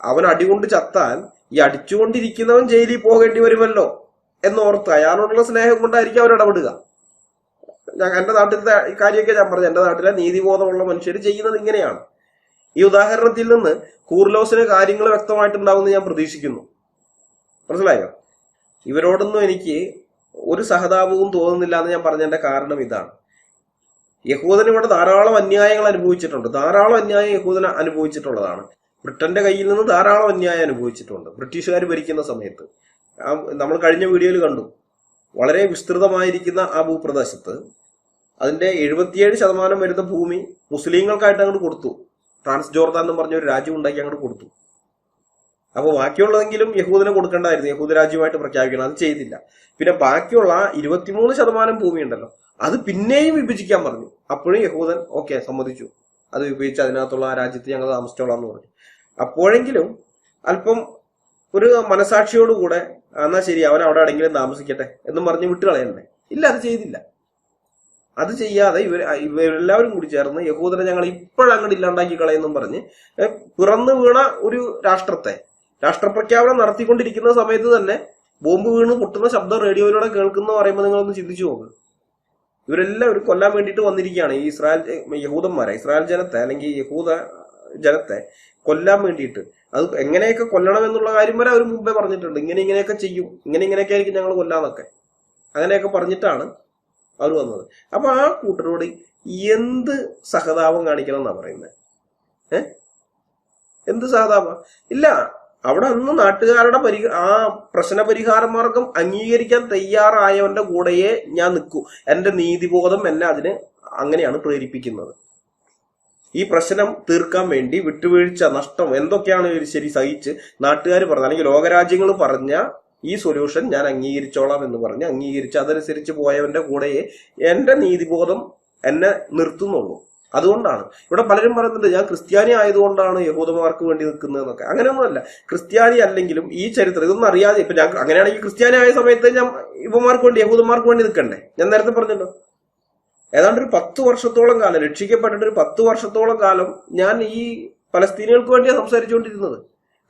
അവൻ അടികൊണ്ട് ചത്താൽ ഈ അടിച്ചുകൊണ്ടിരിക്കുന്നവൻ ജയിലിൽ പോകേണ്ടി വരുമല്ലോ എന്നോർത്ത് അയാളോടുള്ള സ്നേഹം കൊണ്ടായിരിക്കും അവർ ഇടപെടുക. എന്റെ നാട്ടിലത്തെ കാര്യമൊക്കെ ഞാൻ പറഞ്ഞു, എന്റെ നാട്ടിലെ നീതിബോധമുള്ള മനുഷ്യർ ചെയ്യുന്നത് ഇങ്ങനെയാണ്. ഈ ഉദാഹരണത്തിൽ നിന്ന് കൂർലോസിന് കാര്യങ്ങൾ വ്യക്തമായിട്ടുണ്ടാവുമെന്ന് ഞാൻ പ്രതീക്ഷിക്കുന്നു. മനസ്സിലായോ? ഇവരോടൊന്നും എനിക്ക് ഒരു സഹതാപവും തോന്നുന്നില്ല എന്ന് ഞാൻ പറഞ്ഞതിന്റെ കാരണം ഇതാണ്. യഹൂദൻ ഇവിടെ ധാരാളം അന്യായങ്ങൾ അനുഭവിച്ചിട്ടുണ്ട്, ധാരാളം അന്യായം യഹൂദൻ അനുഭവിച്ചിട്ടുള്ളതാണ്. ബ്രിട്ടന്റെ കയ്യിൽ നിന്ന് ധാരാളം അന്യായം അനുഭവിച്ചിട്ടുണ്ട് ബ്രിട്ടീഷുകാർ ഭരിക്കുന്ന സമയത്ത്. നമ്മൾ കഴിഞ്ഞ വീഡിയോയിൽ കണ്ടു, വളരെ വിസ്തൃതമായിരിക്കുന്ന ആ ഭൂപ്രദേശത്ത് അതിന്റെ 77% വരുന്ന ഭൂമി മുസ്ലിങ്ങൾക്കായിട്ട് അങ്ങോട്ട് കൊടുത്തു. ട്രാൻസ്ജോർദാൻ എന്ന് പറഞ്ഞ ഒരു രാജ്യം ഉണ്ടാക്കി അങ്ങോട്ട് കൊടുത്തു. അപ്പൊ ബാക്കിയുള്ളതെങ്കിലും യഹൂദന് കൊടുക്കേണ്ടതായിരുന്നു, യഹൂദ രാജ്യമായിട്ട് പ്രഖ്യാപിക്കണം, അത് ചെയ്തില്ല. പിന്നെ ബാക്കിയുള്ള 23% ഭൂമി ഉണ്ടല്ലോ അത് പിന്നെയും വിഭജിക്കാൻ പറഞ്ഞു. അപ്പോഴും യഹൂദൻ ഓക്കെ സമ്മതിച്ചു, അത് വിഭജിച്ച് അതിനകത്തുള്ള ആ രാജ്യത്ത് ഞങ്ങൾ താമസിച്ചോളാം എന്ന് പറഞ്ഞു. അപ്പോഴെങ്കിലും അല്പം ഒരു മനസാക്ഷിയോടുകൂടെ എന്നാ ശരി അവൻ അവിടെ എവിടെയെങ്കിലും താമസിക്കട്ടെ എന്നും പറഞ്ഞ് വിട്ടുകളയണ്ടേ? ഇല്ല, അത് ചെയ്തില്ല. അത് ചെയ്യാതെ ഇവരെല്ലാവരും കൂടി ചേർന്ന് യഹൂദനെ ഞങ്ങൾ ഇപ്പോഴങ്ങോട്ട് ഇല്ലാണ്ടാക്കി കളയെന്നും പറഞ്ഞ് പിറന്നു വീണ ഒരു രാഷ്ട്രത്തെ രാഷ്ട്രപ്രഖ്യാപനം നടത്തിക്കൊണ്ടിരിക്കുന്ന സമയത്ത് തന്നെ ബോംബ് വീണ് പൊട്ടുന്ന ശബ്ദം റേഡിയോയിലൂടെ കേൾക്കുന്ന പറയുമ്പോൾ നിങ്ങളൊന്ന് ചിന്തിച്ചു നോക്ക്. ഇവരെല്ലാവരും കൊല്ലാൻ വേണ്ടിയിട്ട് വന്നിരിക്കുകയാണ്. ഈ യഹൂദന്മാരെ, ഇസ്രായേൽ ജനത്തെ അല്ലെങ്കിൽ യഹൂദ ജനത്തെ കൊല്ലാൻ വേണ്ടിയിട്ട്. അത് എങ്ങനെയൊക്കെ കൊല്ലണം എന്നുള്ള കാര്യം വരെ അവർ മുമ്പേ പറഞ്ഞിട്ടുണ്ട്. ഇങ്ങനെയൊക്കെ ചെയ്യും, ഇങ്ങനെയൊക്കെ ആയിരിക്കും ഞങ്ങൾ കൊല്ലാന്നൊക്കെ, അങ്ങനെയൊക്കെ പറഞ്ഞിട്ടാണ് അവർ വന്നത്. അപ്പൊ ആ കൂട്ടരോട് എന്ത് സഹതാപം കാണിക്കണം എന്നാ പറയുന്നത്? എന്ത് സഹതാപം? ഇല്ല. അവിടെ അന്ന് നാട്ടുകാരുടെ ആ പ്രശ്ന പരിഹാര മാർഗം അംഗീകരിക്കാൻ തയ്യാറായവന്റെ കൂടെയേ ഞാൻ നിൽക്കൂ. എന്റെ നീതിബോധം എന്നെ അതിന് അങ്ങനെയാണ് പ്രേരിപ്പിക്കുന്നത്. ഈ പ്രശ്നം തീർക്കാൻ വേണ്ടി വിട്ടുവീഴ്ച, നഷ്ടം എന്തൊക്കെയാണ് ശരി സഹിച്ച് നാട്ടുകാർ പറഞ്ഞ അല്ലെങ്കിൽ ലോകരാജ്യങ്ങൾ പറഞ്ഞ ഈ സൊല്യൂഷൻ ഞാൻ അംഗീകരിച്ചോളാം എന്ന് പറഞ്ഞ് അംഗീകരിച്ച് അതനുസരിച്ച് പോയവന്റെ കൂടെയേ എന്റെ നീതിബോധം എന്നെ നിർത്തുന്നുള്ളൂ. അതുകൊണ്ടാണ് ഇവിടെ പലരും പറയുന്നുണ്ട് ഞാൻ ക്രിസ്ത്യാനി ആയതുകൊണ്ടാണ് യഹൂദന്മാർക്ക് വേണ്ടി നിൽക്കുന്നതെന്നൊക്കെ. അങ്ങനെയൊന്നുമല്ല. ക്രിസ്ത്യാനി അല്ലെങ്കിലും ഈ ചരിത്രം ഇതൊന്നും അറിയാതെ, ഇപ്പൊ ഞാൻ അങ്ങനെയാണെങ്കിൽ ക്രിസ്ത്യാനി ആയ സമയത്ത് ഞാൻ യഹൂദന്മാർക്ക് വേണ്ടി നിൽക്കണ്ടേ? ഞാൻ നേരത്തെ പറഞ്ഞല്ലോ, ഏതാണ്ട് ഒരു 10 വർഷത്തോളം കാലം, രക്ഷിക്കപ്പെട്ടിട്ട് ഒരു 10 വർഷത്തോളം കാലം ഞാൻ ഈ പലസ്തീനികൾക്ക് വേണ്ടിയാണ് സംസാരിച്ചുകൊണ്ടിരുന്നത്.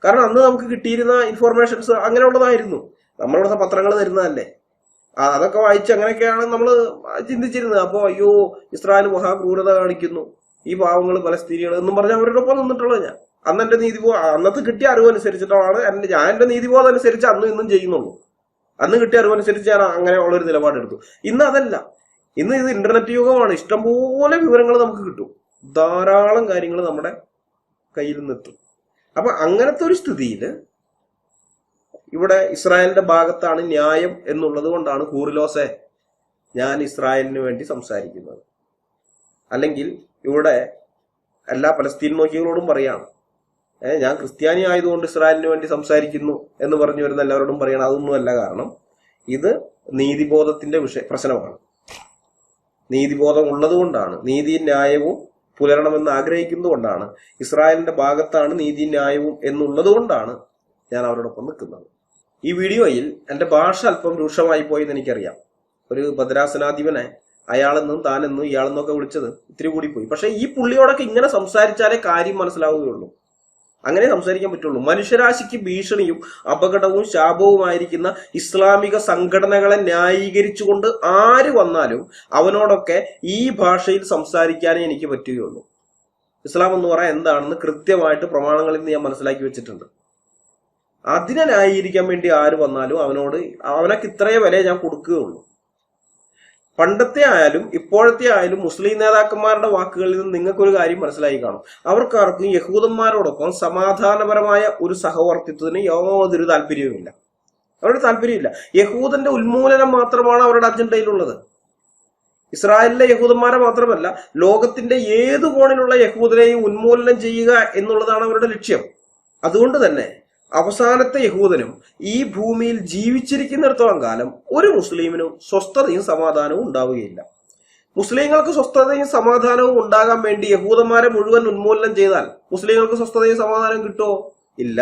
കാരണം അന്ന് നമുക്ക് കിട്ടിയിരുന്ന ഇൻഫോർമേഷൻസ് അങ്ങനെയുള്ളതായിരുന്നു. നമ്മളിവിടുത്തെ പത്രങ്ങൾ തരുന്നതല്ലേ, അതൊക്കെ വായിച്ച് അങ്ങനെയൊക്കെയാണ് നമ്മൾ ചിന്തിച്ചിരുന്നത്. അപ്പോ അയ്യോ ഇസ്രായേൽ മഹാക്രൂരത കാണിക്കുന്നു, ഈ പാവങ്ങൾ പലസ്തീനികൾ എന്നും പറഞ്ഞ് അവരോടൊപ്പം നിന്നിട്ടുള്ളത് ഞാൻ. അന്ന് എന്റെ അന്നത്തെ കിട്ടിയ അറിവനുസരിച്ചിട്ടാണ് ഞാൻ എന്റെ നീതിബോധം അനുസരിച്ച് അന്നും ഇന്നും ചെയ്യുന്നുള്ളൂ. അന്ന് കിട്ടിയ അറിവനുസരിച്ച് ഞാൻ അങ്ങനെ ഉള്ളൊരു നിലപാടെടുത്തു. ഇന്ന് അതല്ല. ഇന്ന് ഇത് ഇന്റർനെറ്റ് യുഗമാണ്. ഇഷ്ടംപോലെ വിവരങ്ങൾ നമുക്ക് കിട്ടും, ധാരാളം കാര്യങ്ങൾ നമ്മുടെ കയ്യിൽ നിന്നെത്തും. അപ്പൊ അങ്ങനത്തെ ഒരു സ്ഥിതിയിൽ ഇവിടെ ഇസ്രായേലിന്റെ ഭാഗത്താണ് ന്യായം എന്നുള്ളത് കൊണ്ടാണ് കൂറിലോസെ ഞാൻ ഇസ്രായേലിന് വേണ്ടി സംസാരിക്കുന്നത്. അല്ലെങ്കിൽ ഇവിടെ എല്ലാ പലസ്തീൻ നോക്കികളോടും പറയാണ് ഞാൻ ക്രിസ്ത്യാനി ആയതുകൊണ്ട് ഇസ്രായേലിന് വേണ്ടി സംസാരിക്കുന്നു എന്ന് പറഞ്ഞു വരുന്ന എല്ലാവരോടും പറയണം. അതൊന്നുമല്ല. കാരണം ഇത് നീതിബോധത്തിന്റെ പ്രശ്നമാണ്. നീതിബോധം ഉള്ളതുകൊണ്ടാണ്, നീതിയും ന്യായവും പുലരണമെന്ന് ആഗ്രഹിക്കുന്നതുകൊണ്ടാണ്, ഇസ്രായേലിന്റെ ഭാഗത്താണ് നീതിയും ന്യായവും എന്നുള്ളത് കൊണ്ടാണ് ഞാൻ അവരോടൊപ്പം നിൽക്കുന്നത്. ഈ വീഡിയോയിൽ എന്റെ ഭാഷ അല്പം രൂക്ഷമായി പോയെന്ന് എനിക്കറിയാം. ഒരു ഭദ്രാസനാധിപനെ അയാളെന്നും താനെന്നും ഇയാളെന്നൊക്കെ വിളിച്ചത് ഇത്തിരി കൂടി പോയി. പക്ഷെ ഈ പുള്ളിയോടൊക്കെ ഇങ്ങനെ സംസാരിച്ചാലേ കാര്യം മനസ്സിലാവുകയുള്ളൂ. അങ്ങനെ സംസാരിക്കാൻ പറ്റുള്ളൂ. മനുഷ്യരാശിക്ക് ഭീഷണിയും അപകടവും ശാപവുമായിരിക്കുന്ന ഇസ്ലാമിക സംഘടനകളെ ന്യായീകരിച്ചുകൊണ്ട് ആര് വന്നാലും അവനോടൊക്കെ ഈ ഭാഷയിൽ സംസാരിക്കാനേ എനിക്ക് പറ്റുകയുള്ളൂ. ഇസ്ലാം എന്ന് പറയാൻ എന്താണെന്ന് കൃത്യമായിട്ട് പ്രമാണങ്ങളിൽ നിന്ന് ഞാൻ മനസ്സിലാക്കി വെച്ചിട്ടുണ്ട്. അതിനെ ന്യായീകരിക്കാൻ വേണ്ടി ആര് വന്നാലും അവനൊക്കെ ഇത്രയേ വില ഞാൻ കൊടുക്കുകയുള്ളൂ. പണ്ടത്തെ ആയാലും ഇപ്പോഴത്തെ ആയാലും മുസ്ലിം നേതാക്കന്മാരുടെ വാക്കുകളിൽ നിന്ന് നിങ്ങൾക്കൊരു കാര്യം മനസ്സിലായി കാണും. അവർക്കാർക്കും യഹൂദന്മാരോടൊപ്പം സമാധാനപരമായ ഒരു സഹവർത്തിത്വത്തിന് യാതൊരു താല്പര്യവുമില്ല. അവരുടെ താല്പര്യമില്ല. യഹൂദന്റെ ഉന്മൂലനം മാത്രമാണ് അവരുടെ അജണ്ടയിലുള്ളത്. ഇസ്രായേലിലെ യഹൂദന്മാരെ മാത്രമല്ല, ലോകത്തിന്റെ ഏതു കോണിലുള്ള യഹൂദനെയും ഉന്മൂലനം ചെയ്യുക എന്നുള്ളതാണ് അവരുടെ ലക്ഷ്യം. അതുകൊണ്ട് തന്നെ അവസാനത്തെ യഹൂദനും ഈ ഭൂമിയിൽ ജീവിച്ചിരിക്കുന്നിടത്തോളം കാലം ഒരു മുസ്ലിമിനും സ്വസ്ഥതയും സമാധാനവും ഉണ്ടാവുകയില്ല. മുസ്ലിങ്ങൾക്ക് സ്വസ്ഥതയും സമാധാനവും ഉണ്ടാകാൻ വേണ്ടി യഹൂദന്മാരെ മുഴുവൻ ഉന്മൂലനം ചെയ്താൽ മുസ്ലിങ്ങൾക്ക് സ്വസ്ഥതയും സമാധാനവും കിട്ടുമോ? ഇല്ല.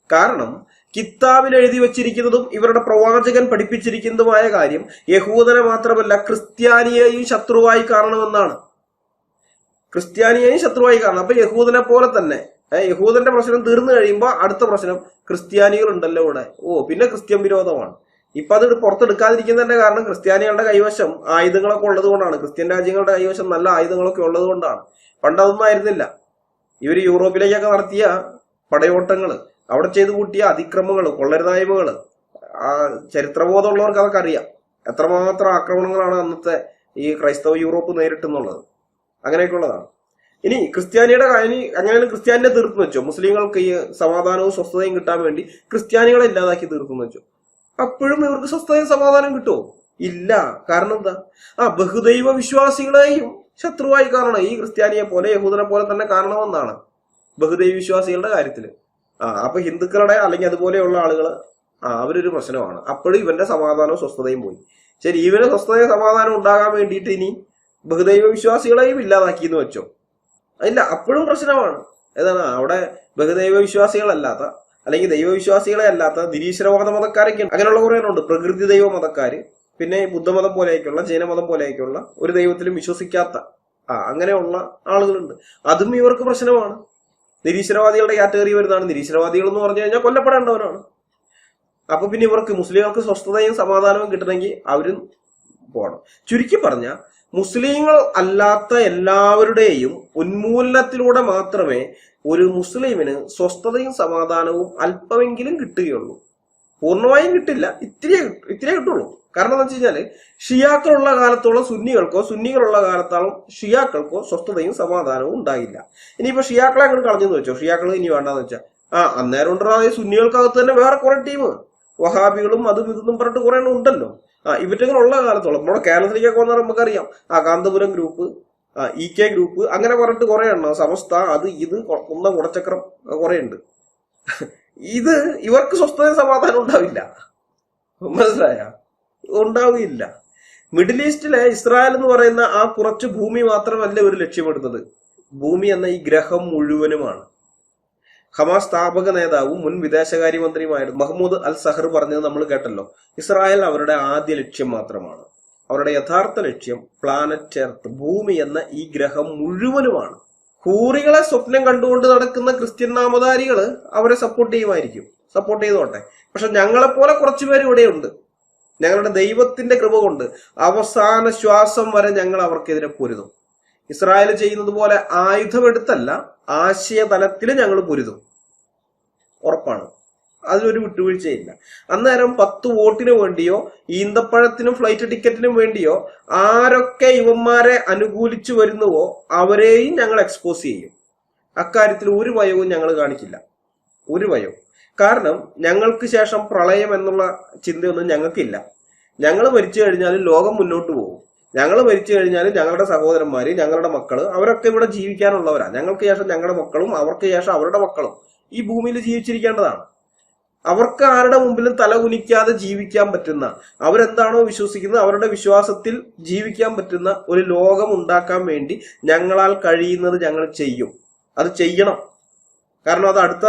കാരണം കിതാബിൽ എഴുതി വച്ചിരിക്കുന്നതും ഇവരുടെ പ്രവാചകൻ പഠിപ്പിച്ചിരിക്കുന്നതുമായ കാര്യം യഹൂദനെ മാത്രമല്ല ക്രിസ്ത്യാനിയെയും ശത്രുവായി കാണണമെന്നാണ്. ക്രിസ്ത്യാനിയെയും ശത്രുവായി കാണണം. അപ്പൊ യഹൂദനെ പോലെ തന്നെ യഹൂദന്റെ പ്രശ്നം തീർന്നു കഴിയുമ്പോൾ അടുത്ത പ്രശ്നം ക്രിസ്ത്യാനികൾ ഉണ്ടല്ലോ ഇവിടെ. പിന്നെ ക്രിസ്ത്യൻ വിരോധമാണ്. ഇപ്പൊ അത് പുറത്തെടുക്കാതിരിക്കുന്നതിന്റെ കാരണം ക്രിസ്ത്യാനികളുടെ കൈവശം ആയുധങ്ങളൊക്കെ ഉള്ളത് കൊണ്ടാണ്. ക്രിസ്ത്യൻ രാജ്യങ്ങളുടെ കൈവശം നല്ല ആയുധങ്ങളൊക്കെ ഉള്ളത് കൊണ്ടാണ്. പണ്ടതൊന്നും ആയിരുന്നില്ല. ഇവർ യൂറോപ്പിലേക്കൊക്കെ നടത്തിയ പടയോട്ടങ്ങള്, അവിടെ ചെയ്തു കൂട്ടിയ അതിക്രമങ്ങള്, കൊള്ളരുതായ്മകള്, ചരിത്രബോധമുള്ളവർക്ക് അതൊക്കെ അറിയാം. എത്രമാത്രം ആക്രമണങ്ങളാണ് അന്നത്തെ ഈ ക്രൈസ്തവ യൂറോപ്പ് നേരിട്ടെന്നുള്ളത്. അങ്ങനെയൊക്കെ ഉള്ളതാണ്. ഇനി ക്രിസ്ത്യാനിയുടെ അങ്ങനെയാണ് ക്രിസ്ത്യാനിയെ തീർത്തുന്നു വെച്ചോ, മുസ്ലിങ്ങൾക്ക് ഈ സമാധാനവും സ്വസ്ഥതയും കിട്ടാൻ വേണ്ടി ക്രിസ്ത്യാനികളെ ഇല്ലാതാക്കി തീർത്തുന്നു വെച്ചോ, അപ്പോഴും ഇവർക്ക് സ്വസ്ഥതയും സമാധാനം കിട്ടുമോ? ഇല്ല. കാരണം എന്താ? ബഹുദൈവ വിശ്വാസികളെയും ശത്രുവായി കാണണം. ഈ ക്രിസ്ത്യാനിയെ പോലെ യഹൂദനെ പോലെ തന്നെ കാണണമെന്നാണ് ബഹുദൈവ വിശ്വാസികളുടെ കാര്യത്തില്. അപ്പൊ ഹിന്ദുക്കളുടെ അല്ലെങ്കിൽ അതുപോലെയുള്ള ആളുകള് അവരൊരു പ്രശ്നമാണ്. അപ്പോഴും ഇവന്റെ സമാധാനവും സ്വസ്ഥതയും പോയി. ശരി, ഇവന് സ്വസ്ഥതയും സമാധാനം ഉണ്ടാകാൻ വേണ്ടിയിട്ട് ഇനി ബഹുദൈവ വിശ്വാസികളെയും ഇല്ലാതാക്കിയെന്ന് വെച്ചോ, ഇല്ല, അപ്പോഴും പ്രശ്നമാണ്. ഏതാണ്? അവിടെ ബഹുദൈവ വിശ്വാസികളല്ലാത്ത അല്ലെങ്കിൽ ദൈവവിശ്വാസികളെ അല്ലാത്ത നിരീശ്വരവാദ മതക്കാരൊക്കെ അങ്ങനെയുള്ള കുറെ ഉണ്ട്. പ്രകൃതി ദൈവ മതക്കാര്, പിന്നെ ബുദ്ധമതം പോലെയൊക്കെയുള്ള ജൈനമതം പോലെയൊക്കെയുള്ള ഒരു ദൈവത്തിലും വിശ്വസിക്കാത്ത അങ്ങനെയുള്ള ആളുകളുണ്ട്. അതും ഇവർക്ക് പ്രശ്നമാണ്. നിരീശ്വരവാദികളുടെ കാറ്റഗറി വരുന്നതാണ്. നിരീശ്വരവാദികൾ എന്ന് പറഞ്ഞു കഴിഞ്ഞാൽ കൊല്ലപ്പെടേണ്ടവരാണ്. അപ്പൊ പിന്നെ ഇവർക്ക് മുസ്ലിങ്ങൾക്ക് സ്വസ്ഥതയും സമാധാനവും കിട്ടണമെങ്കിൽ അവരും പോകണം. ചുരുക്കി പറഞ്ഞ മുസ്ലിങ്ങൾ അല്ലാത്ത എല്ലാവരുടെയും ഉന്മൂലനത്തിലൂടെ മാത്രമേ ഒരു മുസ്ലിമിന് സ്വസ്ഥതയും സമാധാനവും അല്പമെങ്കിലും കിട്ടുകയുള്ളൂ. പൂർണ്ണമായും കിട്ടില്ല, ഇത്തിരി കിട്ടുള്ളൂ. കാരണം എന്താ വെച്ച് കഴിഞ്ഞാല് ഷിയാക്കളുള്ള കാലത്തോളം സുന്നികൾക്കോ, സുന്നികളുള്ള കാലത്തോളം ഷിയാക്കൾക്കോ സ്വസ്ഥതയും സമാധാനവും ഉണ്ടാകില്ല. ഇനിയിപ്പോ ഷിയാക്കളെ അങ്ങോട്ട് കളഞ്ഞെന്ന് വെച്ചോ, ഷിയാക്കൾ ഇനി വേണ്ടാന്ന് വെച്ചാൽ അന്നേരം ഉണ്ടാകുന്ന സുന്നികൾക്കകത്ത് തന്നെ വേറെ കുറെ ടീം വഹാബികളും അതും ഇതൊന്നും പറഞ്ഞിട്ട് കുറെ ഉണ്ടല്ലോ. ഇവറ്റകളുള്ള കാലത്തോളം നമ്മുടെ കേരളത്തിലേക്കൊക്കെ വന്നാൽ നമുക്കറിയാം കാന്തപുരം ഗ്രൂപ്പ്, EK ഗ്രൂപ്പ്, അങ്ങനെ പറഞ്ഞിട്ട് കുറെ എണ്ണം, സമസ്ത, അത് ഇത് കുന്നം കുടച്ചക്രം കുറെ ഉണ്ട്. ഇത് ഇവർക്ക് സ്വസ്ഥത സമാധാനം ഉണ്ടാവില്ല, മനസ്സിലായ? ഉണ്ടാവുകയില്ല. മിഡിൽ ഈസ്റ്റിലെ ഇസ്രായേൽ എന്ന് പറയുന്ന ആ കുറച്ച് ഭൂമി മാത്രമല്ല ഇവർ ലക്ഷ്യമിടുന്നത്, ഭൂമി എന്ന ഈ ഗ്രഹം മുഴുവനുമാണ്. ഹമാസ് സ്ഥാപക നേതാവും മുൻ വിദേശകാര്യമന്ത്രിയുമായിരുന്നു മഹ്മൂദ് അൽ സഹർ പറഞ്ഞത് നമ്മൾ കേട്ടല്ലോ. ഇസ്രായേൽ അവരുടെ ആദ്യ ലക്ഷ്യം മാത്രമാണ്. അവരുടെ യഥാർത്ഥ ലക്ഷ്യം പ്ലാനറ്റ് എർത്ത്, ഭൂമി എന്ന ഈ ഗ്രഹം മുഴുവനുമാണ്. ഹൂറികളെ സ്വപ്നം കണ്ടുകൊണ്ട് നടക്കുന്ന ക്രിസ്ത്യൻ നാമധാരികള് അവരെ സപ്പോർട്ട് ചെയ്യുമായിരിക്കും, സപ്പോർട്ട് ചെയ്തോട്ടെ. പക്ഷെ ഞങ്ങളെപ്പോലെ കുറച്ചുപേര് ഇവിടെയുണ്ട്. ഞങ്ങളുടെ ദൈവത്തിന്റെ കൃപ കൊണ്ട് അവസാന ശ്വാസം വരെ ഞങ്ങൾ അവർക്കെതിരെ പൊരുതും. ഇസ്രായേൽ ചെയ്യുന്നത് പോലെ ആയുധമെടുത്തല്ല, ആശയതലത്തിൽ ഞങ്ങൾ പൊരുതും, ഉറപ്പാണ്. അതിലൊരു വിട്ടുവീഴ്ചയില്ല. അന്നേരം 10 വോട്ടിന് വേണ്ടിയോ ഈന്തപ്പഴത്തിനും ഫ്ലൈറ്റ് ടിക്കറ്റിനും വേണ്ടിയോ ആരൊക്കെ ഇവന്മാരെ അനുകൂലിച്ചു വരുന്നുവോ അവരെയും ഞങ്ങൾ എക്സ്പോസ് ചെയ്യും. അക്കാര്യത്തിൽ ഒരു ഭയവും ഞങ്ങൾ കാണിക്കില്ല, ഒരു ഭയവും. കാരണം ഞങ്ങൾക്ക് ശേഷം പ്രളയം എന്നുള്ള ചിന്തയൊന്നും ഞങ്ങൾക്കില്ല. ഞങ്ങൾ മരിച്ചു കഴിഞ്ഞാലും ലോകം മുന്നോട്ട് പോകും. ഞങ്ങൾ മരിച്ചു കഴിഞ്ഞാലും ഞങ്ങളുടെ സഹോദരന്മാര്, ഞങ്ങളുടെ മക്കള്, അവരൊക്കെ ഇവിടെ ജീവിക്കാനുള്ളവരാ. ഞങ്ങൾക്ക് ശേഷം ഞങ്ങളുടെ മക്കളും അവർക്ക് ശേഷം അവരുടെ മക്കളും ഈ ഭൂമിയിൽ ജീവിച്ചിരിക്കേണ്ടതാണ്. അവർക്ക് ആരുടെ മുമ്പിലും തല കുനിക്കാതെ ജീവിക്കാൻ പറ്റുന്ന, അവരെന്താണോ വിശ്വസിക്കുന്നത് അവരുടെ വിശ്വാസത്തിൽ ജീവിക്കാൻ പറ്റുന്ന ഒരു ലോകം ഉണ്ടാക്കാൻ വേണ്ടി ഞങ്ങളാൽ കഴിയുന്നത് ഞങ്ങൾ ചെയ്യും. അത് ചെയ്യണം. കാരണം അത് അടുത്ത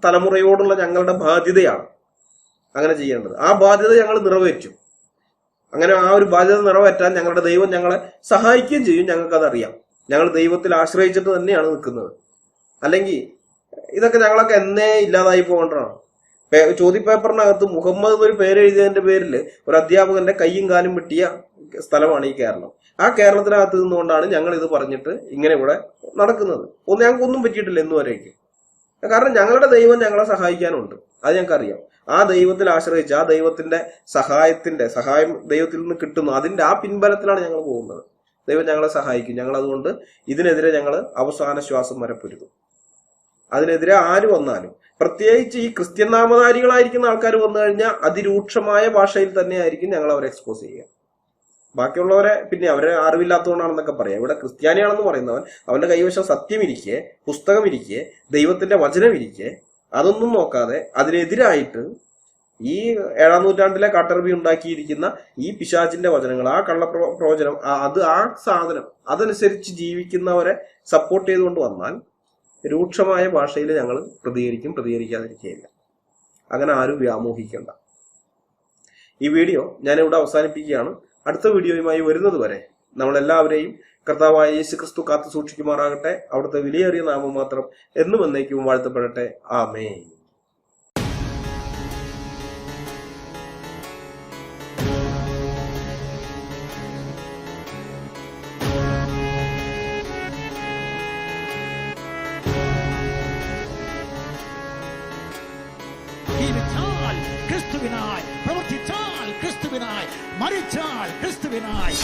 തലമുറയോടുള്ള ഞങ്ങളുടെ ബാധ്യതയാണ് അങ്ങനെ ചെയ്യേണ്ടത്. ആ ബാധ്യത ഞങ്ങൾ നിറവേറ്റും. അങ്ങനെ ആ ഒരു ബാധ്യത നിറവേറ്റാൻ ഞങ്ങളുടെ ദൈവം ഞങ്ങളെ സഹായിക്കുകയും ചെയ്യും. ഞങ്ങൾക്കതറിയാം. ഞങ്ങൾ ദൈവത്തിൽ ആശ്രയിച്ചിട്ട് തന്നെയാണ് നിൽക്കുന്നത്. അല്ലെങ്കിൽ ഇതൊക്കെ ഞങ്ങളൊക്കെ എന്നേ ഇല്ലാതായി പോകേണ്ടതാണ്. ചോദ്യപേപ്പറിനകത്ത് മുഹമ്മദ് എന്നൊരു പേര് എഴുതിയതിന്റെ പേരിൽ ഒരു അധ്യാപകന്റെ കയ്യും കാലും വെട്ടിയ സ്ഥലമാണ് ഈ കേരളം. ആ കേരളത്തിനകത്ത് നിന്നുകൊണ്ടാണ് ഞങ്ങൾ ഇത് പറഞ്ഞിട്ട് ഇങ്ങനെ ഇവിടെ നടക്കുന്നത്. ഞങ്ങൾക്കൊന്നും പറ്റിയിട്ടില്ല ഇന്നുവരേക്കും. കാരണം ഞങ്ങളുടെ ദൈവം ഞങ്ങളെ സഹായിക്കാനുണ്ട്, അത് ഞങ്ങൾക്കറിയാം. ആ ദൈവത്തിൽ ആശ്രയിച്ച് ആ ദൈവത്തിന്റെ സഹായം ദൈവത്തിൽ നിന്ന് കിട്ടുന്നു, അതിന്റെ ആ പിൻബലത്തിലാണ് ഞങ്ങൾ പോകുന്നത്. ദൈവം ഞങ്ങളെ സഹായിക്കും. ഞങ്ങൾ അതുകൊണ്ട് ഇതിനെതിരെ ഞങ്ങൾ അവസാന ശ്വാസം വരെ പൊരുതും. അതിനെതിരെ ആര് വന്നാലും, പ്രത്യേകിച്ച് ഈ ക്രിസ്ത്യൻ നാമധാരികളായിരിക്കുന്ന ആൾക്കാർ വന്നു കഴിഞ്ഞാൽ അതിരൂക്ഷമായ ഭാഷയിൽ തന്നെ ആയിരിക്കും ഞങ്ങൾ അവരെ എക്സ്പോസ് ചെയ്യുക. ബാക്കിയുള്ളവരെ പിന്നെ അവരെ അറിവില്ലാത്തതുകൊണ്ടാണെന്നൊക്കെ പറയാം. ഇവിടെ ക്രിസ്ത്യാനിയാണെന്ന് പറയുന്നവൻ അവന്റെ കൈവശം സത്യം ഇരിക്കെ, പുസ്തകം ഇരിക്കെ, ദൈവത്തിന്റെ വചനം ഇരിക്കെ, അതൊന്നും നോക്കാതെ അതിനെതിരായിട്ട് ഈ 7-ാം നൂറ്റാണ്ടിലെ കാട്ടറബി ഉണ്ടാക്കിയിരിക്കുന്ന ഈ പിശാചിന്റെ വചനങ്ങൾ, ആ കള്ളപ്രവചനം, ആ സാധനം അതനുസരിച്ച് ജീവിക്കുന്നവരെ സപ്പോർട്ട് ചെയ്തുകൊണ്ട് വന്നാൽ രൂക്ഷമായ ഭാഷയിൽ ഞങ്ങൾ പ്രതികരിക്കാതിരിക്കുകയില്ല. അങ്ങനെ ആരും വ്യാമോഹിക്കേണ്ട. ഈ വീഡിയോ ഞാനിവിടെ അവസാനിപ്പിക്കുകയാണ്. അടുത്ത വീഡിയോയുമായി വരുന്നത് വരെ നമ്മളെല്ലാവരെയും കർത്താവായ യേശു ക്രിസ്തു കാത്തു സൂക്ഷിക്കുമാറാകട്ടെ. അവിടുത്തെ വിലയേറിയ നാമം മാത്രം എന്നും എന്നേക്കും വാഴ്ത്തപ്പെടട്ടെ. ആമേൻ. ക്രിസ്തുവിനായി പ്രവർത്തിച്ചാൽ ക്രിസ്തുവിനായി, മരിച്ചാൽ ക്രിസ്തുവിനായി.